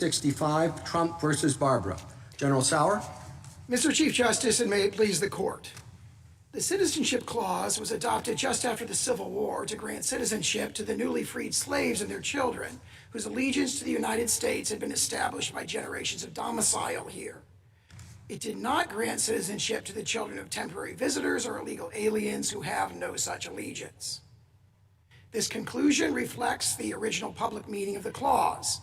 65, Trump versus Barbara. General Sauer. Mr. Chief Justice, and may it please the court. The Citizenship Clause was adopted just after the Civil War to grant citizenship to the newly freed slaves and their children, whose allegiance to the United States had been established by generations of domicile here. It did not grant citizenship to the children of temporary visitors or illegal aliens who have no such allegiance. This conclusion reflects the original public meaning of the clause.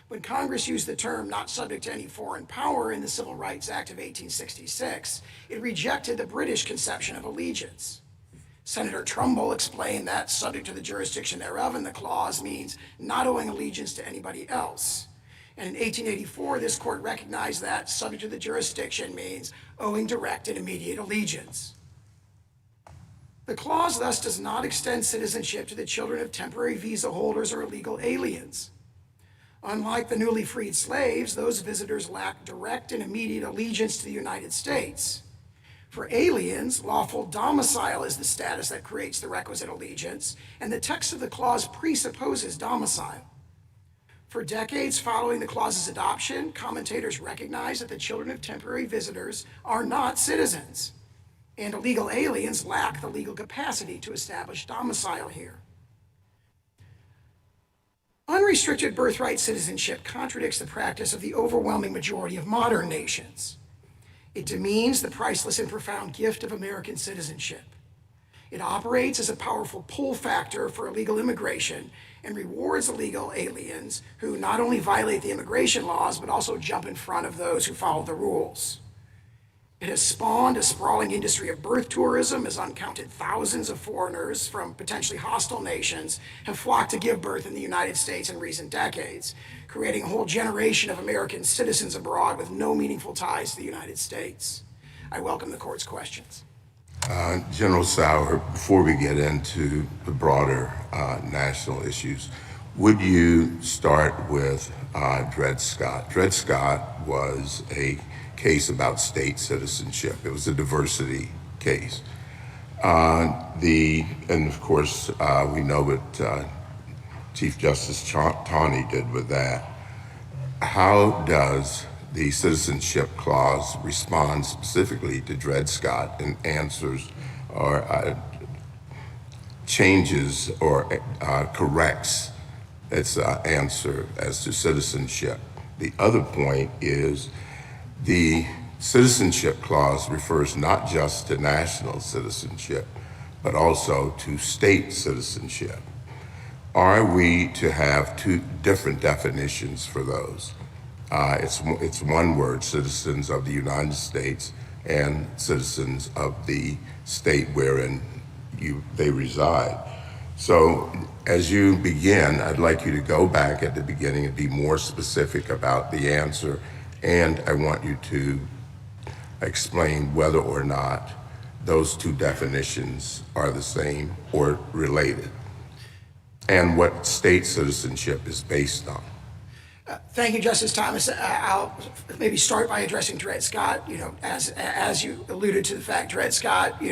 When Congress used the term "not subject to any foreign power" in the Civil Rights Act of 1866, it rejected the British conception of allegiance. Senator Trumbull explained that "subject to the jurisdiction thereof" in the clause means not owing allegiance to anybody else. And in 1884, this court recognized that "subject to the jurisdiction" means owing direct and immediate allegiance. The clause thus does not extend citizenship to the children of temporary visa holders or illegal aliens. Unlike the newly freed slaves, those visitors lack direct and immediate allegiance to the United States. For aliens, lawful domicile is the status that creates the requisite allegiance, and the text of the clause presupposes domicile. For decades following the clause's adoption, commentators recognized that the children of temporary visitors are not citizens, and illegal aliens lack the legal capacity to establish domicile here. Unrestricted birthright citizenship contradicts the practice of the overwhelming majority of modern nations. It demeans the priceless and profound gift of American citizenship. It operates as a powerful pull factor for illegal immigration and rewards illegal aliens who not only violate the immigration laws, but also jump in front of those who follow the rules. It has spawned a sprawling industry of birth tourism, as uncounted thousands of foreigners from potentially hostile nations have flocked to give birth in the United States in recent decades, creating a whole generation of American citizens abroad with no meaningful ties to the United States. I welcome the court's questions. General Sauer, before we get into the broader national issues, would you start with Dred Scott? Dred Scott was a case about state citizenship. It was a diversity case. And of course, we know what Chief Justice Taney did with that. How does the Citizenship Clause respond specifically to Dred Scott and answers or changes or corrects its answer as to citizenship? The other point is the Citizenship Clause refers not just to national citizenship, but also to state citizenship. Are we to have two different definitions for those? It's one word, citizens of the United States and citizens of the state wherein they reside. So as you begin, I'd like you to go back at the beginning and be more specific about the answer, and I want you to explain whether or not those two definitions are the same or related, and what state citizenship is based on. Thank you, Justice Thomas. I'll maybe start by addressing Dred Scott. As you alluded to the fact, Dred Scott,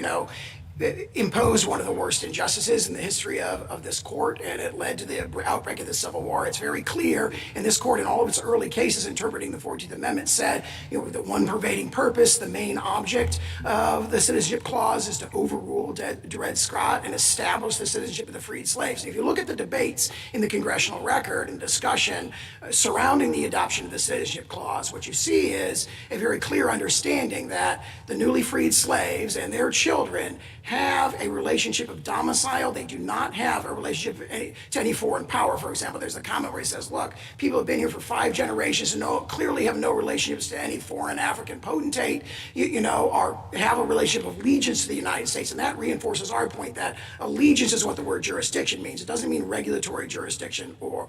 imposed one of the worst injustices in the history of this court, and it led to the outbreak of the Civil War. It's very clear, and this court in all of its early cases interpreting the 14th Amendment said, the one pervading purpose, the main object of the Citizenship Clause is to overrule Dred Scott and establish the citizenship of the freed slaves. And if you look at the debates in the congressional record and discussion surrounding the adoption of the Citizenship Clause, what you see is a very clear understanding that the newly freed slaves and their children have a relationship of domicile. They do not have a relationship to any foreign power. For example, there's a comment where he says, look, people have been here for 5 generations and clearly have no relationships to any foreign African potentate, or have a relationship of allegiance to the United States. And that reinforces our point that allegiance is what the word jurisdiction means. It doesn't mean regulatory jurisdiction or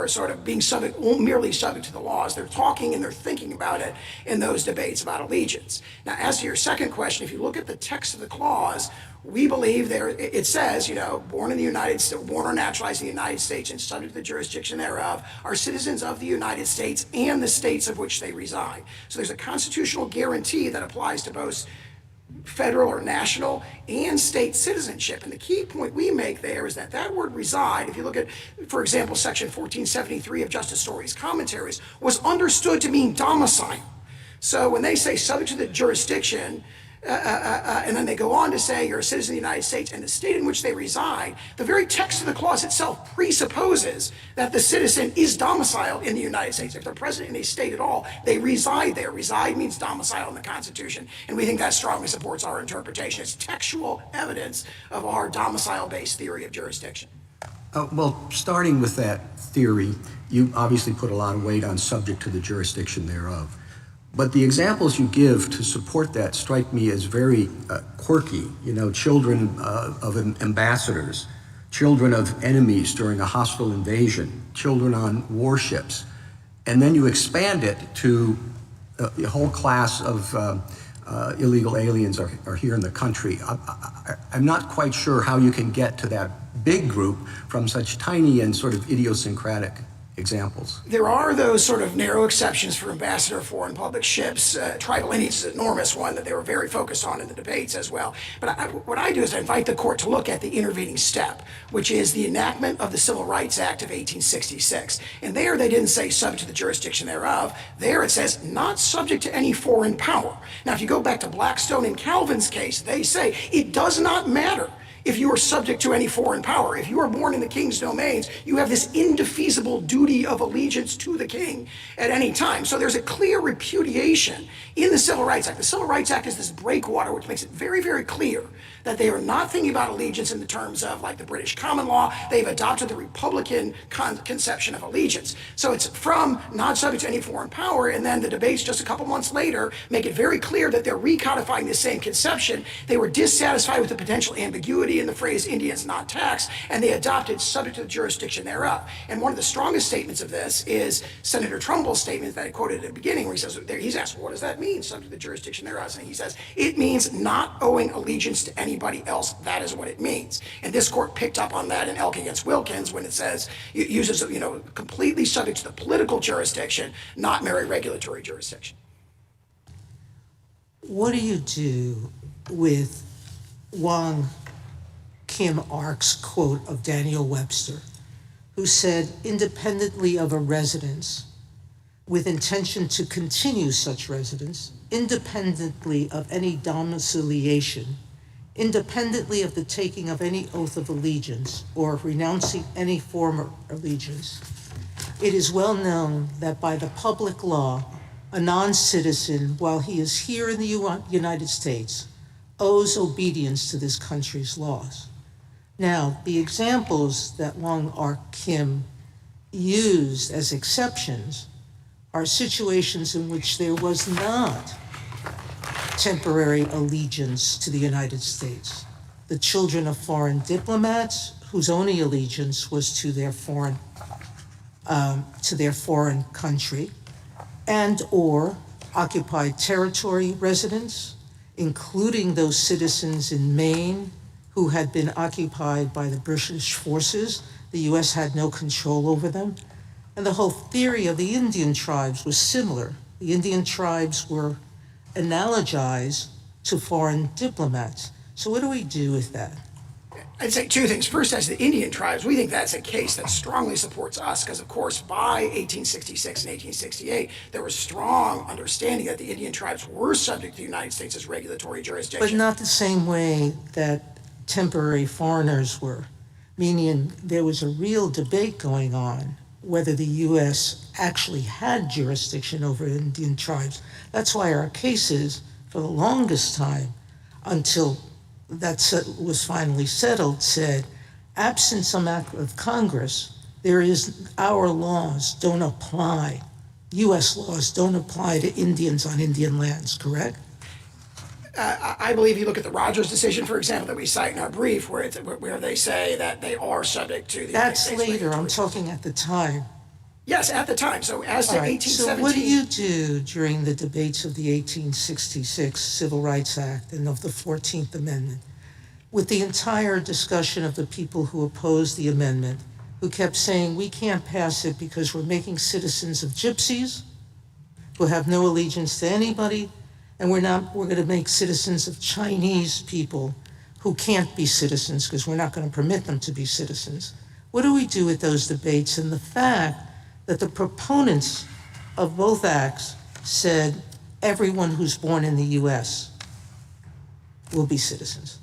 sort of being merely subject to the laws. They're talking and they're thinking about it in those debates about allegiance. Now, as to your second question, if you look at the text of the clause, we believe it says, born in the United States, born or naturalized in the United States and subject to the jurisdiction thereof, are citizens of the United States and the states of which they reside. So there's a constitutional guarantee that applies to both federal or national and state citizenship. And the key point we make there is that that word reside, if you look at, for example, section 1473 of Justice Story's commentaries, was understood to mean domicile. So when they say subject to the jurisdiction, and then they go on to say you're a citizen of the United States and the state in which they reside, the very text of the clause itself presupposes that the citizen is domiciled in the United States. If they're present in a state at all, they reside there. Reside means domicile in the Constitution, and we think that strongly supports our interpretation. It's textual evidence of our domicile-based theory of jurisdiction. Well, starting with that theory, you obviously put a lot of weight on subject to the jurisdiction thereof. But the examples you give to support that strike me as very quirky. You know, children of ambassadors, children of enemies during a hostile invasion, children on warships. And then you expand it to the whole class of illegal aliens are here in the country. I'm not quite sure how you can get to that big group from such tiny and sort of idiosyncratic examples. There are those sort of narrow exceptions for ambassador of foreign public ships. Tribal lineage is an enormous one that they were very focused on in the debates as well. But what I do is I invite the court to look at the intervening step, which is the enactment of the Civil Rights Act of 1866. And there they didn't say subject to the jurisdiction thereof. There it says not subject to any foreign power. Now, if you go back to Blackstone and Calvin's case, they say it does not matter if you are subject to any foreign power. If you are born in the king's domains, you have this indefeasible duty of allegiance to the king at any time. So there's a clear repudiation in the Civil Rights Act. The Civil Rights Act is this breakwater which makes it very, very clear that they are not thinking about allegiance in the terms of like the British common law. They've adopted the Republican conception of allegiance. So it's from not subject to any foreign power, and then the debates just a couple months later make it very clear that they're recodifying the same conception. They were dissatisfied with the potential ambiguity in the phrase Indians not taxed, and they adopted subject to the jurisdiction thereof. And one of the strongest statements of this is Senator Trumbull's statement that I quoted at the beginning, where he says, he's asked, what does that mean, subject to the jurisdiction thereof? And he says, it means not owing allegiance to anybody else. That is what it means. And this court picked up on that in Elk against Wilkins when it says, it uses, completely subject to the political jurisdiction, not mere regulatory jurisdiction. What do you do with Wong Kim Ark's quote of Daniel Webster, who said, independently of a residence, with intention to continue such residence, independently of any domiciliation, independently of the taking of any oath of allegiance or renouncing any former allegiance, it is well known that by the public law, a non-citizen, while he is here in the United States, owes obedience to this country's laws. Now, the examples that Wong R. Kim used as exceptions are situations in which there was not temporary allegiance to the United States. The children of foreign diplomats whose only allegiance was to their foreign country, and or occupied territory residents, including those citizens in Maine who had been occupied by the British forces. The US had no control over them. And the whole theory of the Indian tribes was similar. The Indian tribes were analogized to foreign diplomats. So what do we do with that? I'd say two things. First, as the Indian tribes, we think that's a case that strongly supports us because, of course, by 1866 and 1868, there was strong understanding that the Indian tribes were subject to the United States' regulatory jurisdiction. But not the same way that temporary foreigners were, meaning there was a real debate going on whether the U.S. actually had jurisdiction over Indian tribes. That's why our cases, for the longest time, until that was finally settled, said, absent some act of Congress, our laws don't apply. U.S. laws don't apply to Indians on Indian lands, correct? I believe you look at the Rogers decision, for example, that we cite in our brief, where they say that they are subject to the United States. That's later. I'm talking at the time. Yes, at the time. So as to 1817. So what do you do during the debates of the 1866 Civil Rights Act and of the 14th Amendment, with the entire discussion of the people who opposed the amendment, who kept saying, we can't pass it because we're making citizens of gypsies who have no allegiance to anybody, and we're going to make citizens of Chinese people who can't be citizens because we're not going to permit them to be citizens. What do we do with those debates and the fact that the proponents of both acts said everyone who's born in the U.S. will be citizens?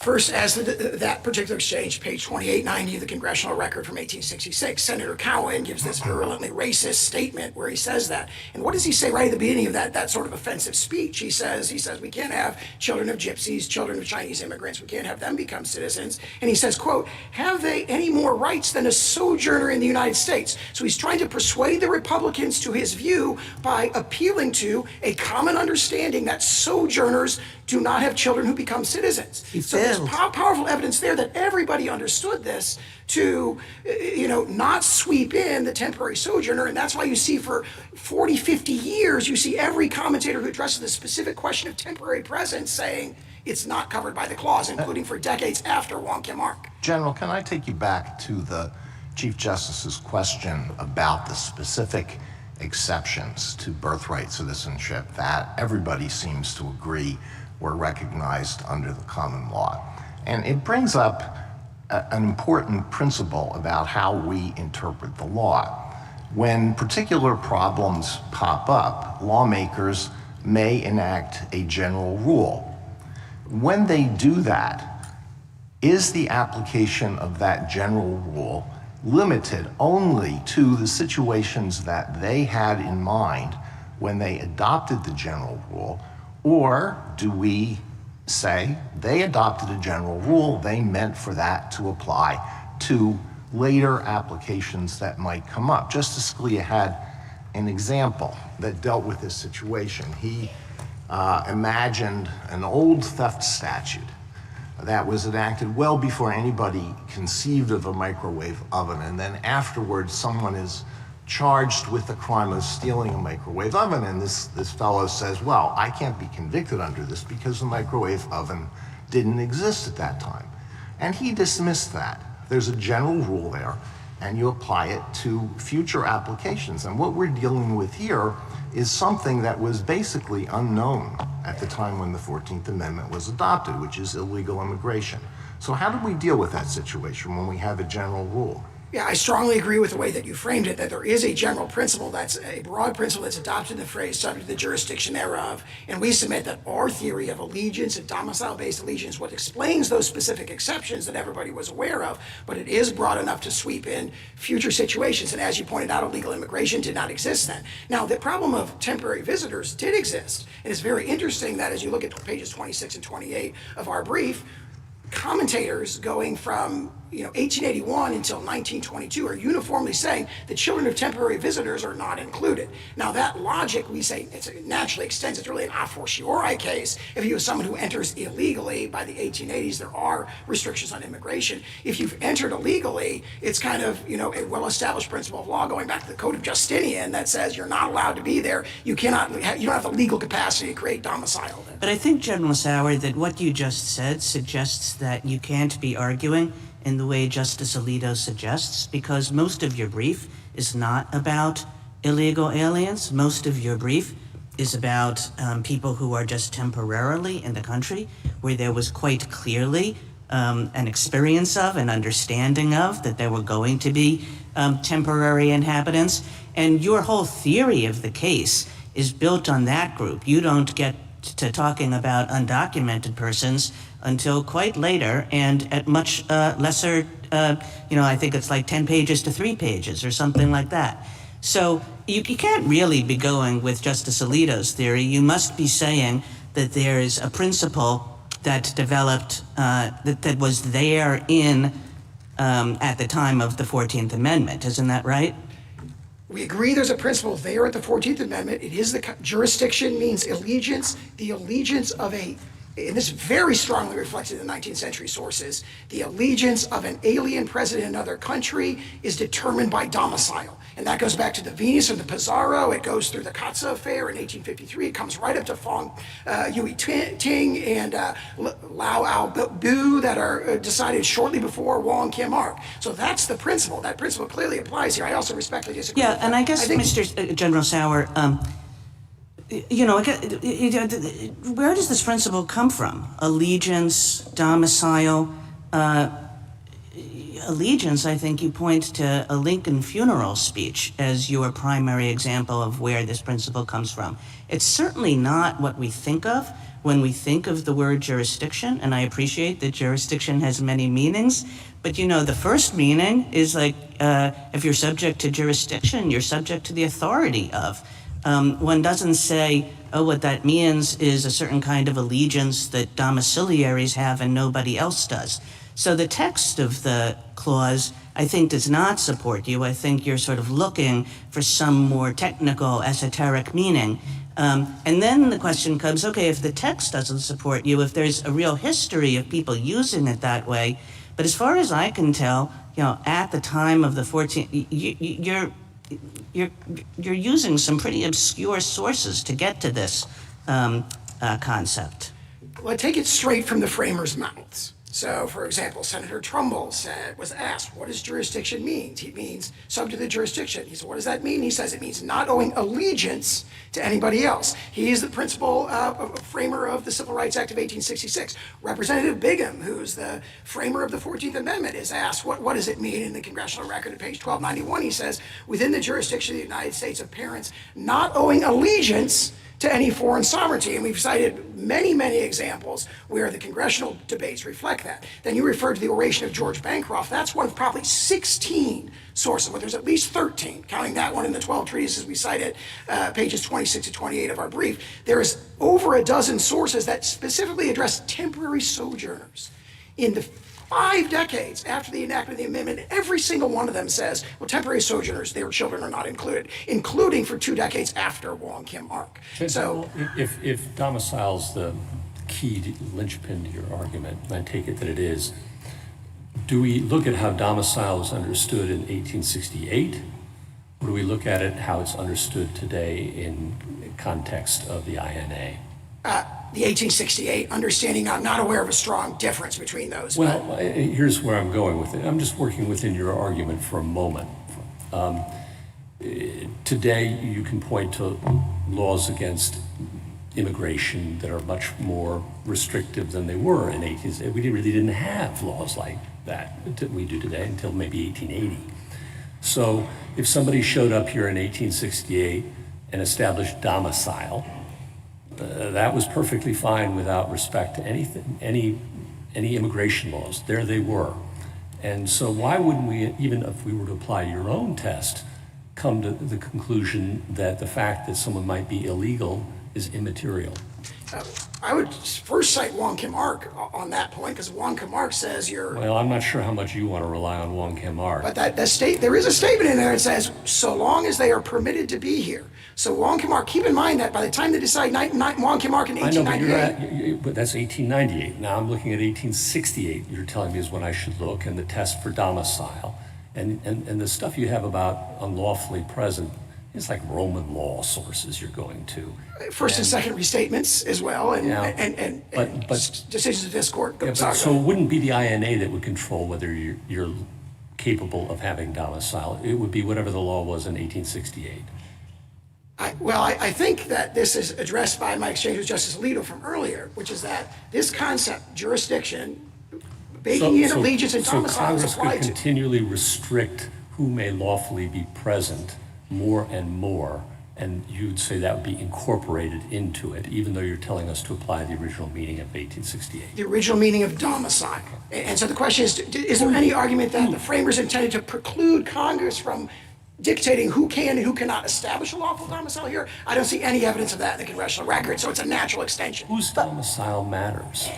First, as that particular exchange, page 2890 of the congressional record from 1866, Senator Cowan gives this virulently racist statement where he says that. And what does he say right at the beginning of that sort of offensive speech? He says, we can't have children of gypsies, children of Chinese immigrants, we can't have them become citizens. And he says, quote, have they any more rights than a sojourner in the United States? So he's trying to persuade the Republicans to his view by appealing to a common understanding that sojourners do not have children who become citizens. So there's powerful evidence there that everybody understood this to, not sweep in the temporary sojourner. And that's why you see for 40, 50 years, you see every commentator who addresses the specific question of temporary presence saying it's not covered by the clause, including for decades after Wong Kim Ark. General, can I take you back to the Chief Justice's question about the specific exceptions to birthright citizenship that everybody seems to agree were recognized under the common law? And it brings up an important principle about how we interpret the law. When particular problems pop up, lawmakers may enact a general rule. When they do that, is the application of that general rule limited only to the situations that they had in mind when they adopted the general rule? Or do we say they adopted a general rule, they meant for that to apply to later applications that might come up? Justice Scalia had an example that dealt with this situation. He imagined an old theft statute that was enacted well before anybody conceived of a microwave oven, and then afterwards someone is charged with the crime of stealing a microwave oven, and this fellow says, well, I can't be convicted under this because the microwave oven didn't exist at that time. And he dismissed that. There's a general rule there, and you apply it to future applications. And what we're dealing with here is something that was basically unknown at the time when the 14th Amendment was adopted, which is illegal immigration. So how do we deal with that situation when we have a general rule? Yeah, I strongly agree with the way that you framed it, that there is a general principle, that's a broad principle that's adopted in the phrase subject to the jurisdiction thereof. And we submit that our theory of allegiance and domicile-based allegiance, what explains those specific exceptions that everybody was aware of, but it is broad enough to sweep in future situations. And as you pointed out, illegal immigration did not exist then. Now, the problem of temporary visitors did exist. And it's very interesting that as you look at pages 26 and 28 of our brief, commentators going from 1881 until 1922 are uniformly saying that children of temporary visitors are not included. Now that logic, we say, it naturally extends. It's really an a fortiori case. If you have someone who enters illegally by the 1880s, there are restrictions on immigration. If you've entered illegally, it's kind of a well-established principle of law going back to the Code of Justinian that says you're not allowed to be there. You don't have the legal capacity to create domicile there. But I think, General Sauer, that what you just said suggests that you can't be arguing in the way Justice Alito suggests, because most of your brief is not about illegal aliens. Most of your brief is about people who are just temporarily in the country, where there was quite clearly an experience of, an understanding of, that there were going to be temporary inhabitants. And your whole theory of the case is built on that group. You don't get to talking about undocumented persons until quite later and at much lesser, I think it's like 10 pages to 3 pages or something like that. So you can't really be going with Justice Alito's theory. You must be saying that there is a principle that developed, that was there at the time of the 14th Amendment. Isn't that right? We agree there's a principle there at the 14th Amendment. It is jurisdiction means allegiance, the allegiance of and this is very strongly reflected in 19th century sources, the allegiance of an alien present in another country is determined by domicile. And that goes back to the Venus or the Pizarro. It goes through the Katza Affair in 1853. It comes right up to Fong Yui Ting and Lau Ao Bu that are decided shortly before Wong Kim Ark. So that's the principle. That principle clearly applies here. I also respectfully disagree. Yeah, and I guess, Mr. General Sauer, you know, where does this principle come from? Allegiance, domicile. Allegiance, I think you point to a Lincoln funeral speech as your primary example of where this principle comes from. It's certainly not what we think of when we think of the word jurisdiction, and I appreciate that jurisdiction has many meanings, but you know, the first meaning is like, if you're subject to jurisdiction, you're subject to the authority of. One doesn't say, oh, what that means is a certain kind of allegiance that domiciliaries have and nobody else does. So the text of the clause, I think, does not support you. I think you're sort of looking for some more technical, esoteric meaning. And then the question comes, okay, if the text doesn't support you, if there's a real history of people using it that way, but as far as I can tell, you know, at the time of the 14th, you're using some pretty obscure sources to get to this concept. Well, I take it straight from the framers' mouths. So, for example, Senator Trumbull was asked, what does jurisdiction mean? He means subject to the jurisdiction. He said, what does that mean? He says it means not owing allegiance to anybody else. He is the principal framer of the Civil Rights Act of 1866. Representative Bigham, who's the framer of the 14th Amendment, is asked, what does it mean in the congressional record at page 1291? He says, within the jurisdiction of the United States of parents not owing allegiance to any foreign sovereignty. And we've cited many, many examples where the congressional debates reflect that. Then you referred to the oration of George Bancroft. That's one of probably 16 sources, but there's at least 13, counting that one in the 12 treatises we cited, pages 26 to 28 of our brief. There is over a dozen sources that specifically address temporary sojourners. In the 5 decades after the enactment of the amendment, every single one of them says, well, temporary sojourners, their children are not included, including for 2 decades after Wong Kim Ark. So, if domicile's the key linchpin to your argument, and I take it that it is, do we look at how domicile was understood in 1868, or do we look at it how it's understood today in context of the INA? The 1868 understanding, I'm not aware of a strong difference between those. Well, here's where I'm going with it. I'm just working within your argument for a moment. Today, you can point to laws against immigration that are much more restrictive than they were in 1868. We really didn't have laws like that we do today until maybe 1880. So if somebody showed up here in 1868 and established domicile, that was perfectly fine without respect to anything, any immigration laws. There they were. And so why wouldn't we, even if we were to apply your own test, come to the conclusion that the fact that someone might be illegal is immaterial? I would first cite Wong Kim Ark on that point, because Wong Kim Ark says you're... Well, I'm not sure how much you want to rely on Wong Kim Ark. But there is a statement in there that says, so long as they are permitted to be here. So Wong Kim Ark, keep in mind that by the time they decide Wong Kim Ark in 1898... but that's 1898. Now I'm looking at 1868, you're telling me is when I should look, and the test for domicile. And the stuff you have about unlawfully present, it's like Roman law sources you're going to. First and second restatements as well, and decisions of this court. So it wouldn't be the INA that would control whether you're capable of having domicile. It would be whatever the law was in 1868. I think that this is addressed by my exchange with Justice Alito from earlier, which is that this concept, jurisdiction, baking in allegiance and domicile is applied to. So Congress could continually restrict who may lawfully be present more and more, and you'd say that would be incorporated into it, even though you're telling us to apply the original meaning of 1868. The original meaning of domicile. And so the question is there any argument that the framers intended to preclude Congress from dictating who can and who cannot establish a lawful domicile here? I don't see any evidence of that in the congressional record, so it's a natural extension. Whose domicile matters?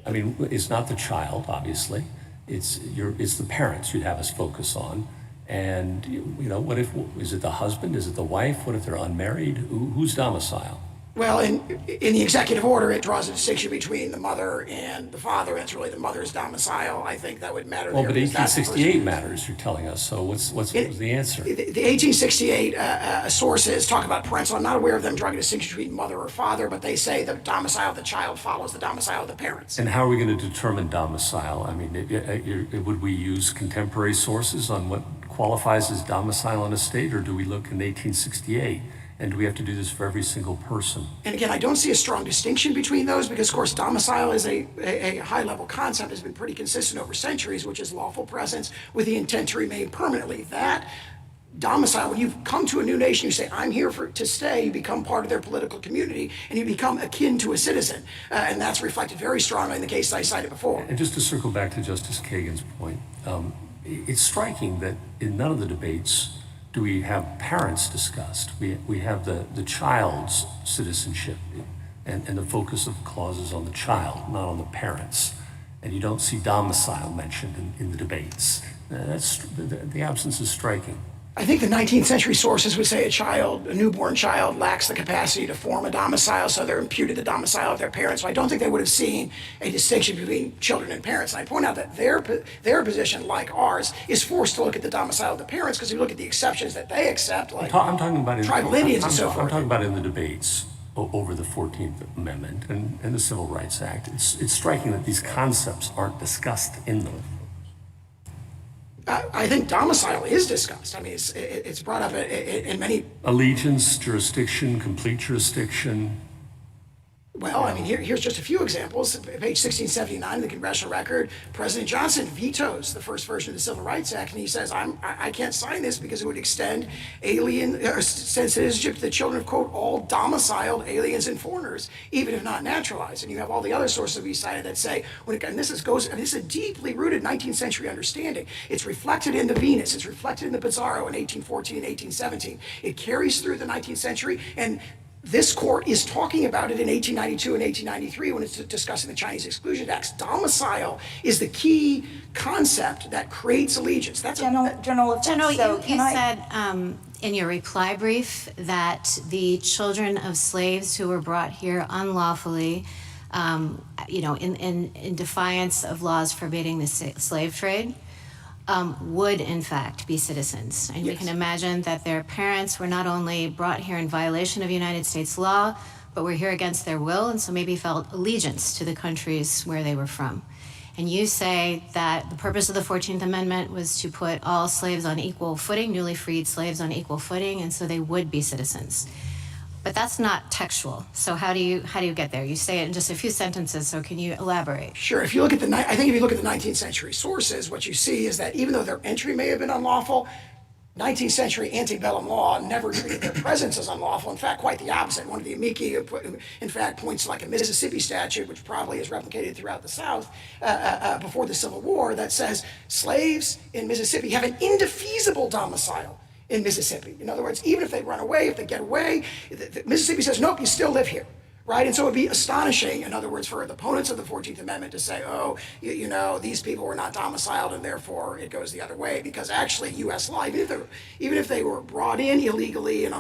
I mean, it's not the child, obviously. It's the parents you'd have us focus on. And, you know, what if, is it the husband? Is it the wife? What if they're unmarried? Whose domicile? Well, in the executive order, it draws a distinction between the mother and the father. It's really the mother's domicile. I think that would matter. Well, but 1868 matters, you're telling us. So what's the answer? The 1868 sources talk about parental. I'm not aware of them drawing a distinction between mother or father, but they say the domicile of the child follows the domicile of the parents. And how are we going to determine domicile? I mean, would we use contemporary sources on what qualifies as domicile in a state, or do we look in 1868 And do we have to do this for every single person? And again, I don't see a strong distinction between those because, of course, domicile is a high-level concept, has been pretty consistent over centuries, which is lawful presence with the intent to remain permanently. That domicile, when you come to a new nation, you say, I'm here to stay, you become part of their political community, and you become akin to a citizen. And that's reflected very strongly in the case I cited before. And just to circle back to Justice Kagan's point, it's striking that in none of the debates do we have parents discussed. We have the child's citizenship, and the focus of the clause is on the child, not on the parents. And you don't see domicile mentioned in the debates. The absence is striking. I think the 19th century sources would say a newborn child lacks the capacity to form a domicile, so they're imputed the domicile of their parents. So I don't think they would have seen a distinction between children and parents. And I point out that their position, like ours, is forced to look at the domicile of the parents because if you look at the exceptions that they accept, like I'm talking about tribal Indians and so forth. I'm talking about in the debates over the 14th Amendment and the Civil Rights Act. It's striking that these concepts aren't discussed in them. I think domicile is discussed. I mean, it's brought up in many. Allegiance, jurisdiction, complete jurisdiction. Well, I mean, here's just a few examples. Page 1679 of the Congressional Record, President Johnson vetoes the first version of the Civil Rights Act, and he says, I can't sign this because it would extend citizenship to the children of, quote, all domiciled aliens and foreigners, even if not naturalized. And you have all the other sources we cited that say, this is a deeply rooted 19th century understanding. It's reflected in the Venus, it's reflected in the Pizarro in 1814 and 1817. It carries through the 19th century, and this court is talking about it in 1892 and 1893 when it's discussing the Chinese Exclusion Tax. Domicile is the key concept that creates allegiance. That's General, You said in your reply brief that the children of slaves who were brought here unlawfully, in defiance of laws forbidding the slave trade, would in fact be citizens. And we can imagine that their parents were not only brought here in violation of United States law, but were here against their will, and so maybe felt allegiance to the countries where they were from. And you say that the purpose of the 14th Amendment was to put all slaves on equal footing, newly freed slaves on equal footing, and so they would be citizens. But that's not textual. So how do you get there? You say it in just a few sentences, so can you elaborate? Sure. If you look at the 19th century sources, what you see is that even though their entry may have been unlawful, 19th century antebellum law never treated their presence as unlawful. In fact, quite the opposite. One of the amici, in fact, points to like a Mississippi statute, which probably is replicated throughout the South before the Civil War, that says slaves in Mississippi have an indefeasible domicile in Mississippi. In other words, even if they run away, if they get away, Mississippi says, nope, you still live here. Right? And so it would be astonishing, in other words, for the opponents of the 14th Amendment to say, these people were not domiciled and therefore it goes the other way, because actually U.S. law, even if they were brought in illegally and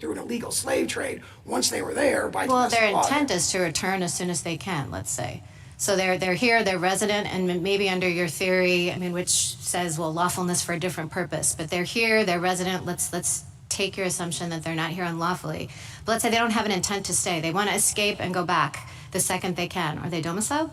through an illegal slave trade, once they were there by their intent is to return as soon as they can, let's say. So they're here, they're resident, and maybe under your theory, which says, lawfulness for a different purpose, but they're here, they're resident, let's take your assumption that they're not here unlawfully. But let's say they don't have an intent to stay. They want to escape and go back the second they can. Are they domiciled?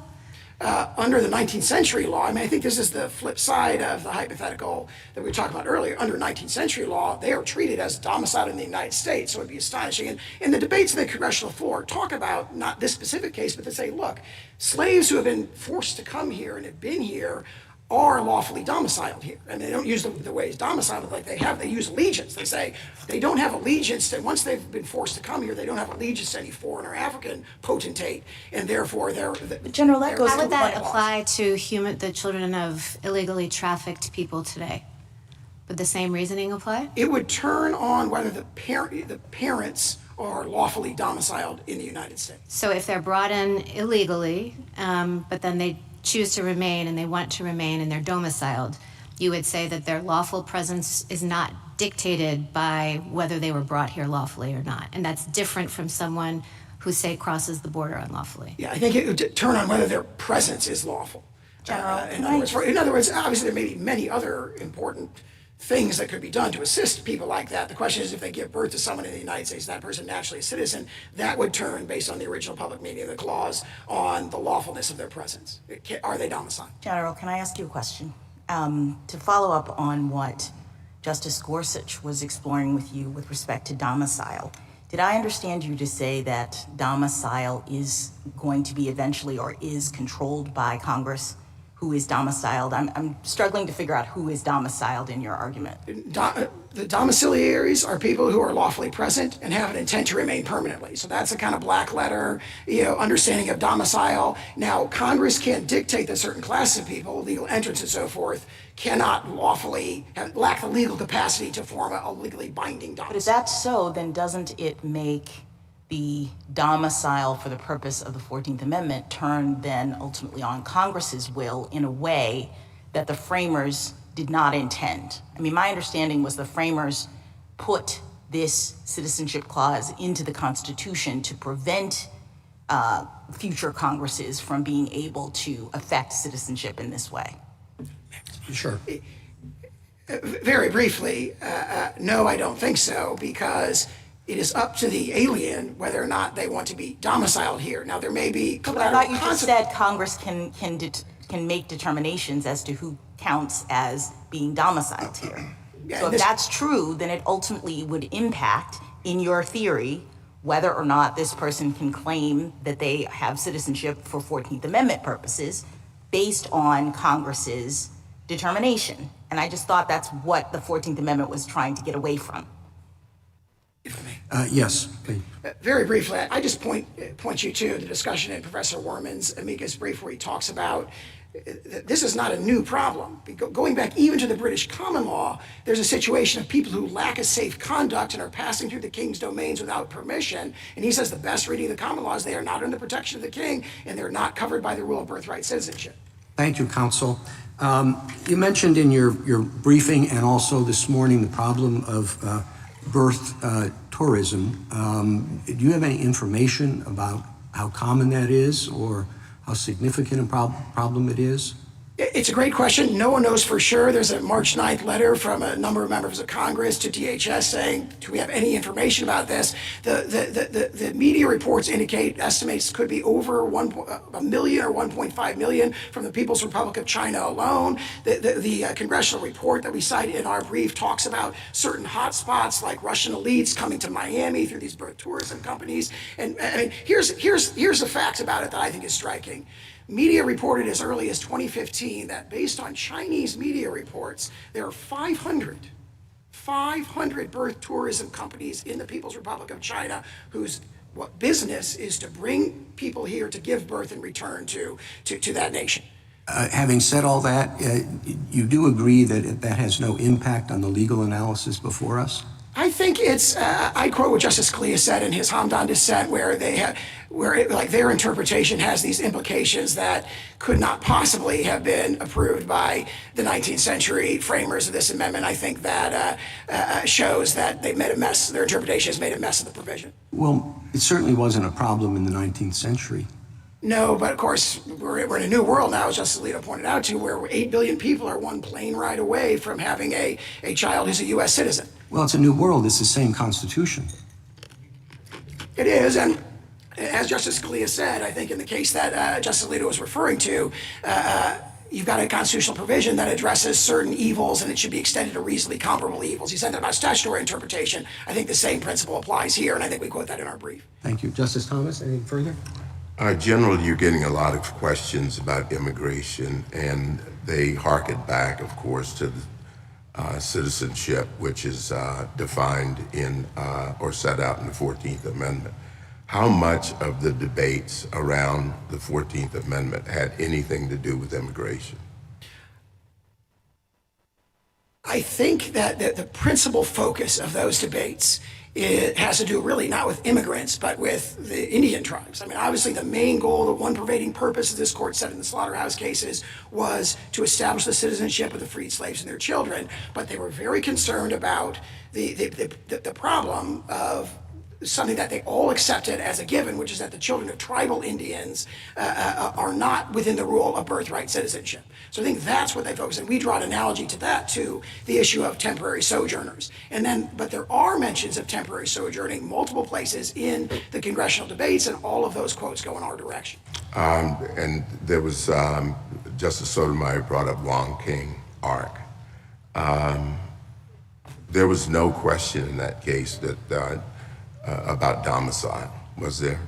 Under the 19th century law, I think this is the flip side of the hypothetical that we were talking about earlier. Under 19th century law, they are treated as domiciled in the United States, so it'd be astonishing. And the debates in the congressional floor talk about not this specific case, but they say, look, slaves who have been forced to come here and have been here are lawfully domiciled here. And they don't use the ways domiciled like they use allegiance. They say they don't have allegiance, that once they've been forced to come here, they don't have allegiance to any foreign or African potentate, and therefore they're... General, that goes How would that laws. apply to the children of illegally trafficked people today? Would the same reasoning apply? It would turn on whether the parents are lawfully domiciled in the United States. So if they're brought in illegally, but then they choose to remain and they want to remain and they're domiciled, you would say that their lawful presence is not dictated by whether they were brought here lawfully or not. And that's different from someone who, say, crosses the border unlawfully. Yeah, I think it would turn on whether their presence is lawful. General, In other words, obviously there may be many other important things that could be done to assist people like that. The question is, if they give birth to someone in the United States, that person naturally a citizen, that would turn, based on the original public meaning of the clause, on the lawfulness of their presence. Are they domiciled? General, can I ask you a question? To follow up on what Justice Gorsuch was exploring with you with respect to domicile. Did I understand you to say that domicile is going to be eventually or is controlled by Congress? Who is domiciled? I'm struggling to figure out who is domiciled in your argument. The domiciliaries are people who are lawfully present and have an intent to remain permanently. So that's a kind of black letter, understanding of domicile. Now, Congress can't dictate that certain classes of people, legal entrants and so forth, cannot lawfully lack the legal capacity to form a legally binding domicile. But if that's so, then doesn't it make the domicile for the purpose of the 14th Amendment turn then ultimately on Congress's will in a way that the framers did not intend? I mean, my understanding was the framers put this citizenship clause into the Constitution to prevent future Congresses from being able to affect citizenship in this way. Sure. Very briefly, no, I don't think so, because it is up to the alien whether or not they want to be domiciled here. Now, there may be collateral I thought you just said Congress can make determinations as to who counts as being domiciled here. Yeah, so if that's true, then it ultimately would impact, in your theory, whether or not this person can claim that they have citizenship for 14th Amendment purposes based on Congress's determination. And I just thought that's what the 14th Amendment was trying to get away from. Yes, please. Very briefly, I just point you to the discussion in Professor Worman's amicus brief where he talks about this is not a new problem. Going back even to the British common law, there's a situation of people who lack a safe conduct and are passing through the king's domains without permission. And he says the best reading of the common law is they are not under the protection of the king and they're not covered by the rule of birthright citizenship. Thank you, counsel. You mentioned in your briefing and also this morning the problem of birth tourism. Do you have any information about how common that is or how significant a problem it is? It's a great question. No one knows for sure. There's a March 9th letter from a number of members of Congress to DHS saying, do we have any information about this? The media reports indicate estimates could be over a million or 1.5 million from the People's Republic of China alone. The congressional report that we cite in our brief talks about certain hotspots like Russian elites coming to Miami through these birth tourism companies. And I mean, here's the facts about it that I think is striking. Media reported as early as 2015 that based on Chinese media reports, there are 500 birth tourism companies in the People's Republic of China whose business is to bring people here to give birth and return to that nation. Having said all that, you do agree that that has no impact on the legal analysis before us? I think it's, I quote what Justice Scalia said in his Hamdan dissent, where their interpretation has these implications that could not possibly have been approved by the 19th century framers of this amendment. I think that shows that they made a mess, their interpretation has made a mess of the provision. Well, it certainly wasn't a problem in the 19th century. No, but of course, we're in a new world now, as Justice Alito pointed out to, where 8 billion people are one plane ride away from having a child who's a U.S. citizen. Well, it's a new world. It's the same Constitution. It is, and as Justice Scalia said, I think in the case that Justice Alito was referring to, you've got a constitutional provision that addresses certain evils and it should be extended to reasonably comparable evils. He said that about statutory interpretation. I think the same principle applies here, and I think we quote that in our brief. Thank you. Justice Thomas, anything further? Generally, you're getting a lot of questions about immigration, and they harken back, of course, to citizenship, which is defined in or set out in the 14th Amendment. How much of the debates around the 14th Amendment had anything to do with immigration? I think that the principal focus of those debates has to do really not with immigrants, but with the Indian tribes. I mean, obviously the main goal, the one pervading purpose, as this court said in the slaughterhouse cases, was to establish the citizenship of the freed slaves and their children. But they were very concerned about the problem of something that they all accepted as a given, which is that the children of tribal Indians are not within the rule of birthright citizenship. So I think that's what they focus on. We draw an analogy to that, to the issue of temporary sojourners. But there are mentions of temporary sojourning multiple places in the congressional debates, and all of those quotes go in our direction. And there was, Justice Sotomayor brought up Wong King Ark. There was no question in that case that about domicile, was there?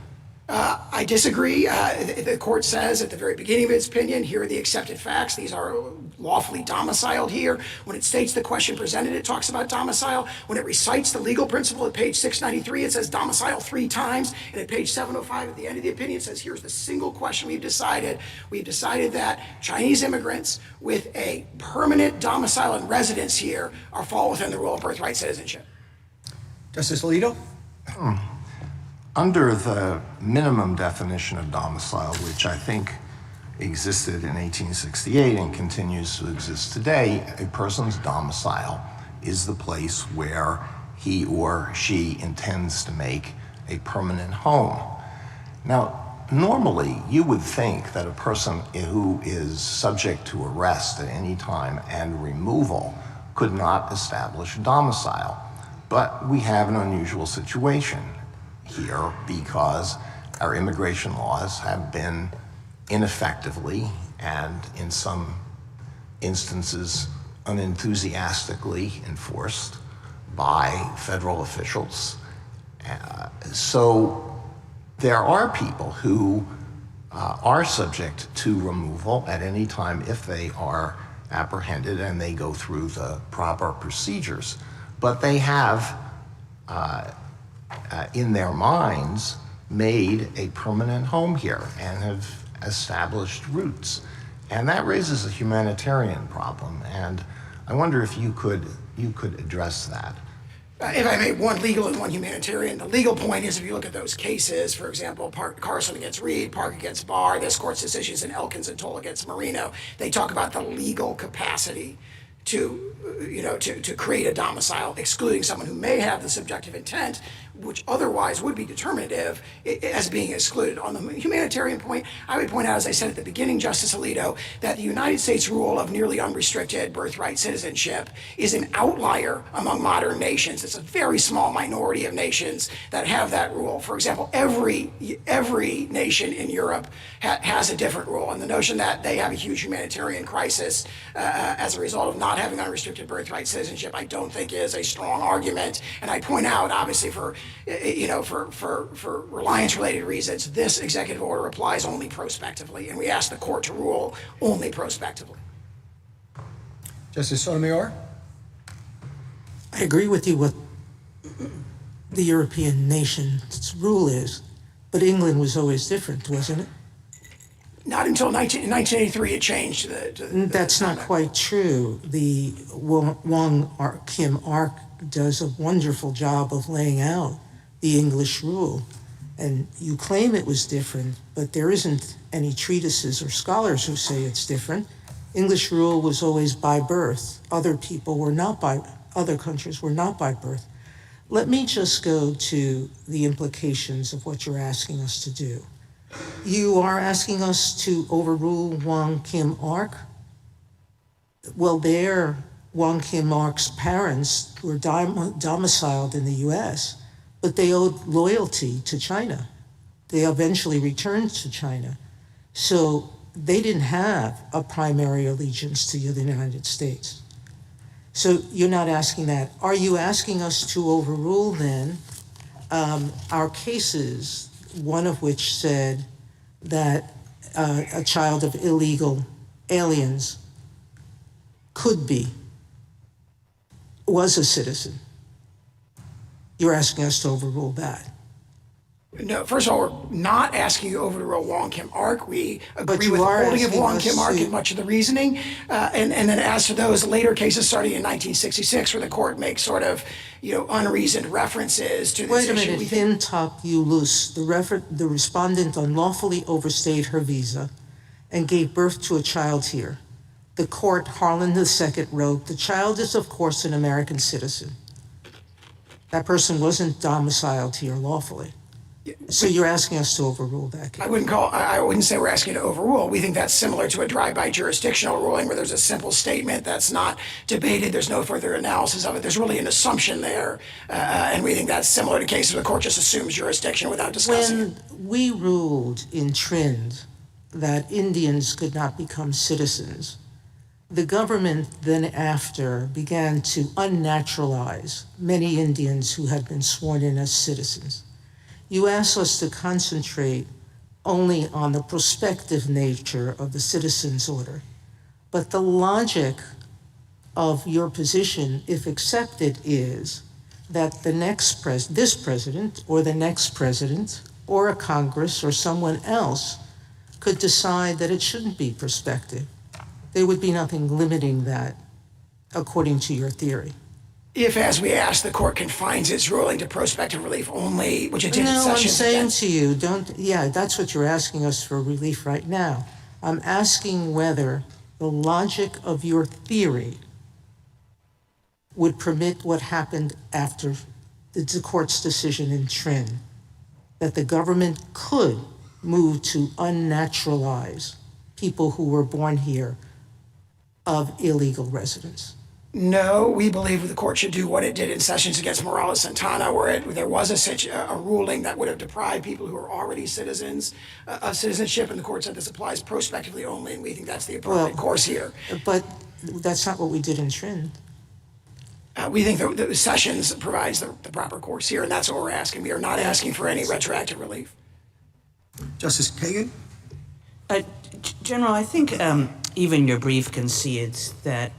I disagree. The court says at the very beginning of its opinion, here are the accepted facts. These are lawfully domiciled here. When it states the question presented, it talks about domicile. When it recites the legal principle at page 693, it says domicile 3 times. And at page 705 at the end of the opinion, it says here's the single question we've decided. We've decided that Chinese immigrants with a permanent domicile and residence here fall within the rule of birthright citizenship. Justice Alito? Under the minimum definition of domicile, which I think existed in 1868 and continues to exist today, a person's domicile is the place where he or she intends to make a permanent home. Now, normally you would think that a person who is subject to arrest at any time and removal could not establish a domicile. But we have an unusual situation here because our immigration laws have been ineffectively and in some instances unenthusiastically enforced by federal officials. So there are people who are subject to removal at any time if they are apprehended and they go through the proper procedures. But they have in their minds made a permanent home here and have established roots. And that raises a humanitarian problem. And I wonder if you could address that. If I may, one legal and one humanitarian. The legal point is if you look at those cases, for example, Carson against Reed, Park against Barr, this court's decisions in Elkins and Toll against Marino, they talk about the legal capacity to create a domicile, excluding someone who may have the subjective intent, which otherwise would be determinative, as being excluded. On the humanitarian point, I would point out, as I said at the beginning, Justice Alito, that the United States rule of nearly unrestricted birthright citizenship is an outlier among modern nations. It's a very small minority of nations that have that rule. For example, every nation in Europe has a different rule, and the notion that they have a huge humanitarian crisis as a result of not having unrestricted birthright citizenship, I don't think is a strong argument. And I point out, obviously, for reliance-related reasons, this executive order applies only prospectively, and we ask the court to rule only prospectively. Justice Sotomayor? I agree with you what the European nation's rule is, but England was always different, wasn't it? Not until 1983 it changed. That's not quite true. The Wong Kim Ark does a wonderful job of laying out the English rule. And you claim it was different, but there isn't any treatises or scholars who say it's different. English rule was always by birth. Other countries were not by birth. Let me just go to the implications of what you're asking us to do. You are asking us to overrule Wong Kim Ark? Well, Wong Kim Ark's parents were domiciled in the U.S., but they owed loyalty to China. They eventually returned to China. So they didn't have a primary allegiance to the United States. So you're not asking that. Are you asking us to overrule then our cases, one of which said that a child of illegal aliens was a citizen? You're asking us to overrule that. No, first of all, we're not asking you to overrule Wong Kim Ark. We agree with the are holding of asking Wong us Kim Ark to- and much of the reasoning. And then as to those later cases starting in 1966, where the court makes sort of, unreasoned references to this Wait a issue. minute, Hin Tak Yu Lus, the respondent unlawfully overstayed her visa and gave birth to a child here. The court, Harlan II, wrote, the child is of course an American citizen. That person wasn't domiciled here lawfully. So you're asking us to overrule that case? I wouldn't say we're asking you to overrule. We think that's similar to a drive-by jurisdictional ruling where there's a simple statement that's not debated. There's no further analysis of it. There's really an assumption there. And we think that's similar to cases where the court just assumes jurisdiction without discussing it. When we ruled in Trind that Indians could not become citizens, The government then after began to unnaturalize many Indians who had been sworn in as citizens. You asked us to concentrate only on the prospective nature of the citizens' order. But the logic of your position, if accepted, is that this president or the next president or a Congress or someone else could decide that it shouldn't be prospective. There would be nothing limiting that, according to your theory. If, as we asked, the court confines its ruling to prospective relief only, which it did in No, I'm Sessions saying against- to you, that's what you're asking us for relief right now. I'm asking whether the logic of your theory would permit what happened after the court's decision in Trin, that the government could move to unnaturalize people who were born here of illegal residence. No, we believe the court should do what it did in Sessions against Morales-Santana, where there was a ruling that would have deprived people who are already citizens of citizenship, and the court said this applies prospectively only, and we think that's the appropriate course here. But that's not what we did in Trin. We think that Sessions provides the proper course here, and that's what we're asking. We are not asking for any retroactive relief. Justice Kagan? General, I think even your brief concedes that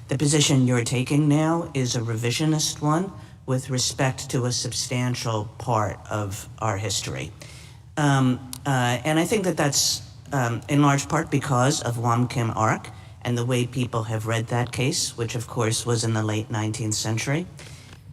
the position you're taking now is a revisionist one with respect to a substantial part of our history. And I think that that's in large part because of Wong Kim Ark and the way people have read that case, which of course was in the late 19th century,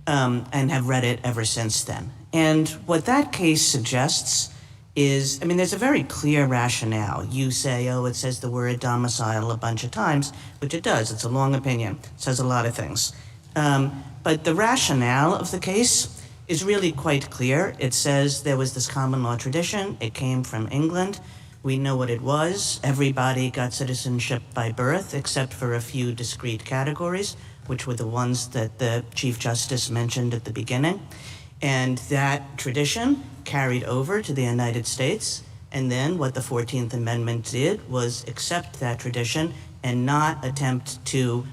and have read it ever since then. And what that case suggests is, there's a very clear rationale. You say, it says the word domicile a bunch of times, which it does. It's a long opinion. It says a lot of things. But the rationale of the case is really quite clear. It says there was this common law tradition. It came from England. We know what it was. Everybody got citizenship by birth, except for a few discrete categories, which were the ones that the Chief Justice mentioned at the beginning. And that tradition carried over to the United States. And then what the 14th Amendment did was accept that tradition and not attempt to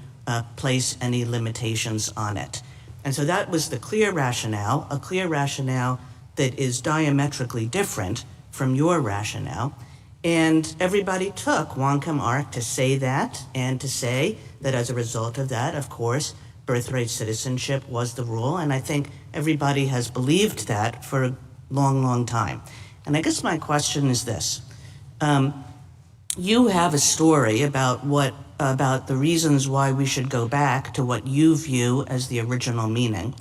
place any limitations on it. And so that was the clear rationale, a clear rationale that is diametrically different from your rationale. And everybody took Wong Kim Ark to say that, and to say that as a result of that, of course, birthright citizenship was the rule. And I think everybody has believed that for a long, long time. And I guess my question is this. You have a story about the reasons why we should go back to what you view as the original meaning.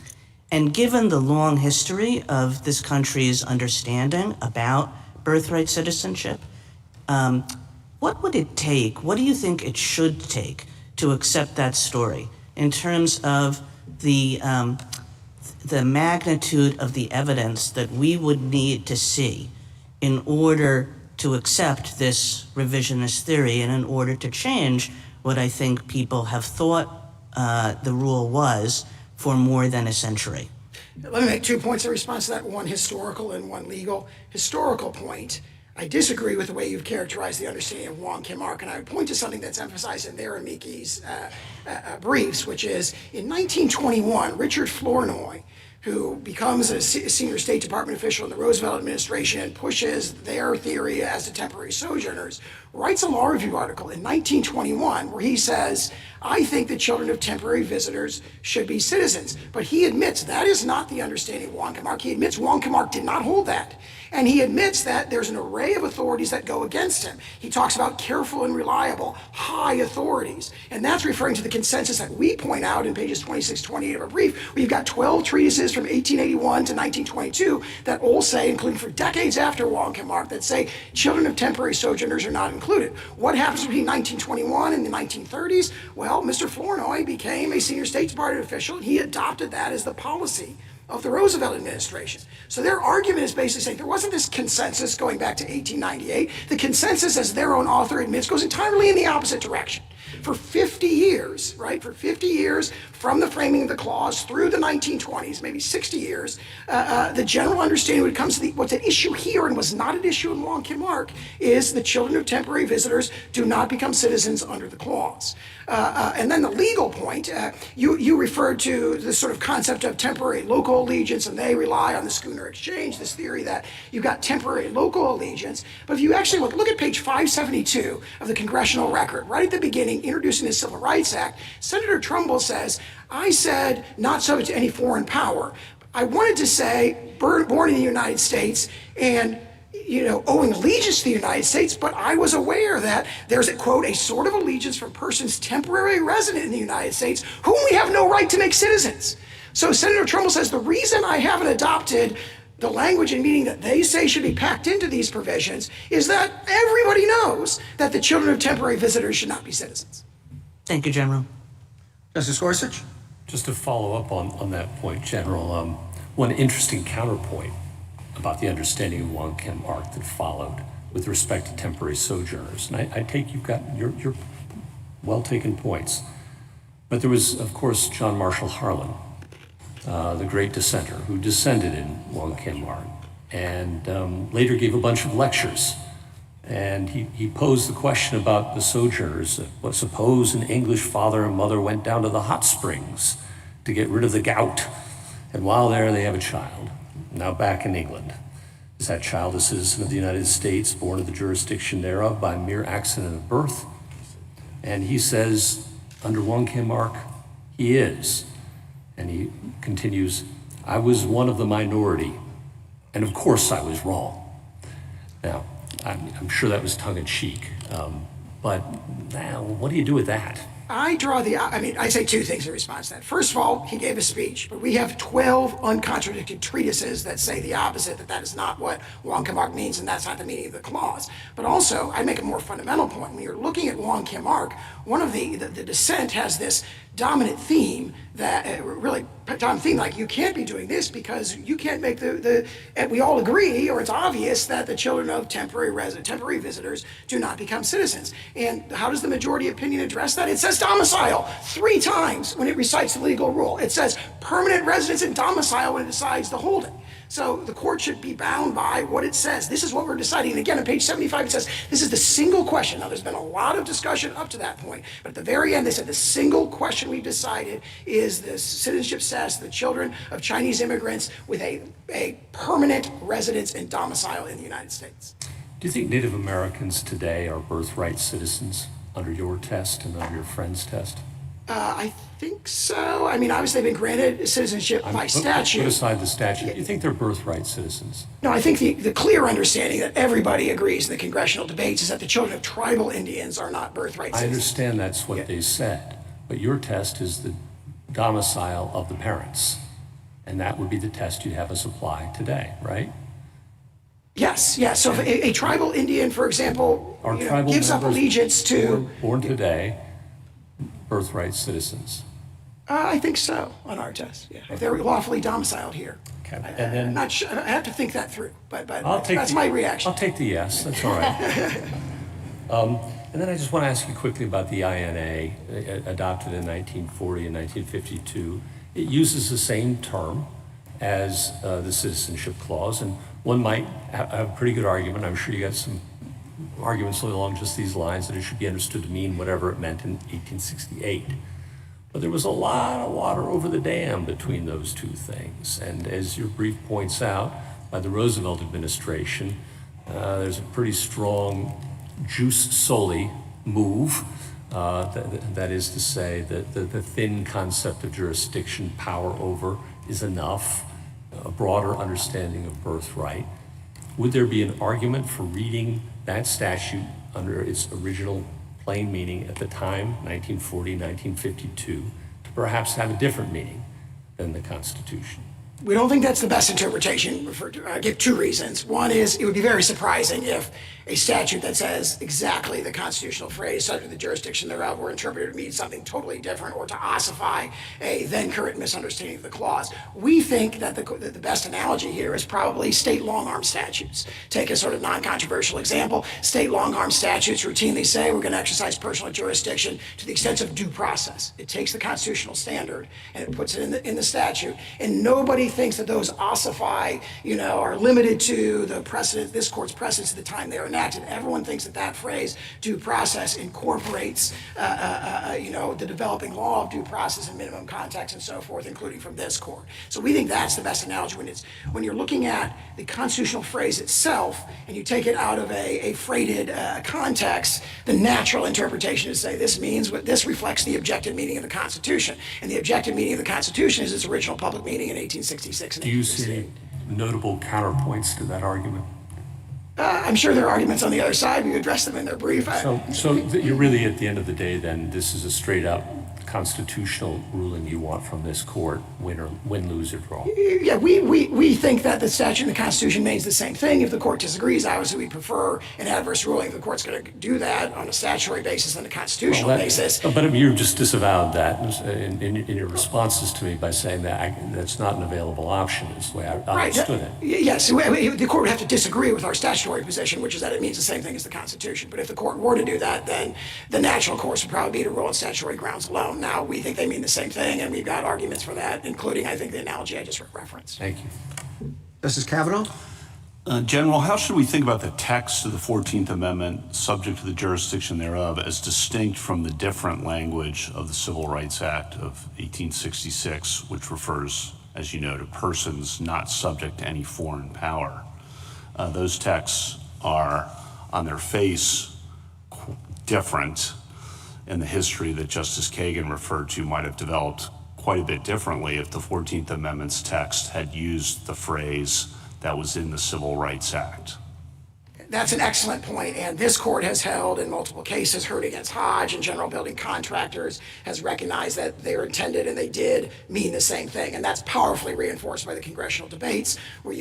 And given the long history of this country's understanding about birthright citizenship, what would it take? What do you think it should take to accept that story in terms of the magnitude of the evidence that we would need to see in order to accept this revisionist theory and in order to change what I think people have thought the rule was for more than a century? Let me make 2 points in response to that, one historical and one legal. Historical point, I disagree with the way you've characterized the understanding of Wong Kim Ark, and I would point to something that's emphasized in their amici's briefs, which is in 1921, Richard Flournoy, who becomes a senior State Department official in the Roosevelt administration and pushes their theory as to temporary sojourners, writes a law review article in 1921 where he says, I think that children of temporary visitors should be citizens. But he admits that is not the understanding of Wong Kim Ark. He admits Wong Kim Ark did not hold that. And he admits that there's an array of authorities that go against him. He talks about careful and reliable, high authorities. And that's referring to the consensus that we point out in pages 26, 28 of our brief. We've got 12 treatises from 1881 to 1922 that all say, including for decades after Wong Kim Ark, that say children of temporary sojourners are not included. What happens between 1921 and the 1930s? Well, Mr. Flournoy became a senior State Department official, and he adopted that as the policy of the Roosevelt administration. So their argument is basically saying there wasn't this consensus going back to 1898. The consensus, as their own author admits, goes entirely in the opposite direction. For 50 years, right, for 50 years from the framing of the clause through the 1920s, maybe 60 years, the general understanding when it comes to what's at issue here and was not at issue in Wong Kim Ark is the children of temporary visitors do not become citizens under the clause. And then the legal point, you referred to the sort of concept of temporary local allegiance, and they rely on the Schooner Exchange, this theory that you've got temporary local allegiance. But if you actually look at page 572 of the congressional record, right at the beginning, introducing the Civil Rights Act, Senator Trumbull says, I said not subject to any foreign power. I wanted to say born in the United States and owing allegiance to the United States, but I was aware that there's a, quote, a sort of allegiance from persons temporarily resident in the United States whom we have no right to make citizens. So Senator Trumbull says the reason I haven't adopted the language and meaning that they say should be packed into these provisions is that everybody knows that the children of temporary visitors should not be citizens. Thank you, General. Justice Gorsuch? Just to follow up on that point, General, one interesting counterpoint about the understanding of Wong Kim Ark that followed with respect to temporary sojourners. And I take you've got your well-taken points. But there was, of course, John Marshall Harlan, the great dissenter, who dissented in Wong Kim Ark and later gave a bunch of lectures. And he posed the question about the sojourners. Suppose an English father and mother went down to the hot springs to get rid of the gout, and while there they have a child, now back in England. Is that child a citizen of the United States, born of the jurisdiction thereof by mere accident of birth? And he says, under Wong Kim Ark, he is. And he continues, I was one of the minority, and of course I was wrong. Now, I'm sure that was tongue-in-cheek, but now, what do you do with that? I say two things in response to that. First of all, he gave a speech, but we have 12 uncontradicted treatises that say the opposite, that is not what Wong Kim Ark means, and that's not the meaning of the clause. But also, I make a more fundamental point. When you're looking at Wong Kim Ark, one of the dissent has this dominant theme that like you can't be doing this because you can't make and we all agree, or it's obvious that the children of temporary visitors do not become citizens. And how does the majority opinion address that? It says domicile 3 times when it recites the legal rule. It says permanent residence and domicile when it decides the holding. So the court should be bound by what it says. This is what we're deciding. And again, on page 75, it says this is the single question. Now, there's been a lot of discussion up to that point, but at the very end, they said the single question we've decided is the citizenship status of the children of Chinese immigrants with a permanent residence and domicile in the United States. Do you think Native Americans today are birthright citizens under your test and under your friend's test? I think so. I mean, obviously, they've been granted citizenship by statute. Put aside the statute. Do you think they're birthright citizens? No, I think the clear understanding that everybody agrees in the congressional debates is that the children of tribal Indians are not birthright citizens. I understand that's what they said, but your test is the domicile of the parents, and that would be the test you'd have us apply today, right? Yes. So if a tribal Indian, for example, gives up allegiance to... Born today, birthright citizens. I think so on our test, yeah. If they're lawfully domiciled here. Okay. And then, I'm not sure, I have to think that through, but that's my reaction. I'll take the yes, that's all right. And then I just want to ask you quickly about the INA, adopted in 1940 and 1952. It uses the same term as the Citizenship Clause, and one might have a pretty good argument. I'm sure you got some arguments along just these lines, that it should be understood to mean whatever it meant in 1868. But there was a lot of water over the dam between those two things. And as your brief points out, by the Roosevelt administration, there's a pretty strong jus soli move. That is to say that the thin concept of jurisdiction, power over, is enough, a broader understanding of birthright. Would there be an argument for reading that statute under its original plain meaning at the time, 1940, 1952, to perhaps have a different meaning than the Constitution? We don't think that's the best interpretation. I give 2 reasons. One is it would be very surprising if a statute that says exactly the constitutional phrase subject to the jurisdiction thereof were interpreted to mean something totally different or to ossify a then current misunderstanding of the clause. We think that the best analogy here is probably state long-arm statutes. Take a sort of non-controversial example. State long-arm statutes routinely say we're going to exercise personal jurisdiction to the extent of due process. It takes the constitutional standard and it puts it in the statute, and nobody thinks that those ossify, are limited to the precedent, this court's precedents at the time they were enacted. Everyone thinks that phrase, due process, incorporates, the developing law of due process and minimum context and so forth, including from this court. So we think that's the best analogy when you're looking at the constitutional phrase itself and you take it out of a freighted context. The natural interpretation is to say this reflects the objective meaning of the Constitution, and the objective meaning of the Constitution is its original public meaning in 1866 and Do you see any notable counterpoints to that argument? I'm sure there are arguments on the other side. We address them in their brief. So you're really, at the end of the day, then, this is a straight-up constitutional ruling you want from this court, win, lose, or draw? Yeah, we think that the statute and the Constitution means the same thing. If the court disagrees, obviously we prefer an adverse ruling. If the court's going to do that on a statutory basis and a constitutional basis. But you just disavowed that in your responses to me by saying that that's not an available option, is the way I understood it. Yes, the court would have to disagree with our statutory position, which is that it means the same thing as the Constitution. But if the court were to do that, then the natural course would probably be to rule on statutory grounds alone. Now, we think they mean the same thing, and we've got arguments for that, including, I think, the analogy I just referenced. Thank you. Justice Kavanaugh? General, how should we think about the text of the 14th Amendment, subject to the jurisdiction thereof, as distinct from the different language of the Civil Rights Act of 1866, which refers, as you know, to persons not subject to any foreign power? Those texts are, on their face, different, and the history that Justice Kagan referred to might have developed quite a bit differently if the 14th Amendment's text had used the phrase that was in the Civil Rights Act. That's an excellent point, and this court has held in multiple cases, Heard against Hodge and General Building Contractors, has recognized that they were intended and they did mean the same thing, and that's powerfully reinforced by the congressional debates, where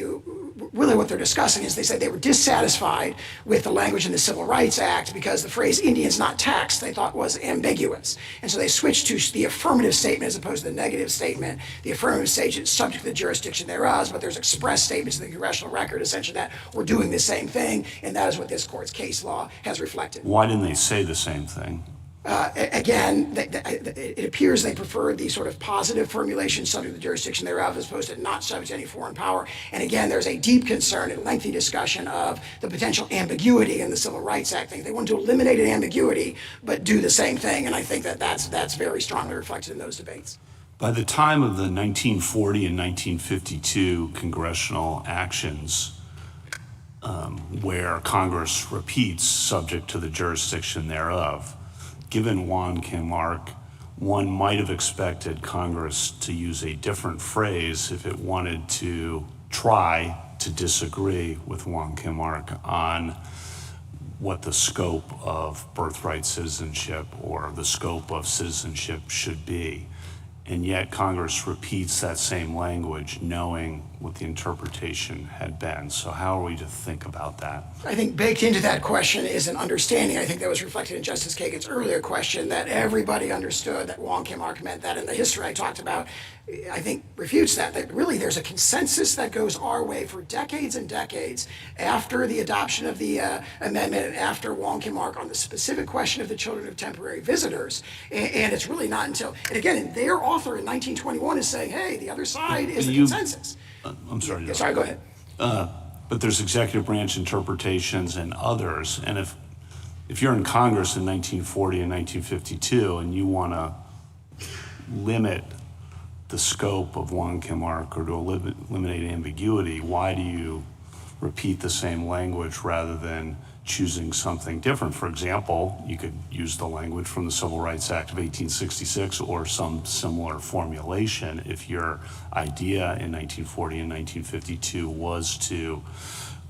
really what they're discussing is they said they were dissatisfied with the language in the Civil Rights Act because the phrase Indians not taxed they thought was ambiguous, and so they switched to the affirmative statement as opposed to the negative statement. The affirmative statement is subject to the jurisdiction thereof, but there's express statements in the congressional record essentially that we're doing the same thing. And that is what this court's case law has reflected. Why didn't they say the same thing? Again, it appears they preferred the sort of positive formulation subject to the jurisdiction thereof as opposed to not subject to any foreign power. And again, there's a deep concern and lengthy discussion of the potential ambiguity in the Civil Rights Act. They want to eliminate an ambiguity, but do the same thing. And I think that's very strongly reflected in those debates. By the time of the 1940 and 1952 congressional actions, where Congress repeats subject to the jurisdiction thereof, given Juan Kim Ark, one might have expected Congress to use a different phrase if it wanted to try to disagree with Juan Kim Ark on what the scope of birthright citizenship or the scope of citizenship should be. And yet Congress repeats that same language knowing what the interpretation had been. So how are we to think about that? I think baked into that question is an understanding, I think that was reflected in Justice Kagan's earlier question, that everybody understood that Juan Kim Ark meant that, and the history I talked about, I think, refutes that really there's a consensus that goes our way for decades and decades after the adoption of the amendment and after Juan Kim Ark on the specific question of the children of temporary visitors. And it's really not until, and again, their author in 1921 is saying, hey, the other side is the consensus. I'm sorry. Sorry, go ahead. But there's executive branch interpretations and others. And if you're in Congress in 1940 and 1952 and you want to limit the scope of Juan Kim Ark or to eliminate ambiguity, why do you repeat the same language rather than choosing something different? For example, you could use the language from the Civil Rights Act of 1866 or some similar formulation if your idea in 1940 and 1952 was to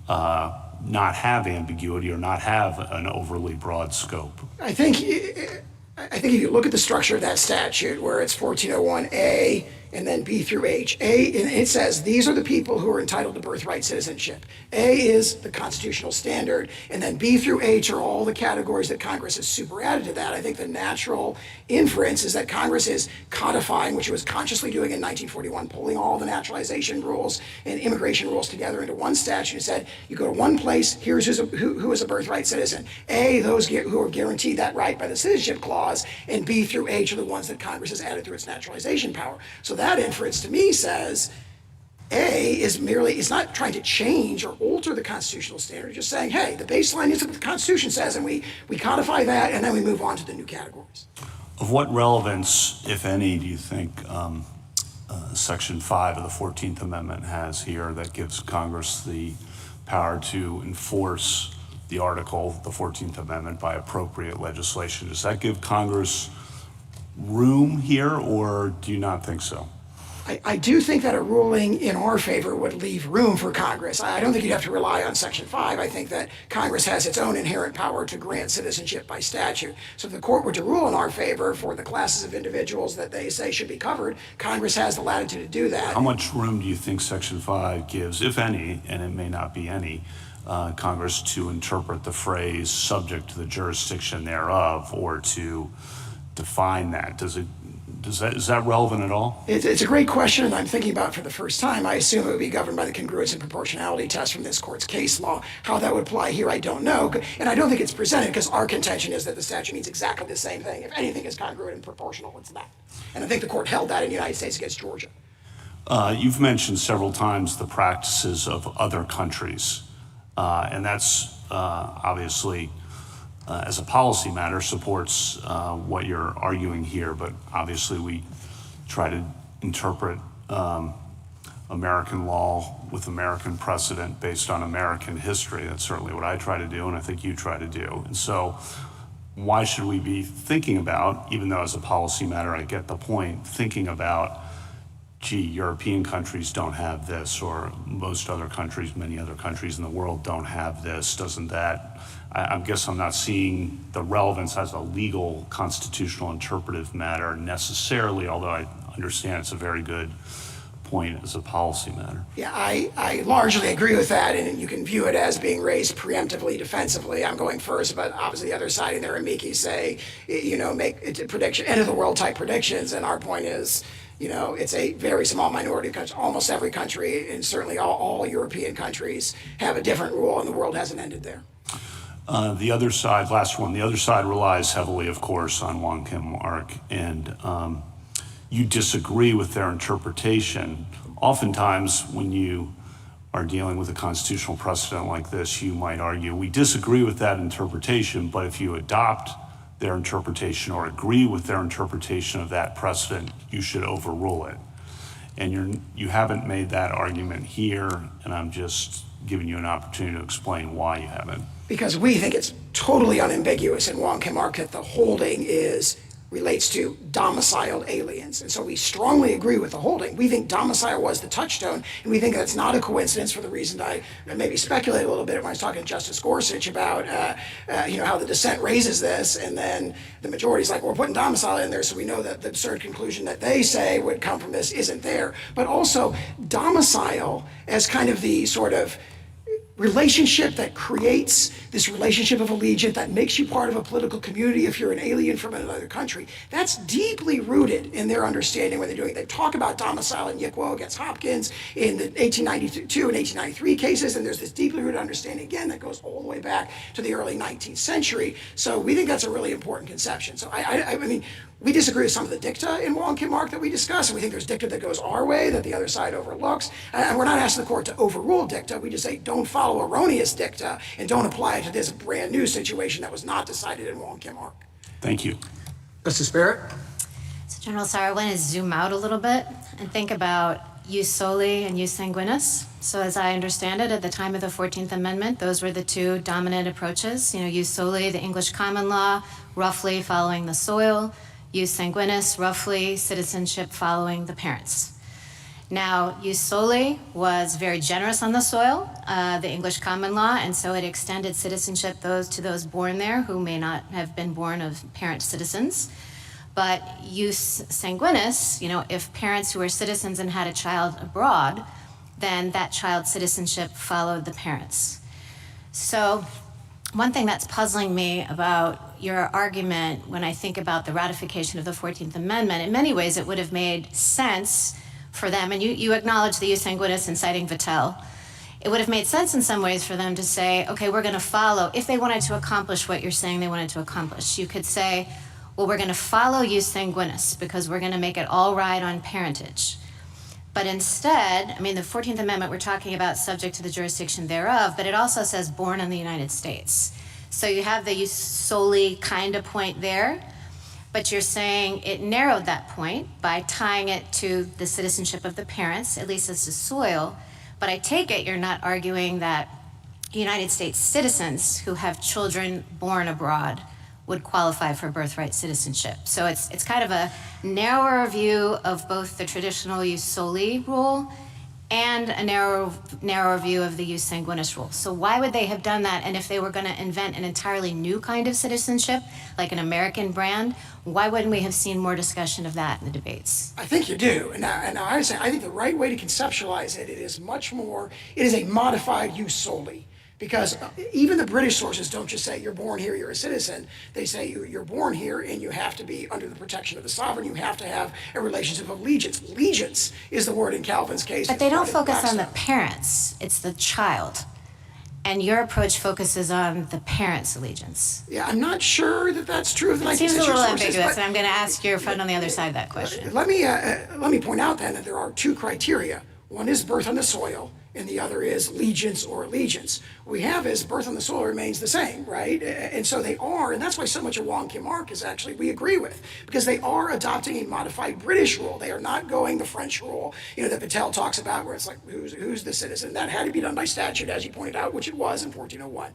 not have ambiguity or not have an overly broad scope. I think if you look at the structure of that statute, where it's 1401A and then B through H. A, and it says these are the people who are entitled to birthright citizenship. A is the constitutional standard, and then B through H are all the categories that Congress has super added to that. I think the natural inference is that Congress is codifying, which it was consciously doing in 1941, pulling all the naturalization rules and immigration rules together into one statute and said, you go to one place, here's who is a birthright citizen. A, those who are guaranteed that right by the citizenship clause, and B through H are the ones that Congress has added through its naturalization power. So that inference to me says A is not trying to change or alter the constitutional standard, just saying, hey, the baseline is what the Constitution says, and we codify that, and then we move on to the new categories. Of what relevance, if any, do you think Section 5 of the 14th Amendment has here that gives Congress the power to enforce the article, the 14th Amendment, by appropriate legislation? Does that give Congress room here, or do you not think so? I do think that a ruling in our favor would leave room for Congress. I don't think you'd have to rely on Section 5. I think that Congress has its own inherent power to grant citizenship by statute. So if the court were to rule in our favor for the classes of individuals that they say should be covered, Congress has the latitude to do that. How much room do you think Section 5 gives, if any, and it may not be any, Congress to interpret the phrase subject to the jurisdiction thereof, or to define that? Is that relevant at all? It's a great question, and I'm thinking about it for the first time. I assume it would be governed by the congruence and proportionality test from this court's case law. How that would apply here, I don't know. And I don't think it's presented, because our contention is that the statute means exactly the same thing. If anything is congruent and proportional, it's that. And I think the court held that in the United States against Georgia. You've mentioned several times the practices of other countries, and that's obviously, as a policy matter, supports what you're arguing here, but obviously we try to interpret American law with American precedent based on American history. That's certainly what I try to do, and I think you try to do. And so why should we be thinking about, even though as a policy matter I get the point, thinking about, gee, European countries don't have this, or most other countries, many other countries in the world don't have this, doesn't that, I guess I'm not seeing the relevance as a legal, constitutional, interpretive matter necessarily, although I understand it's a very good point as a policy matter. Yeah, I largely agree with that, and you can view it as being raised preemptively, defensively. I'm going first, but obviously the other side in their amici say, make it a prediction, end of the world type predictions, and our point is, it's a very small minority of countries. Almost every country, and certainly all European countries, have a different rule, and the world hasn't ended there. The other side, last one, the other side relies heavily, of course, on Wong Kim Ark, and you disagree with their interpretation. Oftentimes, when you are dealing with a constitutional precedent like this, you might argue, we disagree with that interpretation, but if you adopt their interpretation or agree with their interpretation of that precedent, you should overrule it. And you haven't made that argument here, and I'm just giving you an opportunity to explain why you haven't. Because we think it's totally unambiguous in Wong Kim Ark that the holding relates to domiciled aliens. And so we strongly agree with the holding. We think domicile was the touchstone, and we think that's not a coincidence for the reason I maybe speculate a little bit when I was talking to Justice Gorsuch about how the dissent raises this, and then the majority's like, we're putting domicile in there, so we know that the absurd conclusion that they say would come from this isn't there. But also domicile as kind of the sort of relationship that creates this relationship of allegiance that makes you part of a political community if you're an alien from another country. That's deeply rooted in their understanding when they're doing it. They talk about domicile in Yikwo against Hopkins in the 1892 and 1893 cases, and there's this deeply rooted understanding, again, that goes all the way back to the early 19th century. So we think that's a really important conception. So I mean, we disagree with some of the dicta in Wong Kim Ark that we discuss, and we think there's dicta that goes our way that the other side overlooks. And we're not asking the court to overrule dicta. We just say don't follow erroneous dicta and don't apply it to this brand new situation that was not decided in Wong Kim Ark. Thank you. Justice Barrett? So General Sarr, I want to zoom out a little bit and think about jus soli and jus sanguinis. So as I understand it, at the time of the 14th Amendment, those were the two dominant approaches. Jus soli, the English common law, roughly following the soil. Jus sanguinis, roughly citizenship following the parents. Now, jus soli was very generous on the soil, the English common law, and so it extended citizenship to those born there who may not have been born of parent citizens. But jus sanguinis, if parents who were citizens and had a child abroad, then that child's citizenship followed the parents. So one thing that's puzzling me about your argument when I think about the ratification of the 14th Amendment, in many ways it would have made sense for them, and you acknowledge the jus sanguinis in citing Vattel. It would have made sense in some ways for them to say, okay, we're going to follow, if they wanted to accomplish what you're saying they wanted to accomplish. You could say, well, we're going to follow jus sanguinis because we're going to make it all ride on parentage. But instead, the 14th Amendment, we're talking about subject to the jurisdiction thereof, but it also says born in the United States. So you have the jus soli kind of point there, but you're saying it narrowed that point by tying it to the citizenship of the parents, at least as to soil. But I take it you're not arguing that United States citizens who have children born abroad would qualify for birthright citizenship. So it's kind of a narrower view of both the traditional jus soli rule and a narrower view of the jus sanguinis rule. So why would they have done that? And if they were going to invent an entirely new kind of citizenship, like an American brand, why wouldn't we have seen more discussion of that in the debates? I think you do. And I think the right way to conceptualize it, it is a modified jus soli. Because even the British sources don't just say you're born here, you're a citizen. They say you're born here and you have to be under the protection of the sovereign. You have to have a relationship of allegiance. Allegiance is the word in Calvin's case. But they don't focus on the parents, it's the child. And your approach focuses on the parents' allegiance. Yeah, I'm not sure that that's true of the 19th It seems a century little sources, ambiguous, but and I'm going to ask your friend on the other side that question. let me point out then that there are two criteria. One is birth on the soil, and the other is legiance or allegiance. What we have is birth on the soil remains the same, right? And so they are, and that's why so much of Wong Kim Ark is actually, we agree with, because they are adopting a modified British rule. They are not going the French rule, that Vattel talks about, where it's like, who's the citizen? That had to be done by statute, as you pointed out, which it was in 1401.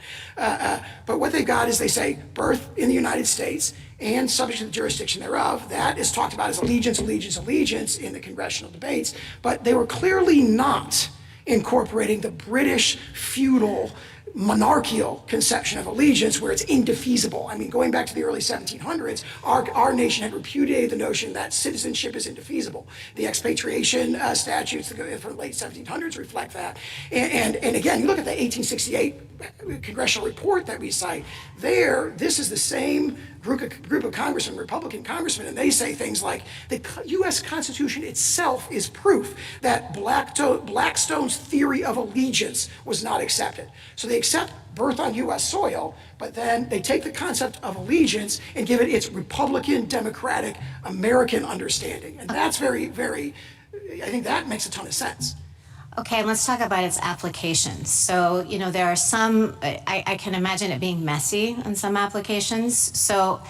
But what they've got is they say birth in the United States and subject to the jurisdiction thereof. That is talked about as allegiance, allegiance, allegiance in the congressional debates, but they were clearly not incorporating the British feudal monarchical conception of allegiance where it's indefeasible. Going back to the early 1700s, our nation had repudiated the notion that citizenship is indefeasible. The expatriation statutes from the late 1700s reflect that. And again, you look at the 1868 congressional report that we cite there, this is the same group of congressmen, Republican congressmen, and they say things like the U.S. Constitution itself is proof that Blackstone's theory of allegiance was not accepted. So they accept birth on U.S. soil, but then they take the concept of allegiance and give it its Republican, democratic, American understanding. And that's very, very, I think that makes a ton of sense. Okay, let's talk about its applications. So, there are some, I can imagine it being messy in some applications. So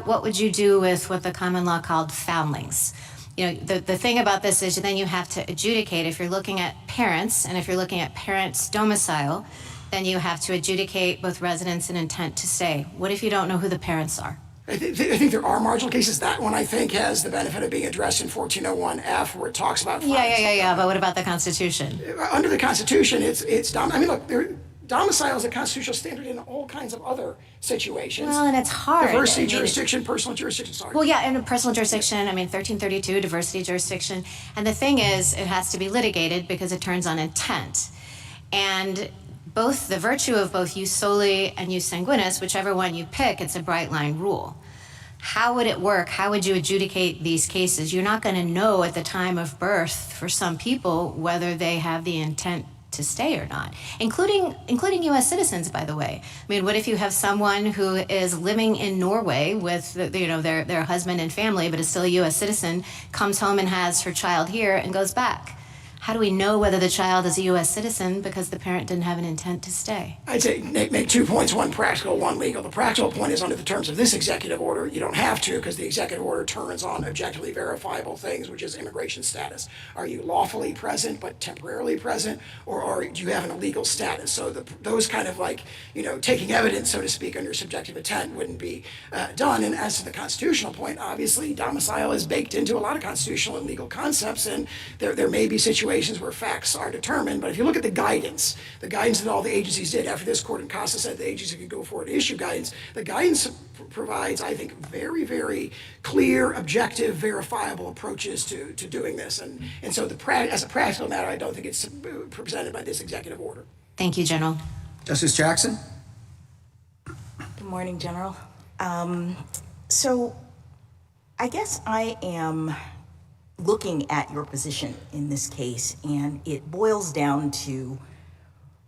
what would you do with what the common law called foundlings? The thing about this is then you have to adjudicate if you're looking at parents, and if you're looking at parents' domicile, then you have to adjudicate both residence and intent to stay. What if you don't know who the parents are? I think there are marginal cases. That one, I think, has the benefit of being addressed in 1401F, where it talks about... Yeah, but what about the Constitution? Under the Constitution, domicile is a constitutional standard in all kinds of other situations. Well, and it's hard. Diversity jurisdiction, personal jurisdiction, sorry. Well, yeah, and personal jurisdiction, 1332, diversity jurisdiction. And the thing is, it has to be litigated because it turns on intent. And both the virtue of both jus soli and jus sanguinis, whichever one you pick, it's a bright line rule. How would it work? How would you adjudicate these cases? You're not going to know at the time of birth for some people whether they have the intent to stay or not, including U.S. citizens, by the way. What if you have someone who is living in Norway with their husband and family, but is still a U.S. citizen, comes home and has her child here and goes back? How do we know whether the child is a U.S. citizen because the parent didn't have an intent to stay? I'd say make 2 points, one practical, one legal. The practical point is under the terms of this executive order, you don't have to because the executive order turns on objectively verifiable things, which is immigration status. Are you lawfully present but temporarily present, or do you have an illegal status? So those kind of taking evidence, so to speak, under subjective intent wouldn't be done. And as to the constitutional point, obviously domicile is baked into a lot of constitutional and legal concepts, and there may be situations situations where facts are determined, but if you look at the guidance that all the agencies did after this court in Costa said the agency could go forward and issue guidance, the guidance provides, I think, very, very clear, objective, verifiable approaches to doing this. And so as a practical matter, I don't think it's presented by this executive order. Thank you, General. Justice Jackson? Good morning, General. So I guess I am looking at your position in this case, and it boils down to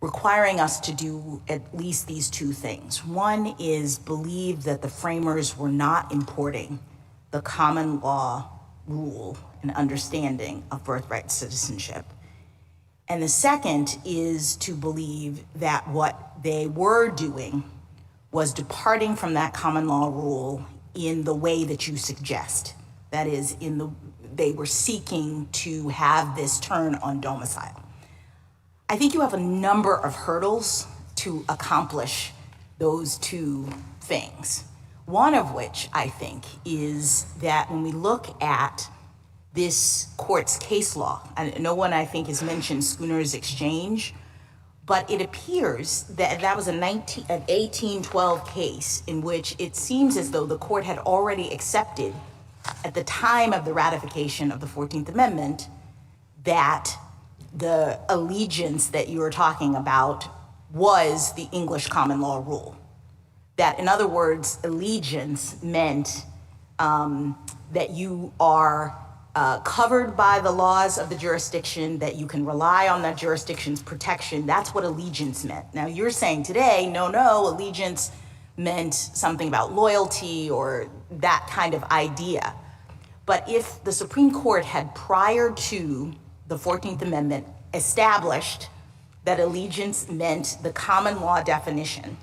requiring us to do at least these two things. One is believe that the framers were not importing the common law rule and understanding of birthright citizenship. And the second is to believe that what they were doing was departing from that common law rule in the way that you suggest. That is, they were seeking to have this turn on domicile. I think you have a number of hurdles to accomplish those two things. One of which, I think, is that when we look at this court's case law, and no one, I think, has mentioned Schooner's Exchange, but it appears that that was an 1812 case in which it seems as though the court had already accepted at the time of the ratification of the 14th Amendment that the allegiance that you were talking about was the English common law rule. That, in other words, allegiance meant that you are covered by the laws of the jurisdiction, that you can rely on that jurisdiction's protection. That's what allegiance meant. Now, you're saying today, no, allegiance meant something about loyalty or that kind of idea. But if the Supreme Court had, prior to the 14th Amendment, established that allegiance meant the common law definition,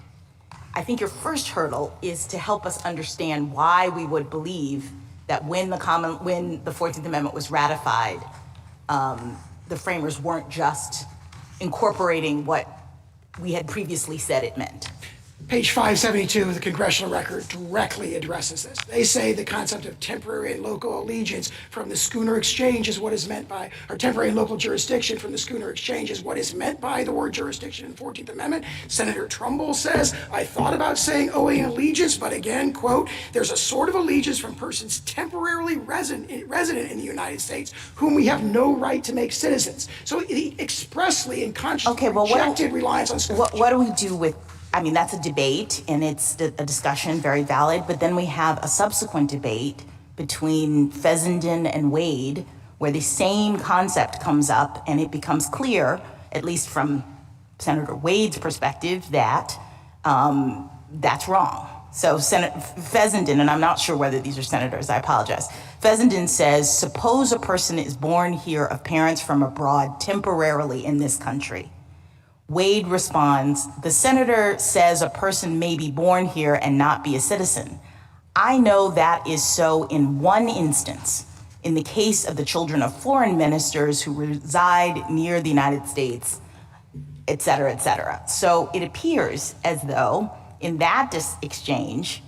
I think your first hurdle is to help us understand why we would believe that when the 14th Amendment was ratified, the framers weren't just incorporating what we had previously said it meant. Page 572 of the congressional record directly addresses this. They say the concept of temporary and local allegiance from the Schooner Exchange is what is meant by, or temporary and local jurisdiction from the Schooner Exchange is what is meant by the word jurisdiction in the 14th Amendment. Senator Trumbull says, I thought about saying owing allegiance, but again, quote, there's a sort of allegiance from persons temporarily resident in the United States whom we have no right to make citizens. So he expressly and consciously rejected reliance on Schooner. What do we do with, I mean, that's a debate, and it's a discussion, very valid, but then we have a subsequent debate between Fessenden and Wade, where the same concept comes up, and it becomes clear, at least from Senator Wade's perspective, that that's wrong. So Fessenden, and I'm not sure whether these are senators, I apologize. Fessenden says, suppose a person is born here of parents from abroad temporarily in this country. Wade responds, the senator says a person may be born here and not be a citizen. I know that is so in one instance, in the case of the children of foreign ministers who reside near the United States, et cetera, et cetera. So it appears as though in that exchange,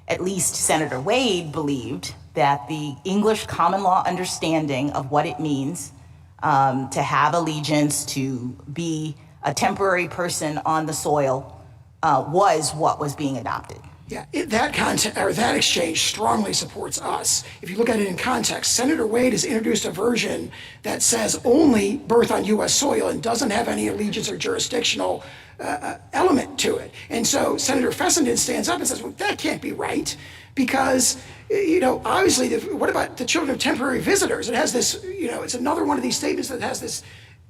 at least Senator Wade believed that the English common law understanding of what it means to have allegiance, to be a temporary person on the soil, was what was being adopted. Yeah, that exchange strongly supports us. If you look at it in context, Senator Wade has introduced a version that says only birth on U.S. soil and doesn't have any allegiance or jurisdictional element to it. And so Senator Fessenden stands up and says, well, that can't be right, because, obviously, what about the children of temporary visitors? It has this, it's another one of these statements that has this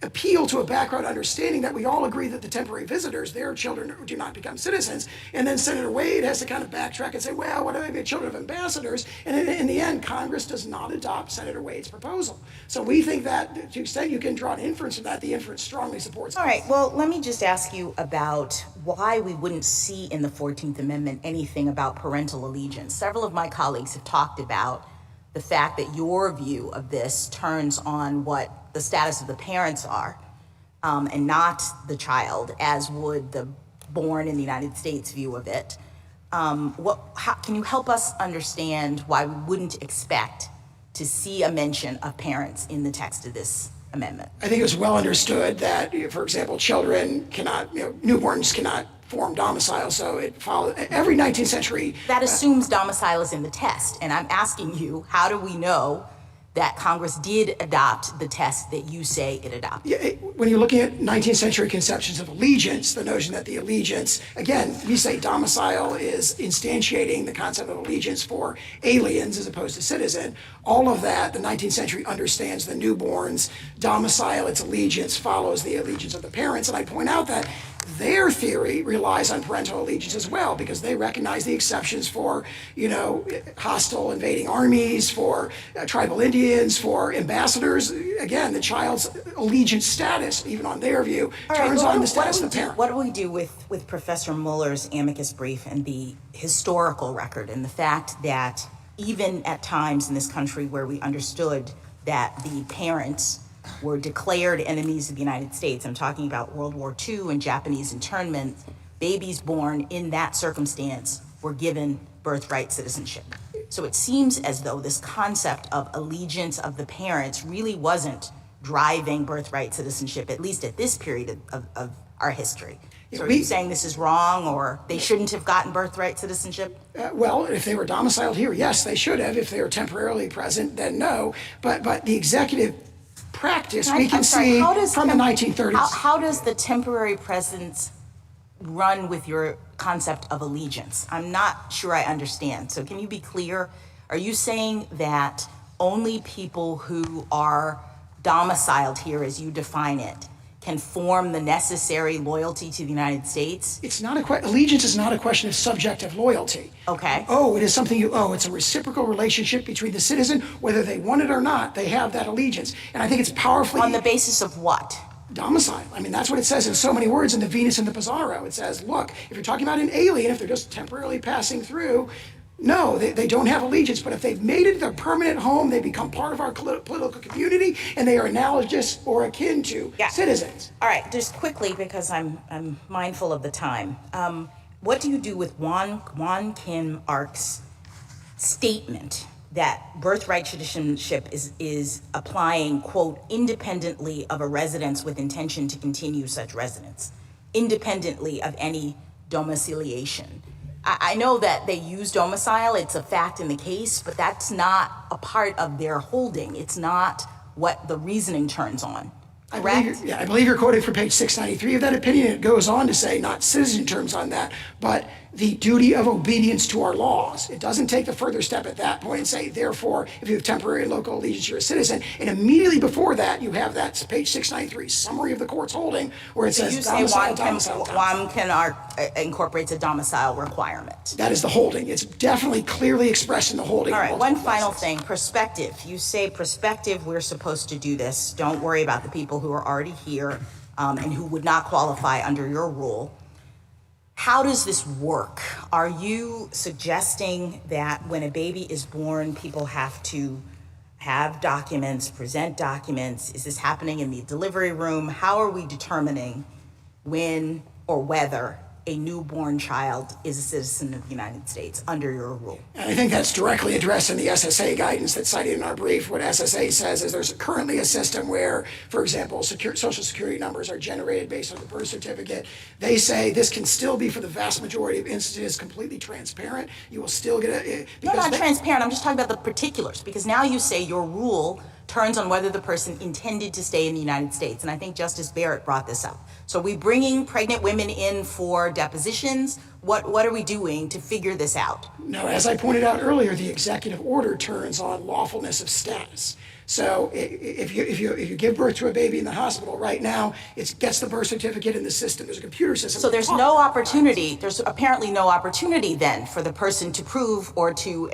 appeal to a background understanding that we all agree that the temporary visitors, their children do not become citizens. And then Senator Wade has to kind of backtrack and say, well, what are the children of ambassadors? And in the end, Congress does not adopt Senator Wade's proposal. So we think that to the extent you can draw an inference from that, the inference strongly supports us. All right, well, let me just ask you about why we wouldn't see in the 14th Amendment anything about parental allegiance. Several of my colleagues have talked about the fact that your view of this turns on what the status of the parents are, and not the child, as would the born in the United States view of it. Can you help us understand why we wouldn't expect to see a mention of parents in the text of this Amendment? I think it was well understood that, for example, children cannot, newborns cannot form domicile, so it followed, every 19th century. That assumes domicile is in the test, and I'm asking you, how do we know that Congress did adopt the test that you say it adopted? Yeah, when you're looking at 19th century conceptions of allegiance, the notion that the allegiance, again, we say domicile is instantiating the concept of allegiance for aliens as opposed to citizen. All of that, the 19th century understands the newborn's domicile, its allegiance follows the allegiance of the parents. And I point out that their theory relies on parental allegiance as well, because they recognize the exceptions for, hostile invading armies, for tribal Indians, for ambassadors. Again, the child's allegiance status, even on their view, turns on the status of the parent. What do we do with Professor Muller's amicus brief and the historical record and the fact that even at times in this country where we understood that the parents were declared enemies of the United States, I'm talking about World War II and Japanese internment, babies born in that circumstance were given birthright citizenship. So it seems as though this concept of allegiance of the parents really wasn't driving birthright citizenship, at least at this period of our history. So are you saying this is wrong, or they shouldn't have gotten birthright citizenship? Well, if they were domiciled here, yes, they should have. If they were temporarily present, then no. But the executive practice we can see from the 1930s. How does the temporary presence run with your concept of allegiance? I'm not sure I understand. So can you be clear? Are you saying that only people who are domiciled here, as you define it, can form the necessary loyalty to the United States? It's not allegiance is not a question of subjective loyalty. Okay. It is something you owe. It's a reciprocal relationship between the citizen, whether they want it or not, they have that allegiance. And I think it's powerfully... On the basis of what? Domicile. I mean, that's what it says in so many words in the Venus and the Pizarro. It says, look, if you're talking about an alien, if they're just temporarily passing through, no, they don't have allegiance, but if they've made it their permanent home, they become part of our political community, and they are analogous or akin to citizens. All right, just quickly, because I'm mindful of the time. What do you do with Won Kim Ark's statement that birthright citizenship is applying, quote, independently of a residence with intention to continue such residence, independently of any domiciliation? I know that they use domicile, it's a fact in the case, but that's not a part of their holding. It's not what the reasoning turns on, correct? I believe you're quoted from page 693 of that opinion. It goes on to say, not citizen terms on that, but the duty of obedience to our laws. It doesn't take the further step at that point and say, therefore, if you have temporary local allegiance, you're a citizen. And immediately before that, you have that page 693 summary of the court's holding, where it says domicile, domicile. Won Kim Ark incorporates a domicile requirement. That is the holding. It's definitely clearly expressed in the holding. All right, one final thing, perspective. You say perspective, we're supposed to do this. Don't worry about the people who are already here and who would not qualify under your rule. How does this work? Are you suggesting that when a baby is born, people have to have documents, present documents? Is this happening in the delivery room? How are we determining when or whether a newborn child is a citizen of the United States under your rule? And I think that's directly addressed in the SSA guidance that's cited in our brief. What SSA says is there's currently a system where, for example, social security numbers are generated based on the birth certificate. They say this can still be, for the vast majority of instances, completely transparent. You will still get a... No, not transparent. I'm just talking about the particulars, because now you say your rule turns on whether the person intended to stay in the United States. And I think Justice Barrett brought this up. So are we bringing pregnant women in for depositions? What are we doing to figure this out? No, as I pointed out earlier, the executive order turns on lawfulness of status. So if you give birth to a baby in the hospital right now, it gets the birth certificate in the system. There's a computer system. So there's no opportunity, there's apparently no opportunity then for the person to prove or to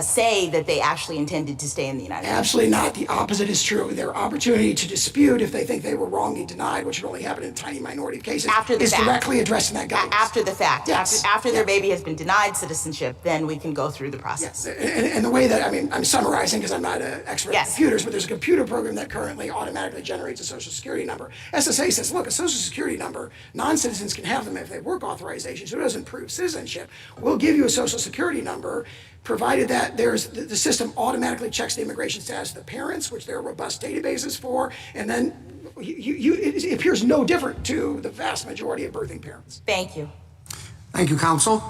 say that they actually intended to stay in the United States. Absolutely not. The opposite is true. Their opportunity to dispute if they think they were wrongly denied, which would only happen in a tiny minority of cases, is directly addressed in that guidance. After the fact. Yes. After their baby has been denied citizenship, then we can go through the process. Yes. And the way that, I'm summarizing because I'm not an expert. Yes. computers, but there's a computer program that currently automatically generates a social security number. SSA says, look, a social security number, non-citizens can have them if they have work authorization, so it doesn't prove citizenship. We'll give you a social security number, provided that the system automatically checks the immigration status of the parents, which there are robust databases for, and then it appears no different to the vast majority of birthing parents. Thank you. Thank you, counsel.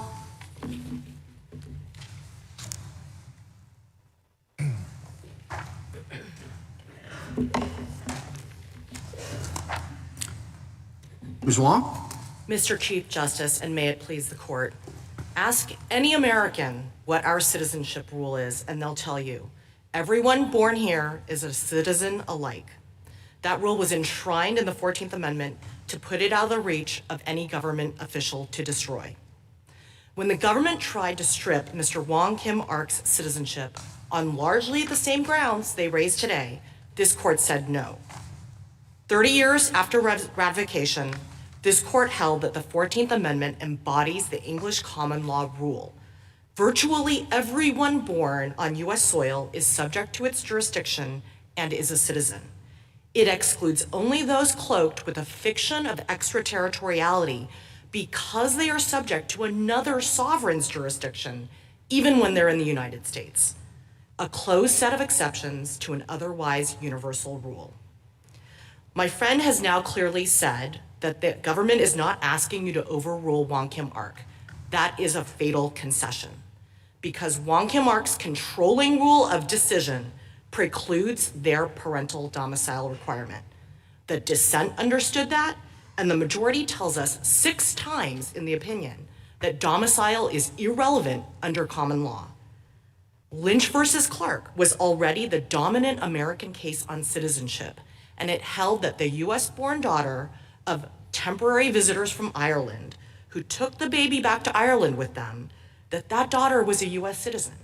Ms. Wong? Mr. Chief Justice, and may it please the court, ask any American what our citizenship rule is, and they'll tell you, everyone born here is a citizen alike. That rule was enshrined in the 14th Amendment to put it out of the reach of any government official to destroy. When the government tried to strip Mr. Wong Kim Ark's citizenship on largely the same grounds they raised today, this court said no. 30 years after ratification, this court held that the 14th Amendment embodies the English common law rule. Virtually everyone born on US soil is subject to its jurisdiction and is a citizen. It excludes only those cloaked with a fiction of extraterritoriality because they are subject to another sovereign's jurisdiction, even when they're in the United States. A closed set of exceptions to an otherwise universal rule. My friend has now clearly said that the government is not asking you to overrule Wong Kim Ark. That is a fatal concession, because Wong Kim Ark's controlling rule of decision precludes their parental domicile requirement. The dissent understood that, and the majority tells us 6 times in the opinion that domicile is irrelevant under common law. Lynch versus Clark was already the dominant American case on citizenship, and it held that the US-born daughter of temporary visitors from Ireland who took the baby back to Ireland with them, that daughter was a US citizen.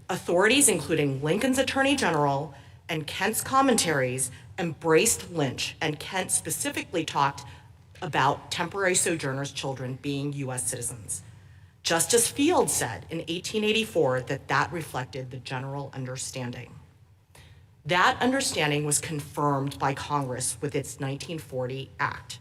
Authorities, including Lincoln's Attorney General and Kent's commentaries, embraced Lynch, and Kent specifically talked about temporary sojourners' children being US citizens. Justice Field said in 1884 that reflected the general understanding. That understanding was confirmed by Congress with its 1940 Act.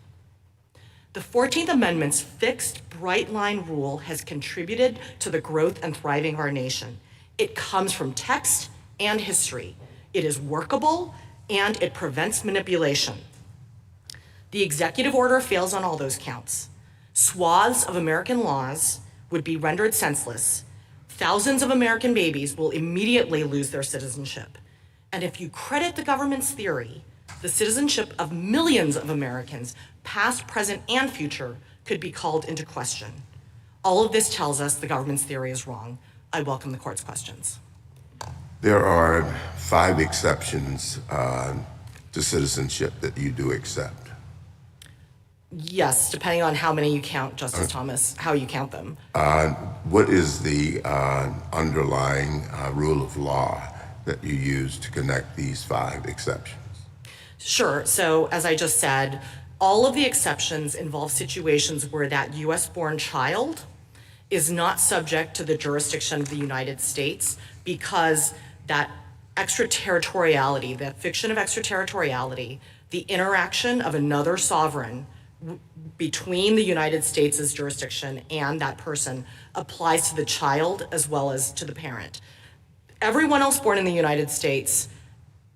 The 14th Amendment's fixed, bright-line rule has contributed to the growth and thriving of our nation. It comes from text and history. It is workable, and it prevents manipulation. The executive order fails on all those counts. Swaths of American laws would be rendered senseless. Thousands of American babies will immediately lose their citizenship. And if you credit the government's theory, the citizenship of millions of Americans, past, present, and future, could be called into question. All of this tells us the government's theory is wrong. I welcome the court's questions. There are 5 exceptions to citizenship that you do accept. Yes, depending on how many you count, Justice Thomas, how you count them. What is the underlying rule of law that you use to connect these 5 exceptions? Sure, so as I just said, all of the exceptions involve situations where that US-born child is not subject to the jurisdiction of the United States because that extraterritoriality, that fiction of extraterritoriality, the interaction of another sovereign between the United States' jurisdiction and that person applies to the child as well as to the parent. Everyone else born in the United States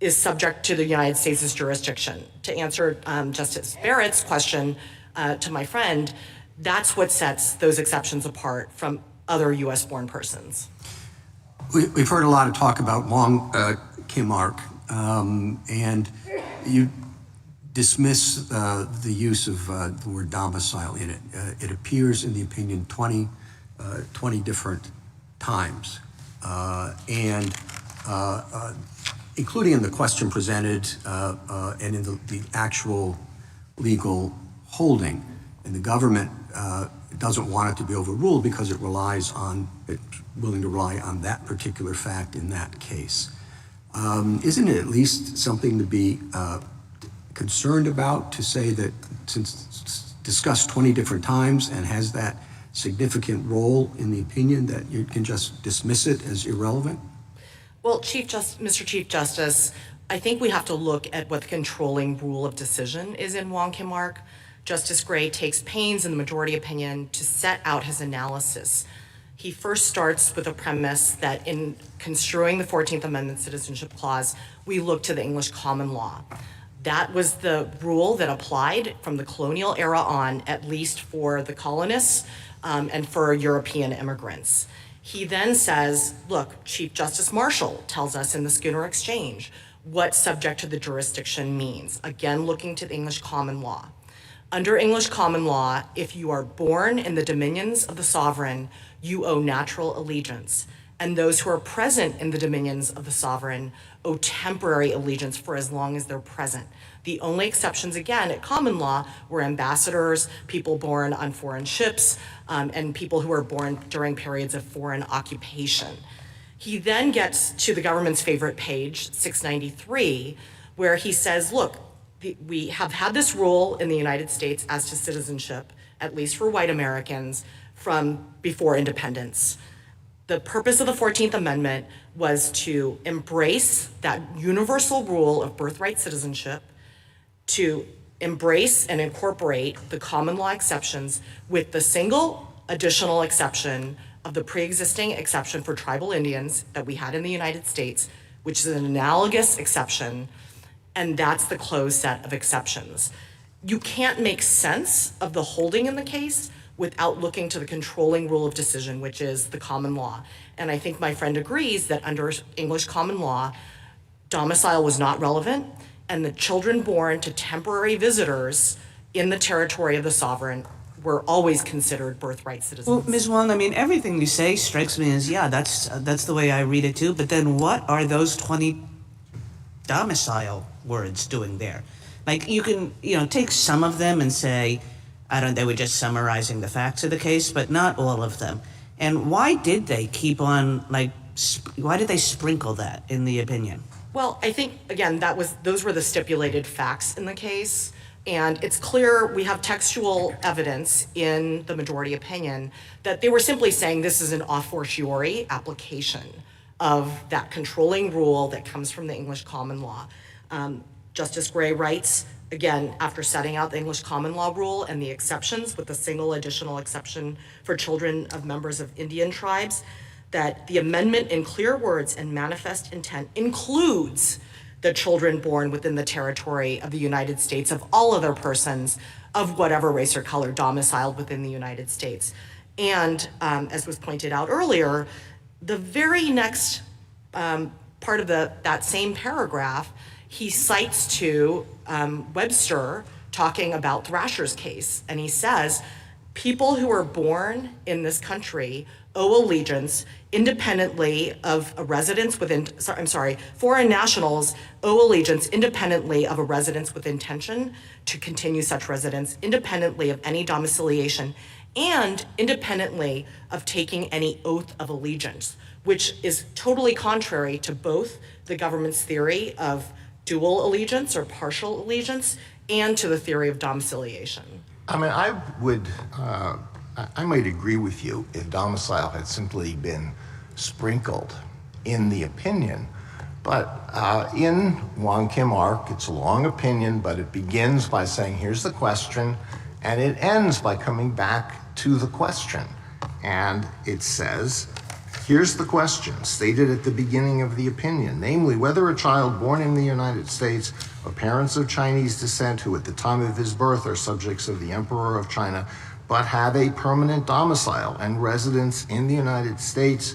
is subject to the United States' jurisdiction. To answer Justice Barrett's question to my friend, that's what sets those exceptions apart from other US-born persons. We've heard a lot of talk about Wong Kim Ark, and you dismiss the use of the word domicile in it. It appears in the opinion 20 different times, and including in the question presented and in the actual legal holding. And the government doesn't want it to be overruled because it's willing to rely on that particular fact in that case. Isn't it at least something to be concerned about, to say that since discussed 20 different times and has that significant role in the opinion, that you can just dismiss it as irrelevant? Well, Mr. Chief Justice, I think we have to look at what the controlling rule of decision is in Wong Kim Ark. Justice Gray takes pains in the majority opinion to set out his analysis. He first starts with a premise that in construing the 14th Amendment Citizenship Clause, we look to the English common law. That was the rule that applied from the colonial era on, at least for the colonists and for European immigrants. He then says, look, Chief Justice Marshall tells us in the Schooner Exchange what subject to the jurisdiction means. Again, looking to the English common law. Under English common law, if you are born in the dominions of the sovereign, you owe natural allegiance. And those who are present in the dominions of the sovereign owe temporary allegiance for as long as they're present. The only exceptions, again, at common law were ambassadors, people born on foreign ships, and people who were born during periods of foreign occupation. He then gets to the government's favorite page, 693, where he says, look, we have had this rule in the United States as to citizenship, at least for white Americans, from before independence. The purpose of the 14th Amendment was to embrace that universal rule of birthright citizenship, to embrace and incorporate the common law exceptions with the single additional exception of the pre-existing exception for tribal Indians that we had in the United States, which is an analogous exception, and that's the closed set of exceptions. You can't make sense of the holding in the case without looking to the controlling rule of decision, which is the common law. And I think my friend agrees that under English common law, domicile was not relevant, and the children born to temporary visitors in the territory of the sovereign were always considered birthright citizens. Well, Ms. Wong, I mean, everything you say strikes me as, yeah, that's the way I read it too, but then what are those 20 domicile words doing there? Like, you can, take some of them and say, they were just summarizing the facts of the case, but not all of them. And why did they keep on, why did they sprinkle that in the opinion? Well, I think, again, those were the stipulated facts in the case. And it's clear we have textual evidence in the majority opinion that they were simply saying this is an a fortiori application of that controlling rule that comes from the English common law. Justice Gray writes, again, after setting out the English common law rule and the exceptions with the single additional exception for children of members of Indian tribes, that the amendment in clear words and manifest intent includes the children born within the territory of the United States of all other persons of whatever race or color domiciled within the United States. And as was pointed out earlier, the very next part of that same paragraph, he cites to Webster talking about Thrasher's case. And he says, people who are born in this country owe allegiance independently of a residence within, foreign nationals owe allegiance independently of a residence with intention to continue such residence, independently of any domiciliation, and independently of taking any oath of allegiance, which is totally contrary to both the government's theory of dual allegiance or partial allegiance and to the theory of domiciliation. I mean, I might agree with you if domicile had simply been sprinkled in the opinion, but in Wong Kim Ark, it's a long opinion, but it begins by saying, here's the question, and it ends by coming back to the question. And it says, here's the question, stated at the beginning of the opinion, namely, whether a child born in the United States of parents of Chinese descent who at the time of his birth are subjects of the Emperor of China, but have a permanent domicile and residence in the United States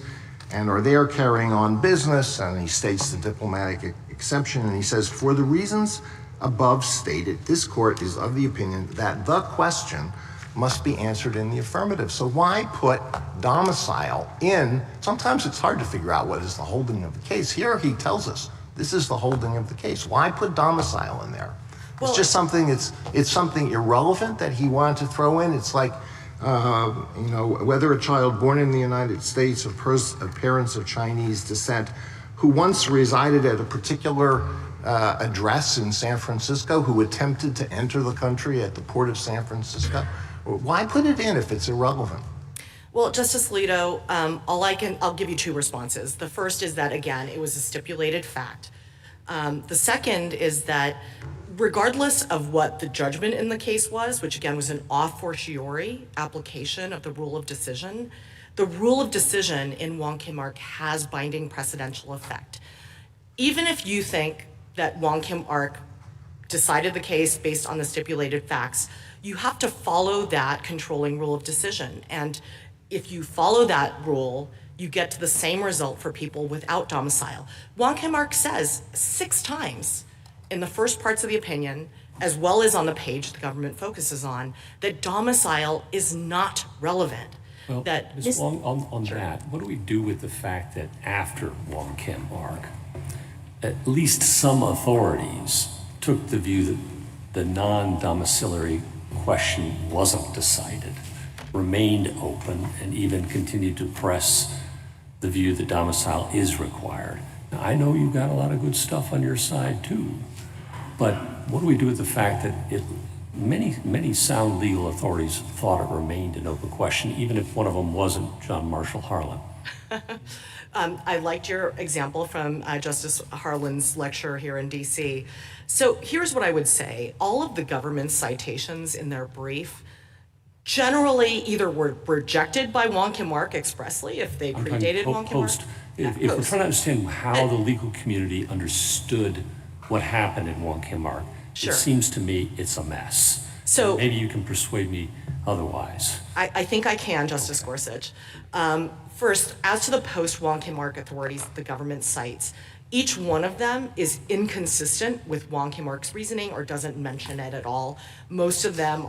and are there carrying on business, and he states the diplomatic exception, and he says, for the reasons above stated, this court is of the opinion that the question must be answered in the affirmative. So why put domicile in? Sometimes it's hard to figure out what is the holding of the case. Here he tells us this is the holding of the case. Why put domicile in there? It's just something, it's something irrelevant that he wanted to throw in. It's like, whether a child born in the United States of parents of Chinese descent who once resided at a particular address in San Francisco, who attempted to enter the country at the port of San Francisco. Why put it in if it's irrelevant? Well, Justice Alito, I'll give you two responses. The first is that, again, it was a stipulated fact. The second is that regardless of what the judgment in the case was, which again was an a fortiori application of the rule of decision, the rule of decision in Wong Kim Ark has binding precedential effect. Even if you think that Wong Kim Ark decided the case based on the stipulated facts, you have to follow that controlling rule of decision. And if you follow that rule, you get to the same result for people without domicile. Wong Kim Ark says 6 times in the first parts of the opinion, as well as on the page the government focuses on, that domicile is not relevant. Well, that Ms. Wong, on Sure. that, what do we do with the fact that after Wong Kim Ark, at least some authorities took the view that the non-domiciliary question wasn't decided, remained open, and even continued to press the view that domicile is required? Now, I know you've got a lot of good stuff on your side too, but what do we do with the fact that many sound legal authorities thought it remained an open question, even if one of them wasn't John Marshall Harlan? I liked your example from Justice Harlan's lecture here in DC. So here's what I would say. All of the government's citations in their brief generally either were rejected by Wong Kim Ark expressly if they I'm talking predated Wong Kim Ark. post. If we're trying to understand how the legal community understood what happened in Wong Kim Ark, Sure. it seems to me it's a mess. So- And maybe you can persuade me otherwise. I think I can, Justice Gorsuch. First, as to the post-Wong Kim Ark authorities the government cites, each one of them is inconsistent with Wong Kim Ark's reasoning or doesn't mention it at all. Most of them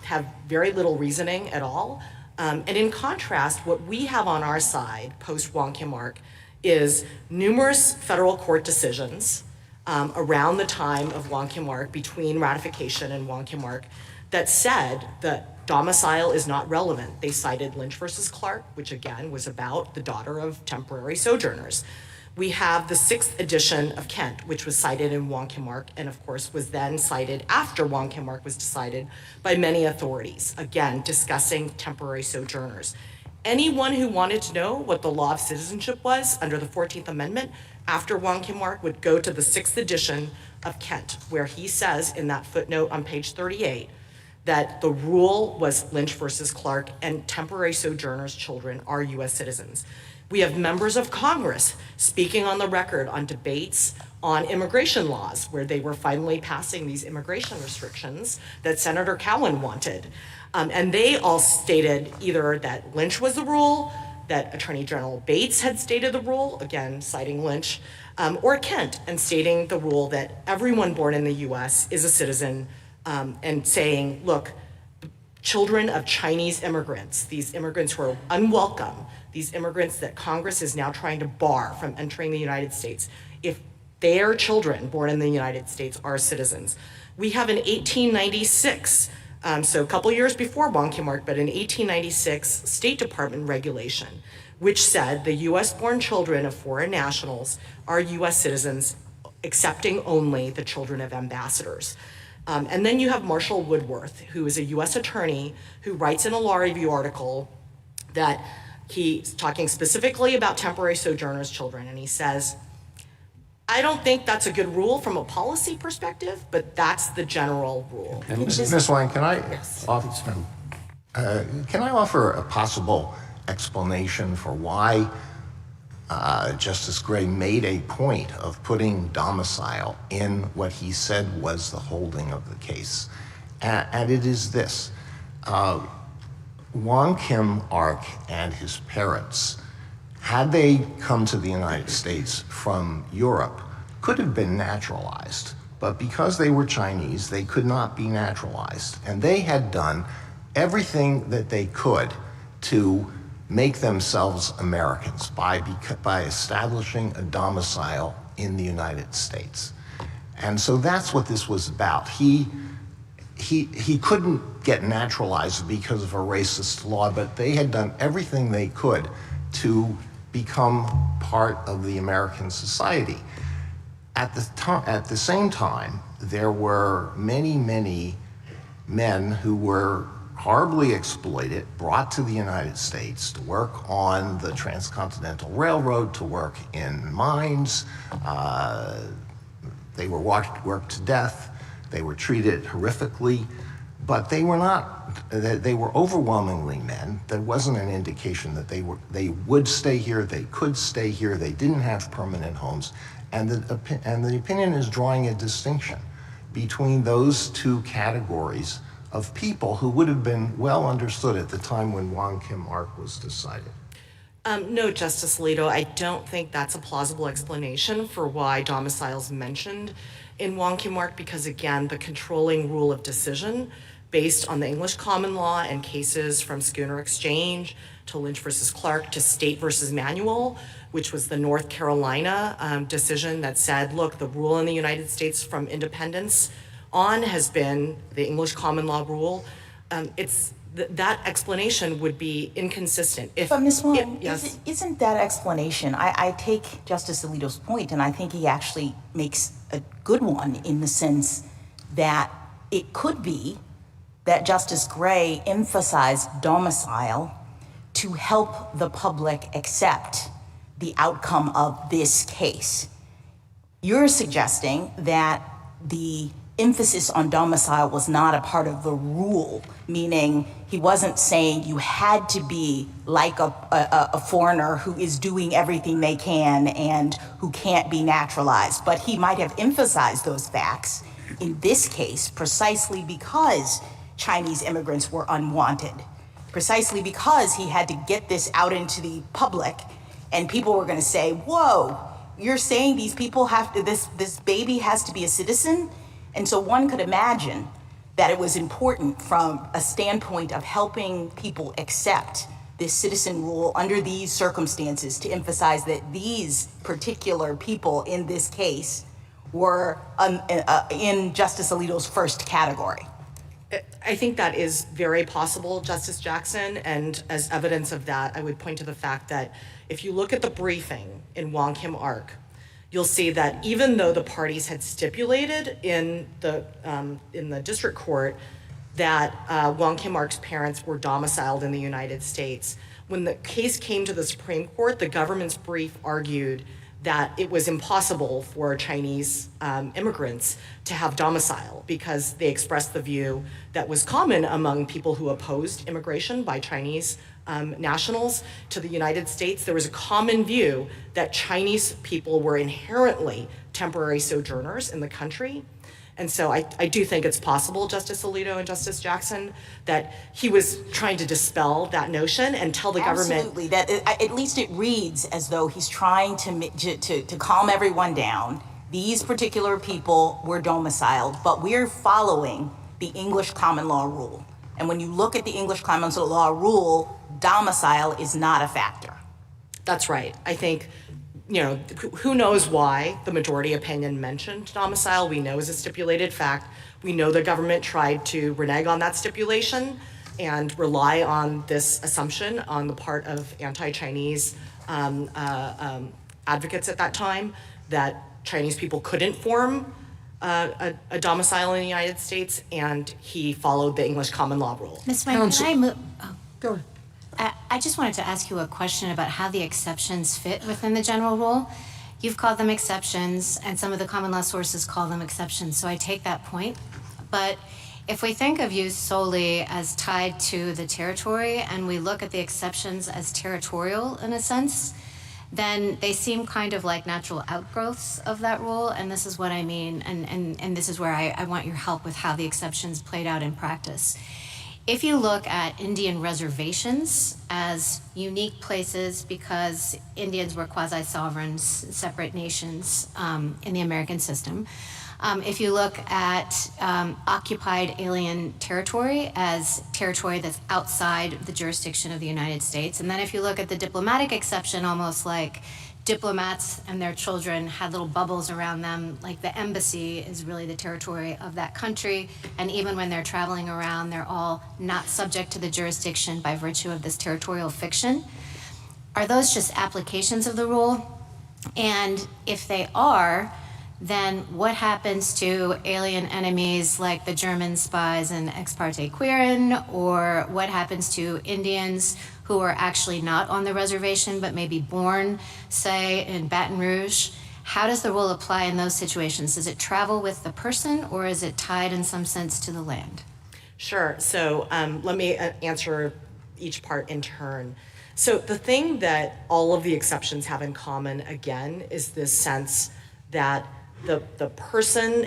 have very little reasoning at all. And in contrast, what we have on our side, post-Wong Kim Ark, is numerous federal court decisions around the time of Wong Kim Ark, between ratification and Wong Kim Ark, that said that domicile is not relevant. They cited Lynch versus Clark, which again was about the daughter of temporary sojourners. We have the 6th edition of Kent, which was cited in Wong Kim Ark, and of course was then cited after Wong Kim Ark was decided by many authorities, again discussing temporary sojourners. Anyone who wanted to know what the law of citizenship was under the 14th Amendment after Wong Kim Ark would go to the 6th edition of Kent, where he says in that footnote on page 38 that the rule was Lynch versus Clark and temporary sojourners' children are U.S. citizens. We have members of Congress speaking on the record on debates on immigration laws, where they were finally passing these immigration restrictions that Senator Cowan wanted. And they all stated either that Lynch was the rule, that Attorney General Bates had stated the rule, again citing Lynch, or Kent, and stating the rule that everyone born in the U.S. is a citizen, and saying, look, children of Chinese immigrants, these immigrants who are unwelcome, these immigrants that Congress is now trying to bar from entering the United States, if their children born in the United States are citizens. We have in 1896, so a couple years before Wong Kim Ark, but in 1896, State Department regulation, which said the US-born children of foreign nationals are US citizens, excepting only the children of ambassadors. And then you have Marshall Woodworth, who is a US attorney who writes in a law review article that he's talking specifically about temporary sojourners' children, and he says, I don't think that's a good rule from a policy perspective, but that's the general rule. Ms. Wang, can I Yes. offer a possible explanation for why Justice Gray made a point of putting domicile in what he said was the holding of the case? And it is this. Wong Kim Ark and his parents, had they come to the United States from Europe, could have been naturalized. But because they were Chinese, they could not be naturalized. And they had done everything that they could to make themselves Americans by establishing a domicile in the United States. And so that's what this was about. He couldn't get naturalized because of a racist law, but they had done everything they could to become part of the American society. At the same time, there were many, many men who were horribly exploited, brought to the United States to work on the Transcontinental Railroad, to work in mines. They were worked to death. They were treated horrifically, but they were not, they were overwhelmingly men. There wasn't an indication that they would stay here, they could stay here, they didn't have permanent homes. And the opinion is drawing a distinction between those two categories of people who would have been well understood at the time when Wong Kim Ark was decided. No, Justice Alito, I don't think that's a plausible explanation for why domicile is mentioned in Wong Kim Ark, because again, the controlling rule of decision based on the English common law and cases from Schooner Exchange to Lynch versus Clark to State versus Manuel, which was the North Carolina decision that said, look, the rule in the United States from independence on has been the English common law rule. That explanation would be inconsistent. But Ms. Wong, yes. isn't that explanation, I take Justice Alito's point, and I think he actually makes a good one in the sense that it could be that Justice Gray emphasized domicile to help the public accept the outcome of this case. You're suggesting that the emphasis on domicile was not a part of the rule, meaning he wasn't saying you had to be like a foreigner who is doing everything they can and who can't be naturalized, but he might have emphasized those facts in this case precisely because Chinese immigrants were unwanted, precisely because he had to get this out into the public and people were going to say, whoa, you're saying these people have to, this baby has to be a citizen? And so one could imagine that it was important from a standpoint of helping people accept this citizen rule under these circumstances to emphasize that these particular people in this case were in Justice Alito's first category. I think that is very possible, Justice Jackson, and as evidence of that, I would point to the fact that if you look at the briefing in Wong Kim Ark, you'll see that even though the parties had stipulated in the district court that Wong Kim Ark's parents were domiciled in the United States, when the case came to the Supreme Court, the government's brief argued that it was impossible for Chinese immigrants to have domicile because they expressed the view that was common among people who opposed immigration by Chinese nationals to the United States. There was a common view that Chinese people were inherently temporary sojourners in the country. And so I do think it's possible, Justice Alito and Justice Jackson, that he was trying to dispel that notion and tell the government. Absolutely, that at least it reads as though he's trying to calm everyone down. These particular people were domiciled, but we're following the English common law rule. And when you look at the English common law rule, domicile is not a factor. That's right. I think, you know, who knows why the majority opinion mentioned domicile. We know is a stipulated fact. We know the government tried to renege on that stipulation and rely on this assumption on the part of anti-Chinese advocates at that time that Chinese people couldn't form a domicile in the United States, and he followed the English common law rule. Ms. Wang, can I move? Go ahead. I just wanted to ask you a question about how the exceptions fit within the general rule. You've called them exceptions, and some of the common law sources call them exceptions, so I take that point. But if we think of use solely as tied to the territory, and we look at the exceptions as territorial in a sense, then they seem kind of like natural outgrowths of that rule, and this is what I mean, and this is where I want your help with how the exceptions played out in practice. If you look at Indian reservations as unique places because Indians were quasi-sovereigns, separate nations in the American system, if you look at occupied alien territory as territory that's outside the jurisdiction of the United States, and then if you look at the diplomatic exception, almost like diplomats and their children had little bubbles around them, like the embassy is really the territory of that country, and even when they're traveling around, they're all not subject to the jurisdiction by virtue of this territorial fiction. Are those just applications of the rule? And if they are, then what happens to alien enemies like the German spies in Ex parte Quirin, or what happens to Indians who are actually not on the reservation but may be born, say, in Baton Rouge? How does the rule apply in those situations? Does it travel with the person, or is it tied in some sense to the land? Sure. So let me answer each part in turn. So the thing that all of the exceptions have in common, again, is this sense that the person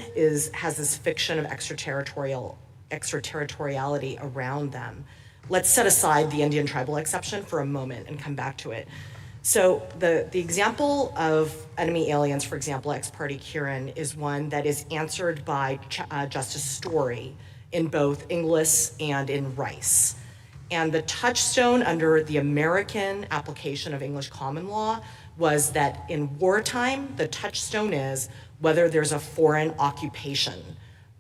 has this fiction of extraterritoriality around them. Let's set aside the Indian tribal exception for a moment and come back to it. So the example of enemy aliens, for example, ex parte Quirin, is one that is answered by Justice Story in both Inglis and in Rice. And the touchstone under the American application of English common law was that in wartime, the touchstone is whether there's a foreign occupation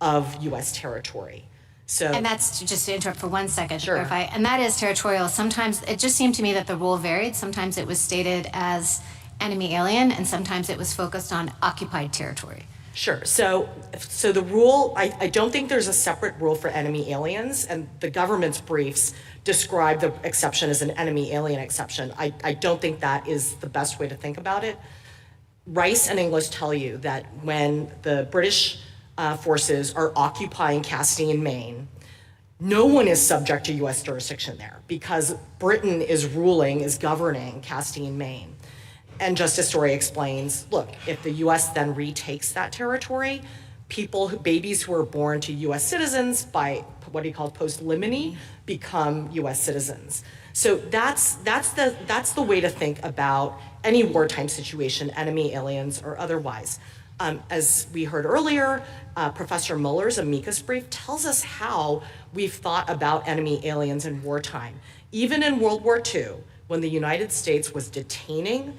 of U.S. territory. So, And that's, just to interrupt for 1 second, Sure. to clarify, and that is territorial. Sometimes, it just seemed to me that the rule varied. Sometimes it was stated as enemy alien, and sometimes it was focused on occupied territory. Sure. So the rule, I don't think there's a separate rule for enemy aliens, and the government's briefs describe the exception as an enemy alien exception. I don't think that is the best way to think about it. Rice and Inglis tell you that when the British forces are occupying Castine, Maine, no one is subject to U.S. jurisdiction there because Britain is governing Castine, Maine. And Justice Story explains, look, if the U.S. then retakes that territory, babies who are born to U.S. citizens by what he called post limine become U.S. citizens. So that's the way to think about any wartime situation, enemy aliens or otherwise. As we heard earlier, Professor Muller's amicus brief tells us how we've thought about enemy aliens in wartime. Even in World War II, when the United States was detaining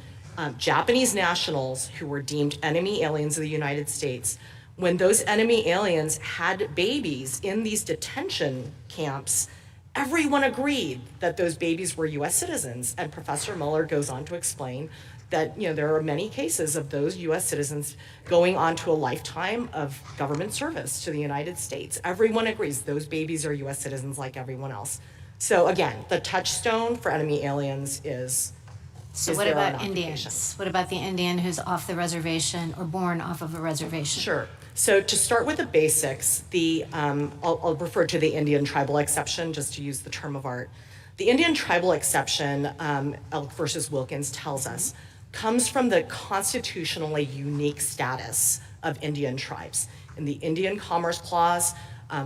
Japanese nationals who were deemed enemy aliens of the United States, when those enemy aliens had babies in these detention camps, everyone agreed that those babies were U.S. citizens. And Professor Muller goes on to explain that there are many cases of those U.S. citizens going on to a lifetime of government service to the United States. Everyone agrees those babies are U.S. citizens like everyone else. So again, the touchstone for enemy aliens is. So what about Indians? What about the Indian who's off the reservation or born off of a reservation? Sure. So to start with the basics, I'll refer to the Indian tribal exception just to use the term of art. The Indian tribal exception, Elk versus Wilkins tells us, comes from the constitutionally unique status of Indian tribes. In the Indian Commerce Clause,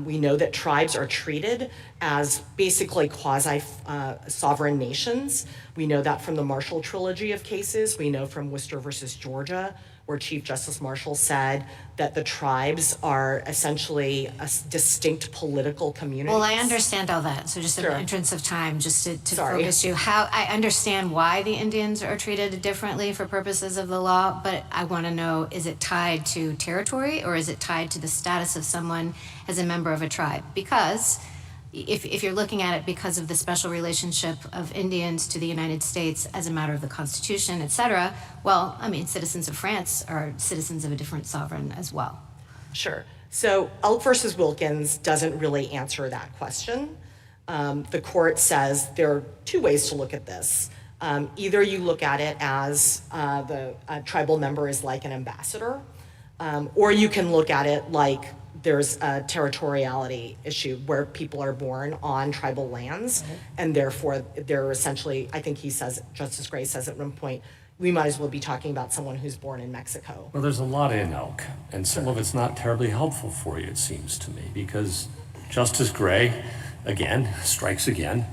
we know that tribes are treated as basically quasi-sovereign nations. We know that from the Marshall Trilogy of cases. We know from Worcester versus Georgia, where Chief Justice Marshall said that the tribes are essentially a distinct political community. Well, I understand all that. So just in the interest of time, just to focus you, how I understand why the Indians are treated differently for purposes of the law, but I want to know, is it tied to territory or is it tied to the status of someone as a member of a tribe? Because if you're looking at it because of the special relationship of Indians to the United States as a matter of the Constitution, et cetera, well, I mean, citizens of France are citizens of a different sovereign as well. Sure. So Elk versus Wilkins doesn't really answer that question. The court says there are two ways to look at this. Either you look at it as the tribal member is like an ambassador, or you can look at it like there's a territoriality issue where people are born on tribal lands, and therefore they're essentially, I think he says, Justice Gray says at one point, we might as well be talking about someone who's born in Mexico. Well, there's a lot in Elk, and some of it's not terribly helpful for you, it seems to me, because Justice Gray, again, strikes again,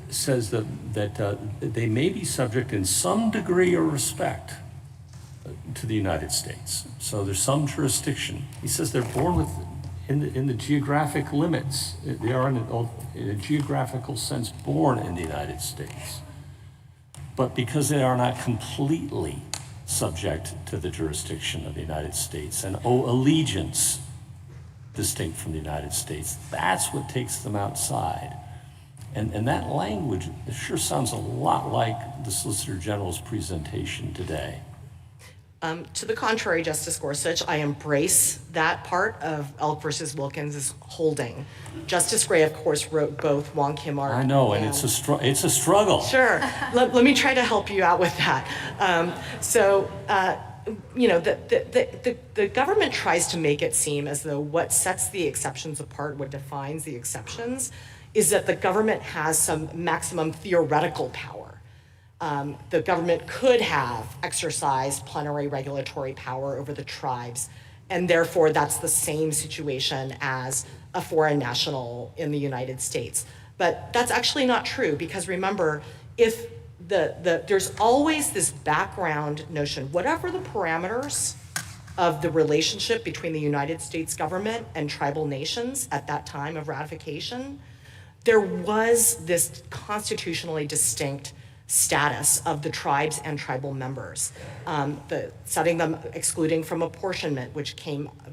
says that they may be subject in some degree or respect to the United States. So there's some jurisdiction. He says they're born in the geographic limits. They are in a geographical sense born in the United States. But because they are not completely subject to the jurisdiction of the United States and owe allegiance distinct from the United States, that's what takes them outside. And that language, it sure sounds a lot like the Solicitor General's presentation today. To the contrary, Justice Gorsuch, I embrace that part of Elk versus Wilkins' holding. Justice Gray, of course, wrote both Wong Kim Ark. I know, and it's a struggle. Sure. Let me try to help you out with that. The government tries to make it seem as though what sets the exceptions apart, what defines the exceptions, is that the government has some maximum theoretical power. The government could have exercised plenary regulatory power over the tribes, and therefore that's the same situation as a foreign national in the United States. But that's actually not true, because remember, if there's always this background notion, whatever the parameters of the relationship between the United States government and tribal nations at that time of ratification, there was this constitutionally distinct status of the tribes and tribal members, setting them excluding from apportionment, which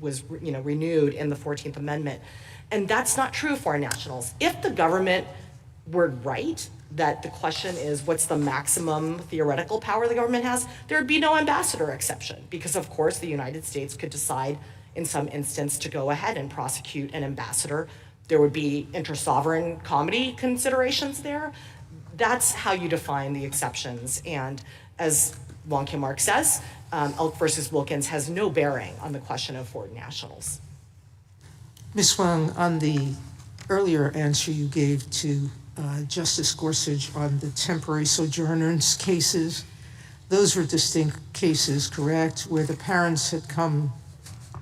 was renewed in the 14th Amendment. And that's not true of foreign nationals. If the government were right that the question is what's the maximum theoretical power the government has, there would be no ambassador exception, because of course the United States could decide in some instance to go ahead and prosecute an ambassador. There would be inter-sovereign comity considerations there. That's how you define the exceptions. And as Wong Kim Ark says, Elk versus Wilkins has no bearing on the question of foreign nationals. Ms. Wang, on the earlier answer you gave to Justice Gorsuch on the temporary sojourners cases, those were distinct cases, correct, where the parents had come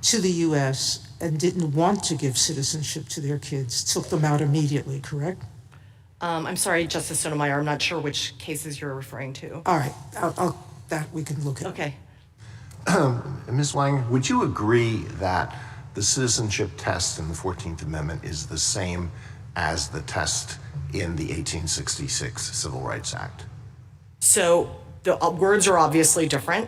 to the U.S. and didn't want to give citizenship to their kids, took them out immediately, correct? I'm sorry, Justice Sotomayor, I'm not sure which cases you're referring to. All right, that we can look at. Okay. Ms. Wang, would you agree that the citizenship test in the 14th Amendment is the same as the test in the 1866 Civil Rights Act? So the words are obviously different.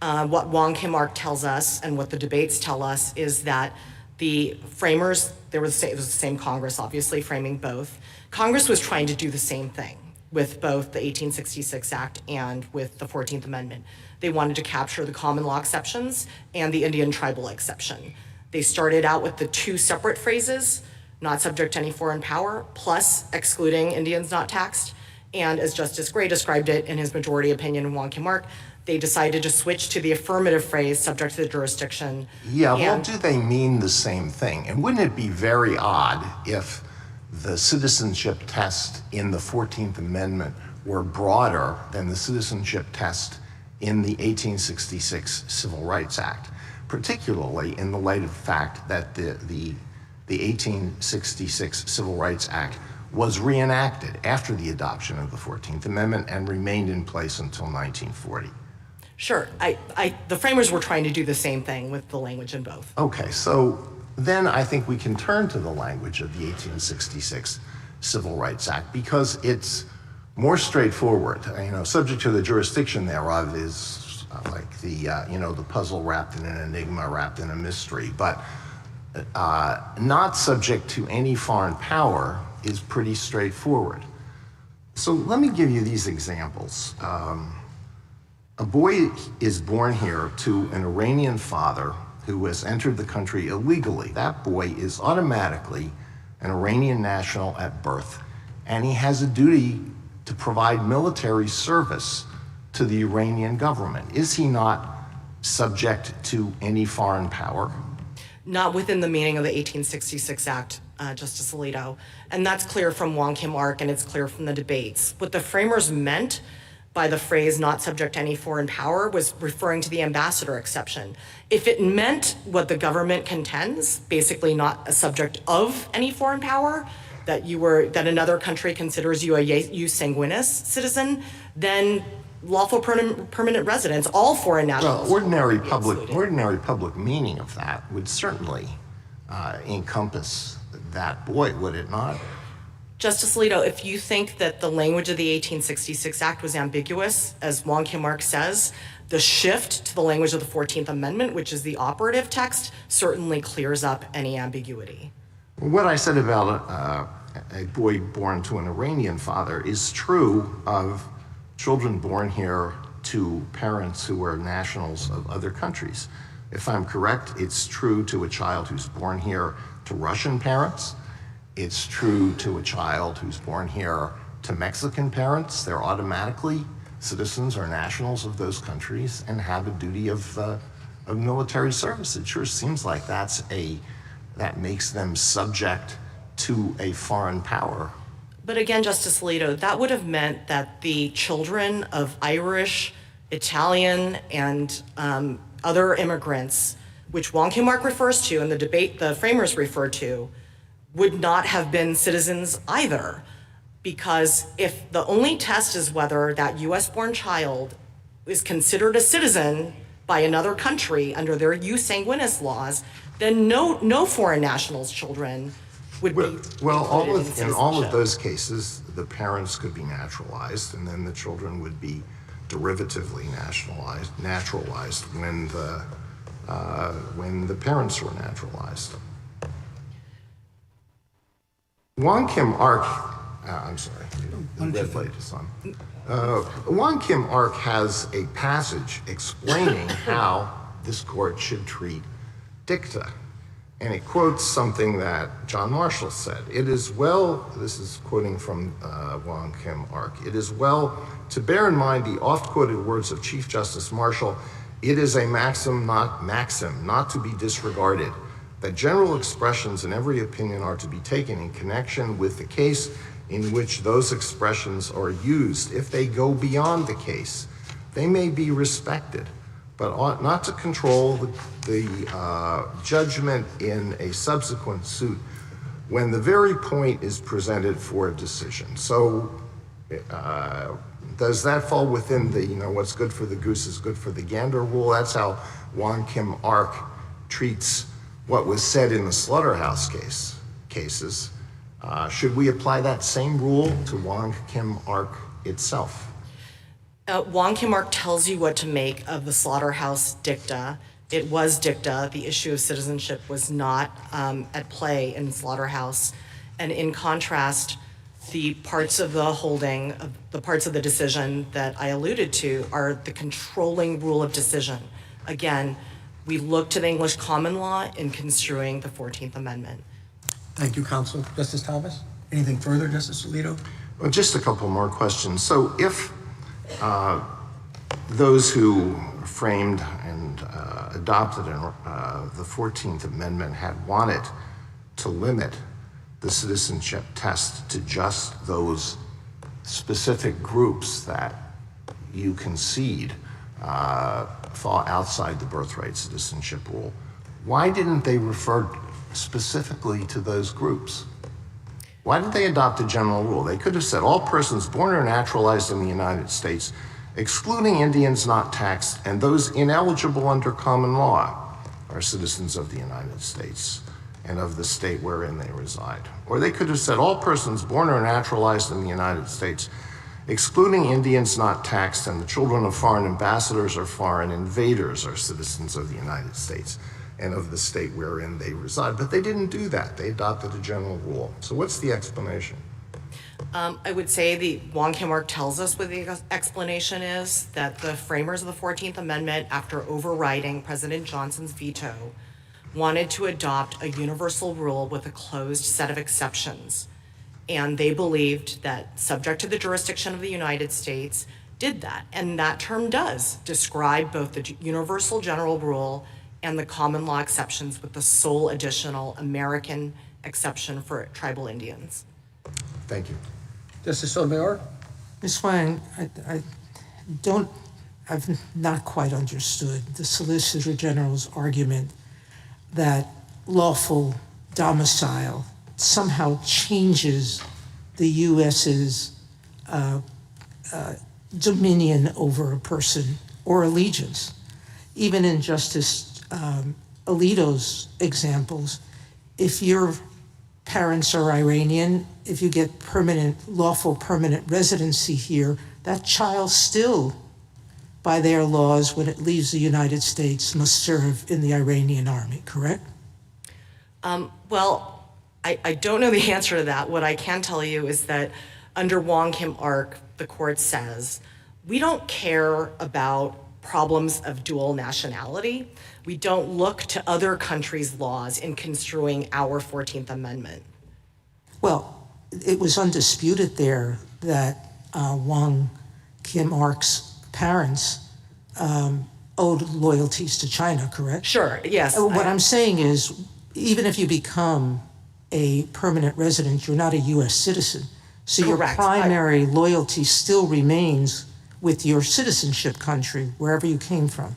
What Wong Kim Ark tells us and what the debates tell us is that the framers, it was the same Congress obviously framing both. Congress was trying to do the same thing with both the 1866 Act and with the 14th Amendment. They wanted to capture the common law exceptions and the Indian tribal exception. They started out with the two separate phrases, not subject to any foreign power, plus excluding Indians not taxed. And as Justice Gray described it in his majority opinion in Wong Kim Ark, they decided to switch to the affirmative phrase, subject to the jurisdiction. Yeah, well, do they mean the same thing? And wouldn't it be very odd if the citizenship test in the 14th Amendment were broader than the citizenship test in the 1866 Civil Rights Act, particularly in the light of the fact that the 1866 Civil Rights Act was reenacted after the adoption of the 14th Amendment and remained in place until 1940. Sure, the framers were trying to do the same thing with the language in both. Okay, so then I think we can turn to the language of the 1866 Civil Rights Act because it's more straightforward. Subject to the jurisdiction thereof is like the puzzle wrapped in an enigma, wrapped in a mystery, but not subject to any foreign power is pretty straightforward. So let me give you these examples. A boy is born here to an Iranian father who has entered the country illegally. That boy is automatically an Iranian national at birth, and he has a duty to provide military service to the Iranian government. Is he not subject to any foreign power? Not within the meaning of the 1866 Act, Justice Alito. And that's clear from Wong Kim Ark, and it's clear from the debates. What the framers meant by the phrase not subject to any foreign power was referring to the ambassador exception. If it meant what the government contends, basically not a subject of any foreign power, that another country considers you a jus sanguinis citizen, then lawful permanent residents, all foreign nationals. Well, ordinary public meaning of that would certainly encompass that boy, would it not? Justice Alito, if you think that the language of the 1866 Act was ambiguous, as Wong Kim Ark says, the shift to the language of the 14th Amendment, which is the operative text, certainly clears up any ambiguity. What I said about a boy born to an Iranian father is true of children born here to parents who are nationals of other countries. If I'm correct, it's true to a child who's born here to Russian parents. It's true to a child who's born here to Mexican parents. They're automatically citizens or nationals of those countries and have a duty of military service. It sure seems like that makes them subject to a foreign power. But again, Justice Alito, that would have meant that the children of Irish, Italian, and other immigrants, which Wong Kim Ark refers to and the debate the framers refer to, would not have been citizens either. Because if the only test is whether that US-born child is considered a citizen by another country under their jus sanguinis laws, then no foreign nationals' children would be in all of those cases, the parents could be naturalized, and then the children would be derivatively naturalized when the parents were naturalized. Wong Kim Ark, I'm sorry, the red light is on. Wong Kim Ark has a passage explaining how this court should treat dicta. And it quotes something that John Marshall said. It is well, this is quoting from Wong Kim Ark, it is well to bear in mind the oft-quoted words of Chief Justice Marshall, it is a maxim not to be disregarded, that general expressions in every opinion are to be taken in connection with the case in which those expressions are used. If they go beyond the case, they may be respected, but ought not to control the judgment in a subsequent suit when the very point is presented for a decision. So does that fall within the, what's good for the goose is good for the gander rule? That's how Wong Kim Ark treats what was said in the slaughterhouse cases. Should we apply that same rule to Wong Kim Ark itself? Wong Kim Ark tells you what to make of the slaughterhouse dicta. It was dicta. The issue of citizenship was not at play in slaughterhouse. And in contrast, the parts of the holding, the parts of the decision that I alluded to are the controlling rule of decision. Again, we look to the English common law in construing the 14th Amendment. Thank you, counsel. Justice Thomas? Anything further, Justice Alito? Well, just a couple more questions. So if those who framed and adopted the 14th Amendment had wanted to limit the citizenship test to just those specific groups that you concede fall outside the birthright citizenship rule, why didn't they refer specifically to those groups? Why did they adopt a general rule? They could have said all persons born or naturalized in the United States, excluding Indians not taxed, and those ineligible under common law are citizens of the United States and of the state wherein they reside. Or they could have said all persons born or naturalized in the United States, excluding Indians not taxed, and the children of foreign ambassadors or foreign invaders are citizens of the United States and of the state wherein they reside. But they didn't do that. They adopted a general rule. So what's the explanation? I would say the Wong Kim Ark tells us what the explanation is, that the framers of the 14th Amendment, after overriding President Johnson's veto, wanted to adopt a universal rule with a closed set of exceptions. And they believed that, subject to the jurisdiction of the United States, did that. And that term does describe both the universal general rule and the common law exceptions, with the sole additional American exception for tribal Indians. Thank you. Justice Sotomayor? Ms. Wang, I've not quite understood the Solicitor General's argument that lawful domicile somehow changes the U.S.'s dominion over a person or allegiance. Even in Justice Alito's examples, if your parents are Iranian, if you get lawful permanent residency here, that child still, by their laws, when it leaves the United States, must serve in the Iranian army, correct? Well, I don't know the answer to that. What I can tell you is that under Wong Kim Ark, the court says we don't care about problems of dual nationality. We don't look to other countries' laws in construing our 14th Amendment. Well, it was undisputed there that Wang Kim Ark's parents owed loyalties to China, correct? Sure, yes. What I'm saying is, even if you become a permanent resident, you're not a U.S. citizen. So Correct. your primary loyalty still remains with your citizenship country, wherever you came from.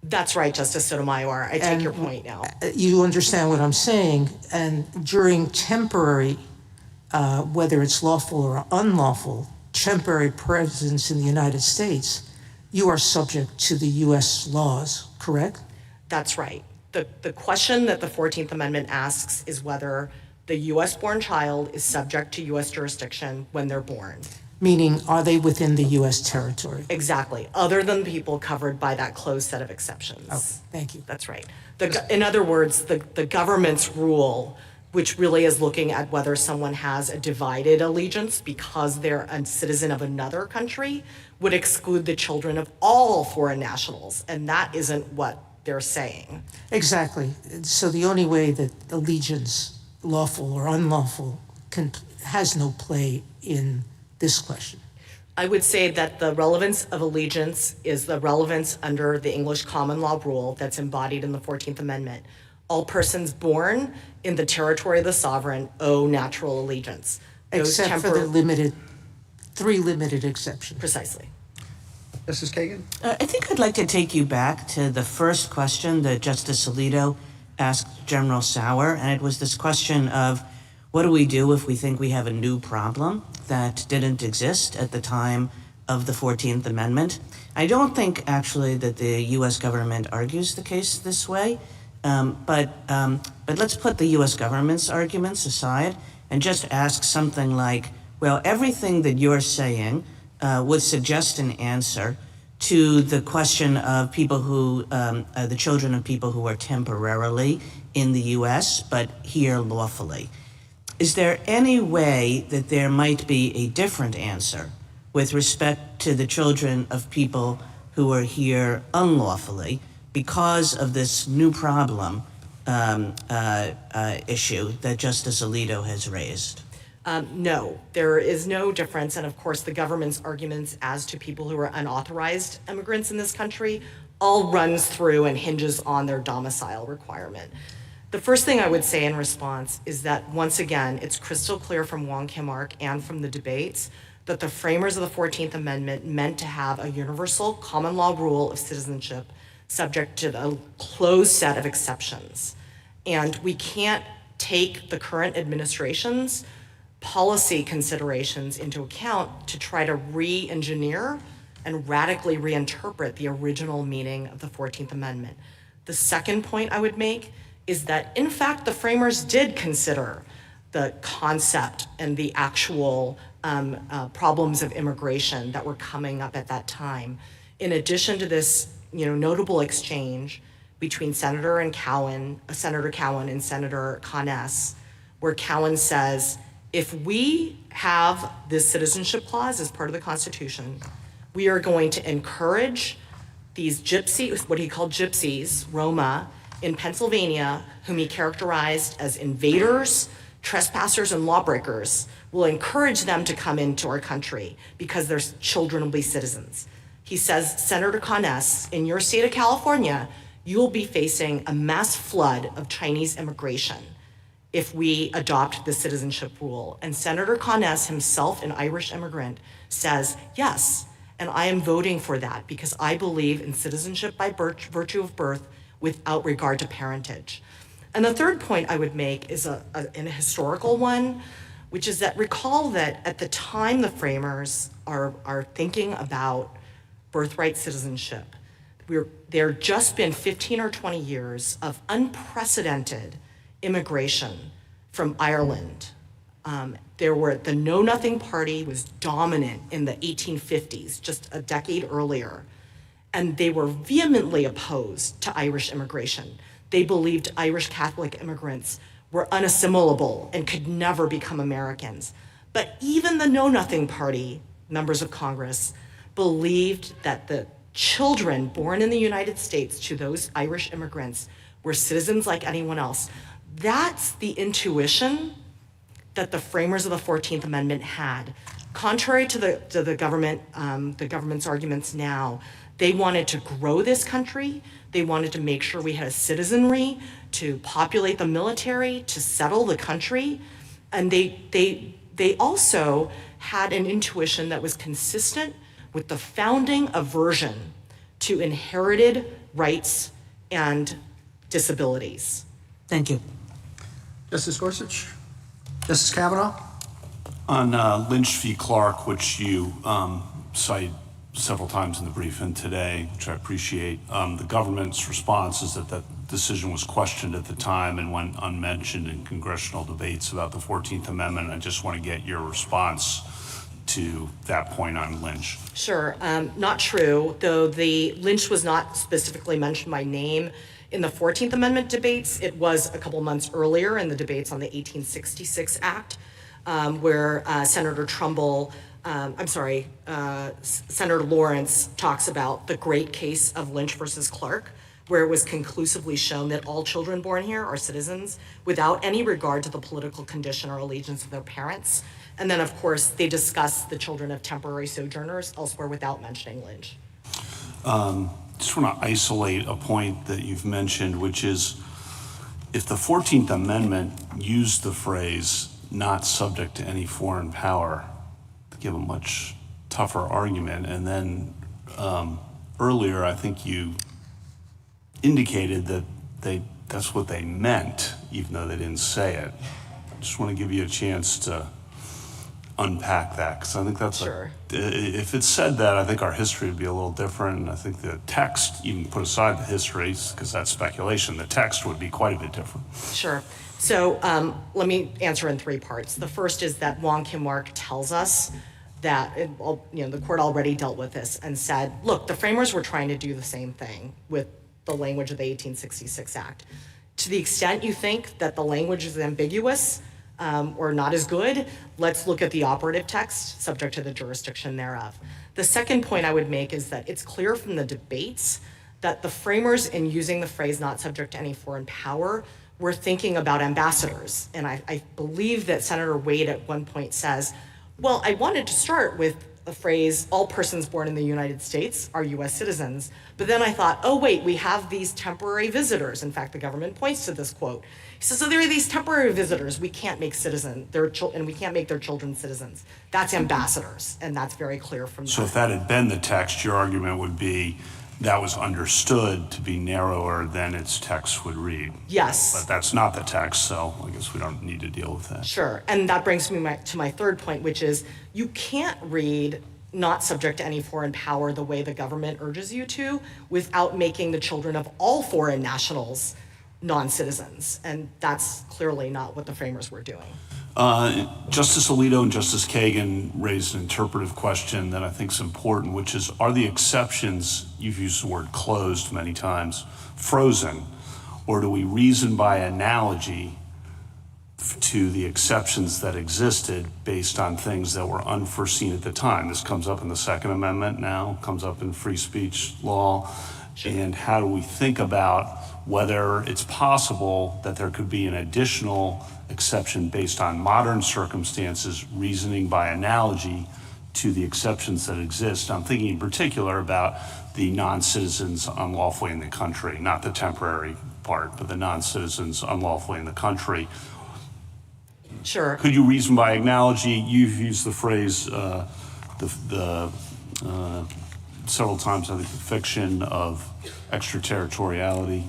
That's right, Justice Sotomayor. I take your point now. You understand what I'm saying? And during temporary, whether it's lawful or unlawful, temporary presence in the United States, you are subject to the U.S. laws, correct? That's right. The question that the 14th Amendment asks is whether the U.S.-born child is subject to U.S. jurisdiction when they're born. Meaning, are they within the U.S. territory? Exactly, other than people covered by that closed set of exceptions. Okay, thank you. That's right. In other words, the government's rule, which really is looking at whether someone has a divided allegiance because they're a citizen of another country, would exclude the children of all foreign nationals, and that isn't what they're saying. Exactly. So the only way that allegiance, lawful or unlawful, has no play in this question. I would say that the relevance of allegiance is the relevance under the English common law rule that's embodied in the 14th Amendment. All persons born in the territory of the sovereign owe natural allegiance. Except for the three limited exceptions. Precisely. Justice Kagan? I think I'd like to take you back to the first question that Justice Alito asked General Sauer, and it was this question of, what do we do if we think we have a new problem that didn't exist at the time of the 14th Amendment? I don't think, actually, that the U.S. government argues the case this way, but let's put the U.S. government's arguments aside and just ask something like, well, everything that you're saying would suggest an answer to the question of people who, the children of people who are temporarily in the U.S. but here lawfully. Is there any way that there might be a different answer with respect to the children of people who are here unlawfully because of this new problem issue that Justice Alito has raised? No, there is no difference. And of course, the government's arguments as to people who are unauthorized immigrants in this country all runs through and hinges on their domicile requirement. The first thing I would say in response is that, once again, it's crystal clear from Wang Kim Ark and from the debates that the framers of the 14th Amendment meant to have a universal common law rule of citizenship subject to a closed set of exceptions. And we can't take the current administration's policy considerations into account to try to re-engineer and radically reinterpret the original meaning of the 14th Amendment. The second point I would make is that, in fact, the framers did consider the concept and the actual problems of immigration that were coming up at that time. In addition to this, notable exchange between Senator Cowan and Senator Conness, where Cowan says, if we have this citizenship clause as part of the Constitution, we are going to encourage these gypsies, what he called gypsies, Roma, in Pennsylvania, whom he characterized as invaders, trespassers, and lawbreakers, will encourage them to come into our country because their children will be citizens. He says, Senator Conness, in your state of California, you will be facing a mass flood of Chinese immigration if we adopt the citizenship rule. And Senator Conness, himself an Irish immigrant, says, yes, and I am voting for that because I believe in citizenship by virtue of birth without regard to parentage. And the third point I would make is an historical one, which is that recall that at the time the framers are thinking about birthright citizenship, there had just been 15 or 20 years of unprecedented immigration from Ireland. The Know Nothing Party was dominant in the 1850s, just a decade earlier. And they were vehemently opposed to Irish immigration. They believed Irish Catholic immigrants were unassimilable and could never become Americans. But even the Know Nothing Party members of Congress believed that the children born in the United States to those Irish immigrants were citizens like anyone else. That's the intuition that the framers of the 14th Amendment had. Contrary to the government's arguments now, they wanted to grow this country. They wanted to make sure we had a citizenry to populate the military, to settle the country. And they also had an intuition that was consistent with the founding aversion to inherited rights and disabilities. Thank you. Justice Gorsuch? Justice Kavanaugh? On Lynch v. Clark, which you cite several times in the briefing today, which I appreciate, the government's response is that that decision was questioned at the time and went unmentioned in congressional debates about the 14th Amendment. I just want to get your response to that point on Lynch. Sure, not true, though Lynch was not specifically mentioned by name in the 14th Amendment debates. It was a couple months earlier in the debates on the 1866 Act, where Senator Lawrence talks about the great case of Lynch versus Clark, where it was conclusively shown that all children born here are citizens without any regard to the political condition or allegiance of their parents. And then, of course, they discuss the children of temporary sojourners elsewhere without mentioning Lynch. Just want to isolate a point that you've mentioned, which is if the 14th Amendment used the phrase not subject to any foreign power, to give a much tougher argument. And then earlier, I think you indicated that that's what they meant, even though they didn't say it. I just want to give you a chance to unpack that, because I think that's Sure. If it said that, I think our history would be a little different. And I think the text, even put aside the history, because that's speculation, the text would be quite a bit different. Sure. So let me answer in three parts. The first is that Wong Kim Ark tells us that the court already dealt with this and said, look, the framers were trying to do the same thing with the language of the 1866 Act. To the extent you think that the language is ambiguous or not as good, let's look at the operative text subject to the jurisdiction thereof. The second point I would make is that it's clear from the debates that the framers, in using the phrase not subject to any foreign power, were thinking about ambassadors. And I believe that Senator Wade at one point says, well, I wanted to start with the phrase, all persons born in the United States are US citizens. But then I thought, oh wait, we have these temporary visitors. In fact, the government points to this quote. He says, so there are these temporary visitors we can't make citizens, and we can't make their children citizens. That's ambassadors, and that's very clear from So that. if that had been the text, your argument would be that was understood to be narrower than its text would read. Yes. But that's not the text, so I guess we don't need to deal with that. Sure, and that brings me to my third point, which is you can't read not subject to any foreign power the way the government urges you to without making the children of all foreign nationals non-citizens, and that's clearly not what the framers were doing. Justice Alito and Justice Kagan raised an interpretive question that I think is important, which is, are the exceptions, you've used the word closed many times, frozen, or do we reason by analogy to the exceptions that existed based on things that were unforeseen at the time? This comes up in the Second Amendment now, comes up in free speech law, and how do we think about whether it's possible that there could be an additional exception based on modern circumstances, reasoning by analogy to the exceptions that exist. I'm thinking in particular about the non-citizens unlawfully in the country, not the temporary part, but the non-citizens unlawfully in the country. Sure. Could you reason by analogy? You've used the phrase several times, I think, the fiction of extraterritoriality,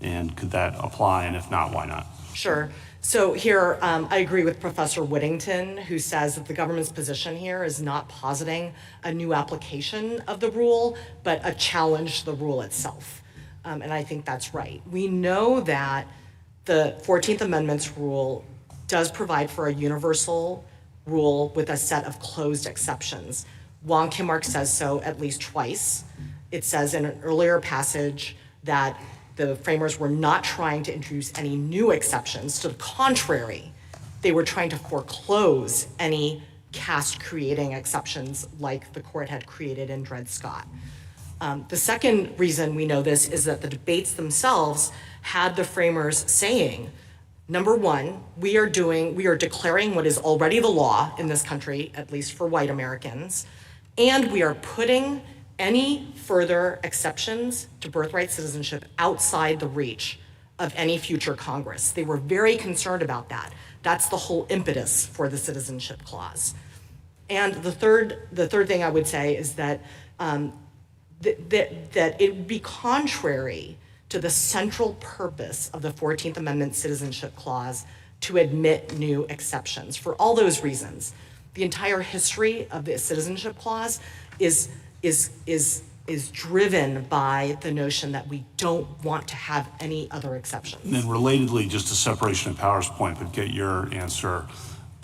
and could that apply, and if not, why not? Sure. So here, I agree with Professor Whittington, who says that the government's position here is not positing a new application of the rule, but a challenge to the rule itself. And I think that's right. We know that the 14th Amendment's rule does provide for a universal rule with a set of closed exceptions. Wong Kim Ark says so at least twice. It says in an earlier passage that the framers were not trying to introduce any new exceptions. To the contrary, they were trying to foreclose any caste creating exceptions like the court had created in Dred Scott. The second reason we know this is that the debates themselves had the framers saying, number one, we are declaring what is already the law in this country, at least for white Americans, and we are putting any further exceptions to birthright citizenship outside the reach of any future Congress. They were very concerned about that. That's the whole impetus for the Citizenship Clause. And the third thing I would say is that that it would be contrary to the central purpose of the 14th Amendment Citizenship Clause to admit new exceptions. For all those reasons, the entire history of the Citizenship Clause is driven by the notion that we don't want to have any other exceptions. And then relatedly, just a separation of powers point, but get your answer.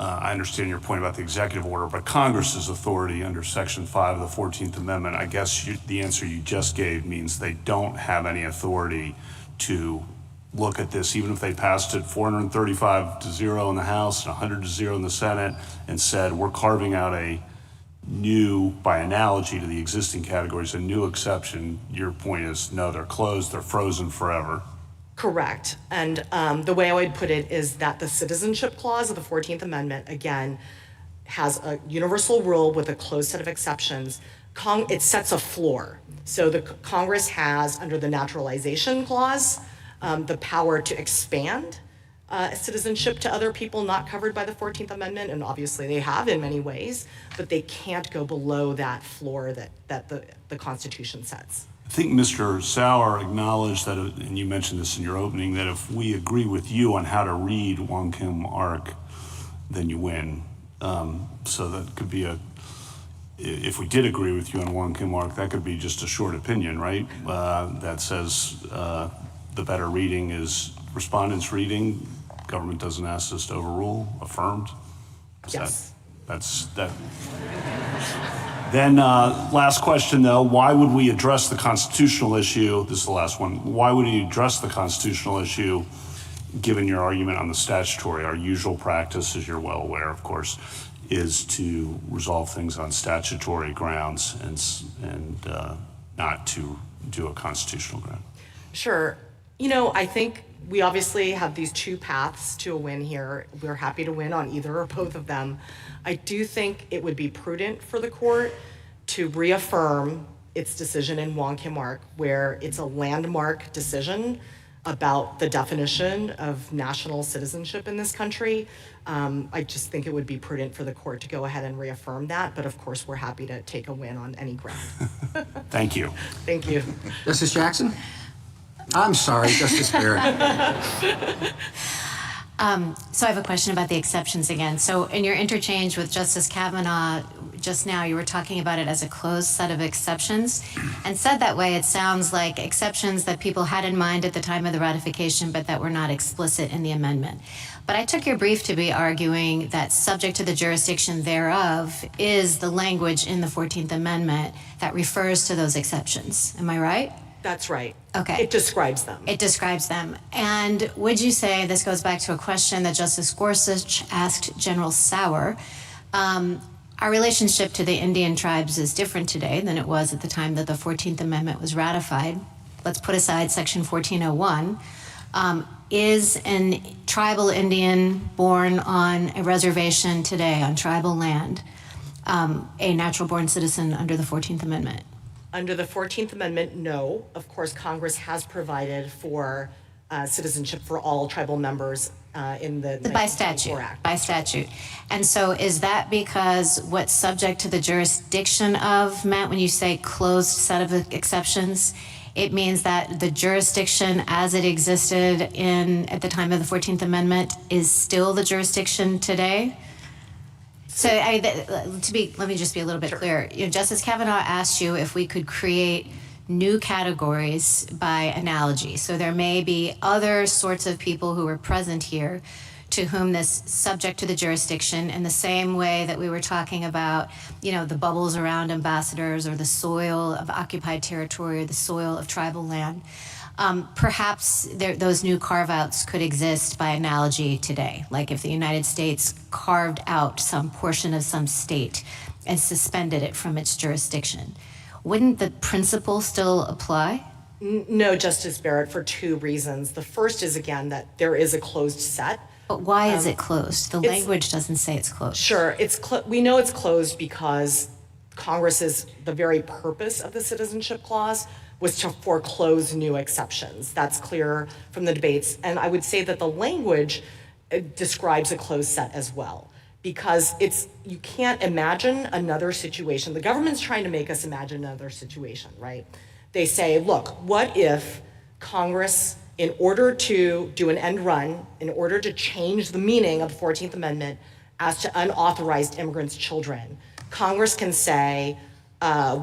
I understand your point about the executive order, but Congress's authority under Section 5 of the 14th Amendment, I guess the answer you just gave means they don't have any authority to look at this, even if they passed it 435-0 in the House and 100-0 in the Senate and said, we're carving out a new, by analogy to the existing categories, a new exception. Your point is, no, they're closed, they're frozen forever. Correct. And the way I would put it is that the Citizenship Clause of the 14th Amendment, again, has a universal rule with a closed set of exceptions. It sets a floor. So the Congress has, under the Naturalization Clause, the power to expand citizenship to other people not covered by the 14th Amendment, and obviously they have in many ways, but they can't go below that floor that the Constitution sets. I think Mr. Sauer acknowledged that, and you mentioned this in your opening, that if we agree with you on how to read Wong Kim Ark, then you win. So that could be if we did agree with you on Wong Kim Ark, that could be just a short opinion, right? That says the better reading is Respondent's reading. Government doesn't ask us to overrule, affirmed. Yes. That's that. Then last question though, why would we address the constitutional issue? This is the last one. Why would we address the constitutional issue given your argument on the statutory? Our usual practice, as you're well aware, of course, is to resolve things on statutory grounds and not to do a constitutional ground. Sure. You know, I think we obviously have these two paths to a win here. We're happy to win on either or both of them. I do think it would be prudent for the court to reaffirm its decision in Wong Kim Ark, where it's a landmark decision about the definition of national citizenship in this country. I just think it would be prudent for the court to go ahead and reaffirm that, but of course we're happy to take a win on any ground. Thank you. Thank you. Justice Jackson? I'm sorry, Justice Barrett. So I have a question about the exceptions again. So in your interchange with Justice Kavanaugh just now, you were talking about it as a closed set of exceptions. And said that way, it sounds like exceptions that people had in mind at the time of the ratification, but that were not explicit in the amendment. But I took your brief to be arguing that subject to the jurisdiction thereof is the language in the 14th Amendment that refers to those exceptions. Am I right? That's right. Okay. It describes them. It describes them. And would you say, this goes back to a question that Justice Gorsuch asked General Sauer, our relationship to the Indian tribes is different today than it was at the time that the 14th Amendment was ratified. Let's put aside Section 1401. Is a tribal Indian born on a reservation today, on tribal land, a natural-born citizen under the 14th Amendment? Under the 14th Amendment, no. Of course, Congress has provided for citizenship for all tribal members in the By 1924 Act. by statute. And so is that because what's subject to the jurisdiction of meant when you say closed set of exceptions? It means that the jurisdiction as it existed at the time of the 14th Amendment is still the jurisdiction today? So let me just be a little bit clear. Justice Kavanaugh asked you if we could create new categories by analogy. So there may be other sorts of people who are present here to whom this subject to the jurisdiction in the same way that we were talking about, the bubbles around ambassadors or the soil of occupied territory or the soil of tribal land. Perhaps those new carve-outs could exist by analogy today, like if the United States carved out some portion of some state and suspended it from its jurisdiction. Wouldn't the principle still apply? No, Justice Barrett, for two reasons. The first is, again, that there is a closed set. But why is it closed? The language doesn't say it's closed. Sure, we know it's closed because the very purpose of the Citizenship Clause was to foreclose new exceptions. That's clear from the debates. And I would say that the language describes a closed set as well, because you can't imagine another situation. The government's trying to make us imagine another situation, right? They say, look, what if Congress, in order to do an end run, in order to change the meaning of the 14th Amendment as to unauthorized immigrants' children, Congress can say,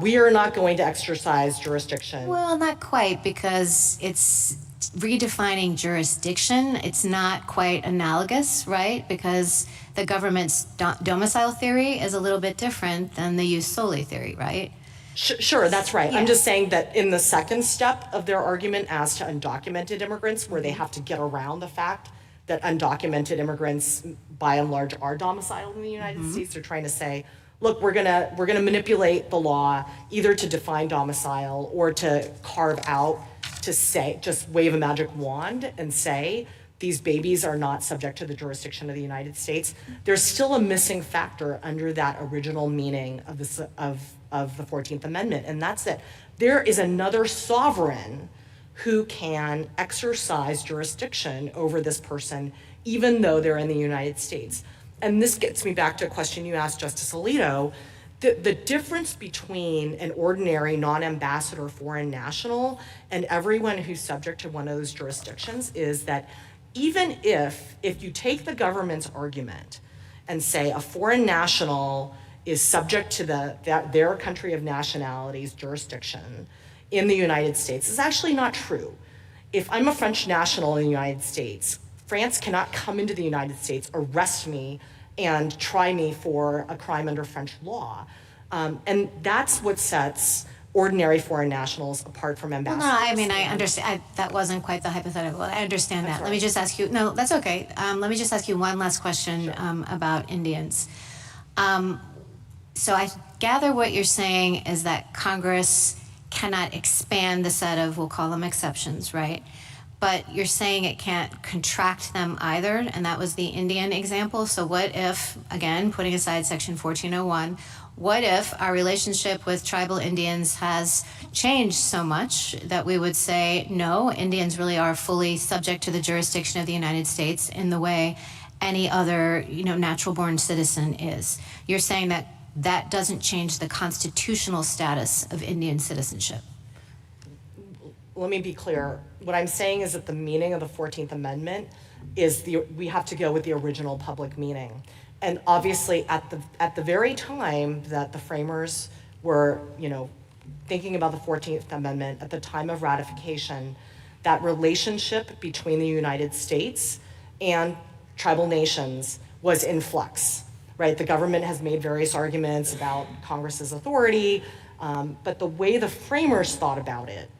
we are not going to exercise jurisdiction. Well, not quite, because it's redefining jurisdiction. It's not quite analogous, right? Because the government's domicile theory is a little bit different than the jus soli theory, right? Sure, that's right. Yeah. I'm just saying that in the second step of their argument as to undocumented immigrants, where they have to get around the fact that undocumented immigrants, by and large, are domiciled in the United States, they're trying to say, look, we're gonna manipulate the law either to define domicile or to carve out, to say, just wave a magic wand and say these babies are not subject to the jurisdiction of the United States. There's still a missing factor under that original meaning of the 14th Amendment, and that's that there is another sovereign who can exercise jurisdiction over this person, even though they're in the United States. And this gets me back to a question you asked, Justice Alito. The difference between an ordinary non-ambassador foreign national and everyone who's subject to one of those jurisdictions is that even if you take the government's argument and say a foreign national is subject to their country of nationality's jurisdiction in the United States, it's actually not true. If I'm a French national in the United States, France cannot come into the United States, arrest me, and try me for a crime under French law. And that's what sets ordinary foreign nationals apart from ambassadors. Well, no, I mean, I understand. That wasn't quite the hypothetical. I understand that. Let me just ask you, no, that's okay. Let me just ask you one last question about Indians. So I gather what you're saying is that Congress cannot expand the set of, we'll call them exceptions, right? But you're saying it can't contract them either, and that was the Indian example. So what if, again, putting aside Section 1401, what if our relationship with tribal Indians has changed so much that we would say, no, Indians really are fully subject to the jurisdiction of the United States in the way any other, natural-born citizen is? You're saying that that doesn't change the constitutional status of Indian citizenship. Let me be clear. What I'm saying is that the meaning of the 14th Amendment is we have to go with the original public meaning. And obviously at the very time that the framers were, thinking about the 14th Amendment, at the time of ratification, that relationship between the United States and tribal nations was in flux, right? The government has made various arguments about Congress's authority, but the way the framers thought about it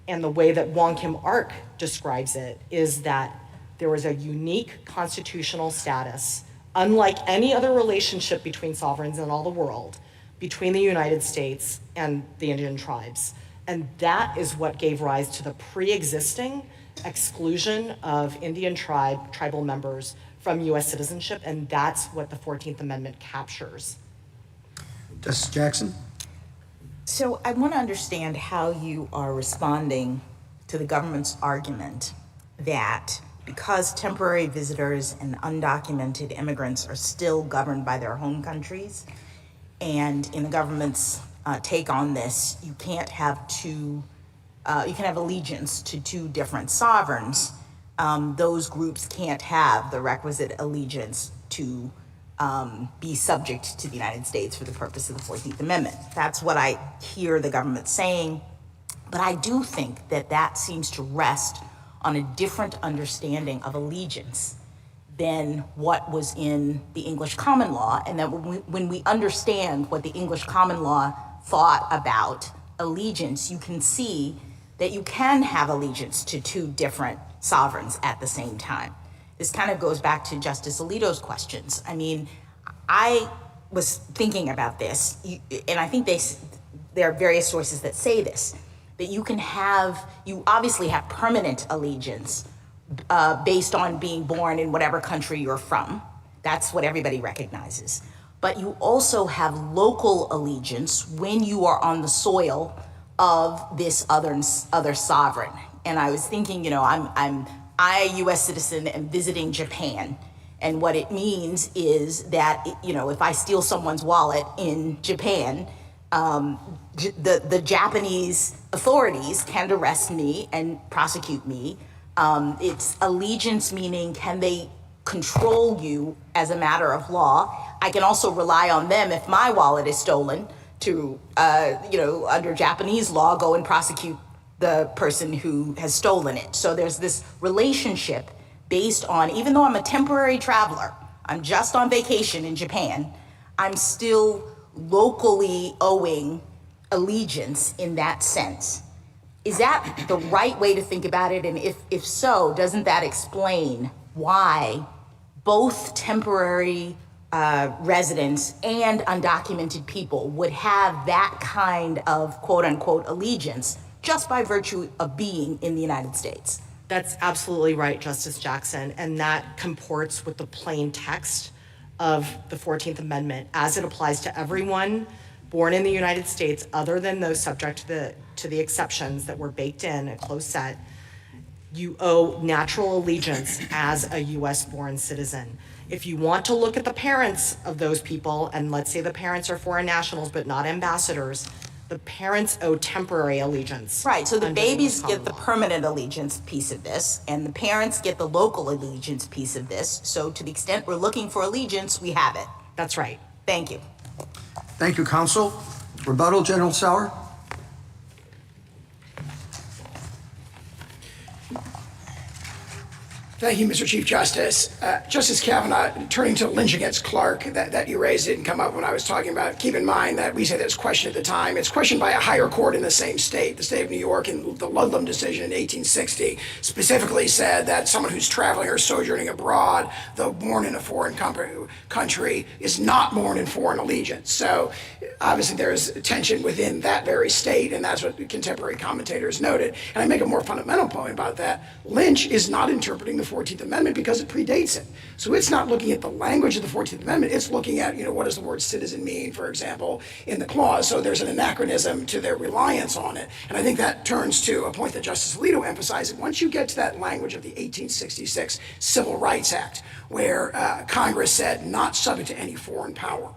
and the way that Wong Kim Ark describes it is that there was a unique constitutional status, unlike any other relationship between sovereigns in all the world, between the United States and the Indian tribes. And that is what gave rise to the pre-existing exclusion of Indian tribal members from US citizenship, and that's what the 14th Amendment captures. Justice Jackson? So I want to understand how you are responding to the government's argument that because temporary visitors and undocumented immigrants are still governed by their home countries, and in the government's take on this, you can't have you can have allegiance to two different sovereigns. Those groups can't have the requisite allegiance to be subject to the United States for the purpose of the 14th Amendment. That's what I hear the government saying, but I do think that seems to rest on a different understanding of allegiance than what was in the English common law, and that when we understand what the English common law thought about allegiance, you can see that you can have allegiance to two different sovereigns at the same time. This kind of goes back to Justice Alito's questions. I mean, I was thinking about this, and I think there are various sources that say this, that you obviously have permanent allegiance based on being born in whatever country you're from. That's what everybody recognizes. But you also have local allegiance when you are on the soil of this other sovereign. And I was thinking, I, a U.S. citizen, am visiting Japan. And what it means is that, if I steal someone's wallet in Japan, the Japanese authorities can arrest me and prosecute me. It's allegiance, meaning can they control you as a matter of law? I can also rely on them if my wallet is stolen to, under Japanese law, go and prosecute the person who has stolen it. So there's this relationship based on, even though I'm a temporary traveler, I'm just on vacation in Japan, I'm still locally owing allegiance in that sense. Is that the right way to think about it? And if so, doesn't that explain why both temporary residents and undocumented people would have that kind of quote unquote allegiance just by virtue of being in the United States? That's absolutely right, Justice Jackson, and that comports with the plain text of the 14th Amendment as it applies to everyone born in the United States, other than those subject to the exceptions that were baked in, a close set. You owe natural allegiance as a U.S. born citizen. If you want to look at the parents of those people, and let's say the parents are foreign nationals but not ambassadors, the parents owe temporary allegiance. Right, so the under babies common get the law. permanent allegiance piece of this, and the parents get the local allegiance piece of this. So to the extent we're looking for allegiance, we have it. That's right. Thank you. Thank you, counsel. Rebuttal, General Sauer? Thank you, Mr. Chief Justice. Justice Kavanaugh, turning to Lynch against Clark, that you raised didn't come up when I was talking about it. Keep in mind that we say that it's questioned at the time. It's questioned by a higher court in the same state. The state of New York, in the Ludlam decision in 1860, specifically said that someone who's traveling or sojourning abroad, though born in a foreign country, is not born in foreign allegiance. So obviously there is tension within that very state, and that's what contemporary commentators noted. And I make a more fundamental point about that. Lynch is not interpreting the 14th Amendment because it predates it. So it's not looking at the language of the 14th Amendment, it's looking at, what does the word citizen mean, for example, in the clause. So there's an anachronism to their reliance on it. And I think that turns to a point that Justice Alito emphasized. Once you get to that language of the 1866 Civil Rights Act, where Congress said not subject to any foreign power,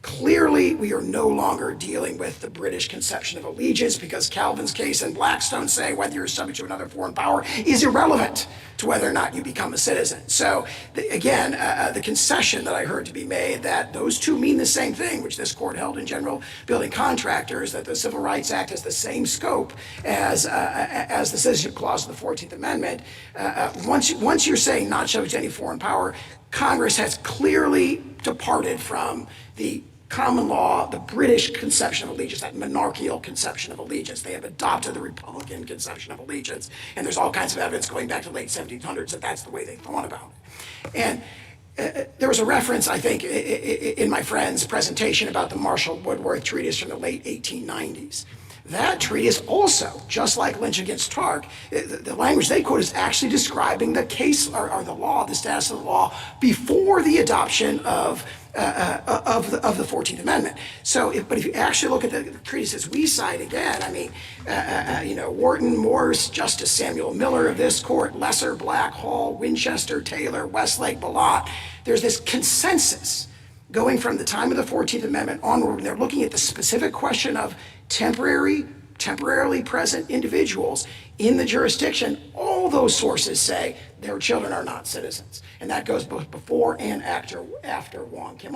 clearly, we are no longer dealing with the British conception of allegiance, because Calvin's case and Blackstone say whether you're subject to another foreign power is irrelevant to whether or not you become a citizen. So again, the concession that I heard to be made that those two mean the same thing, which this court held in General Building Contractors, that the Civil Rights Act has the same scope as the Citizenship Clause of the 14th Amendment. Once you're saying not subject to any foreign power, Congress has clearly departed from the common law, the British conception of allegiance, that monarchical conception of allegiance. They have adopted the Republican conception of allegiance, and there's all kinds of evidence going back to the late 1700s that that's the way they thought about it. And there was a reference, I think, in my friend's presentation about the Marshall-Woodworth treatise from the late 1890s. That treatise also, just like Lynch against Clark, the language they quote is actually describing the case or the law, the status of the law before the adoption of the 14th Amendment. So, but if you actually look at the treatises we cite again, I mean, Wharton, Morse, Justice Samuel Miller of this court, Lesser, Black, Hall, Winchester, Taylor, Westlake, Ballot, there's this consensus going from the time of the 14th Amendment onward, when they're looking at the specific question of temporarily present individuals in the jurisdiction. All those sources say their children are not citizens. And that goes both before and after Wong Kim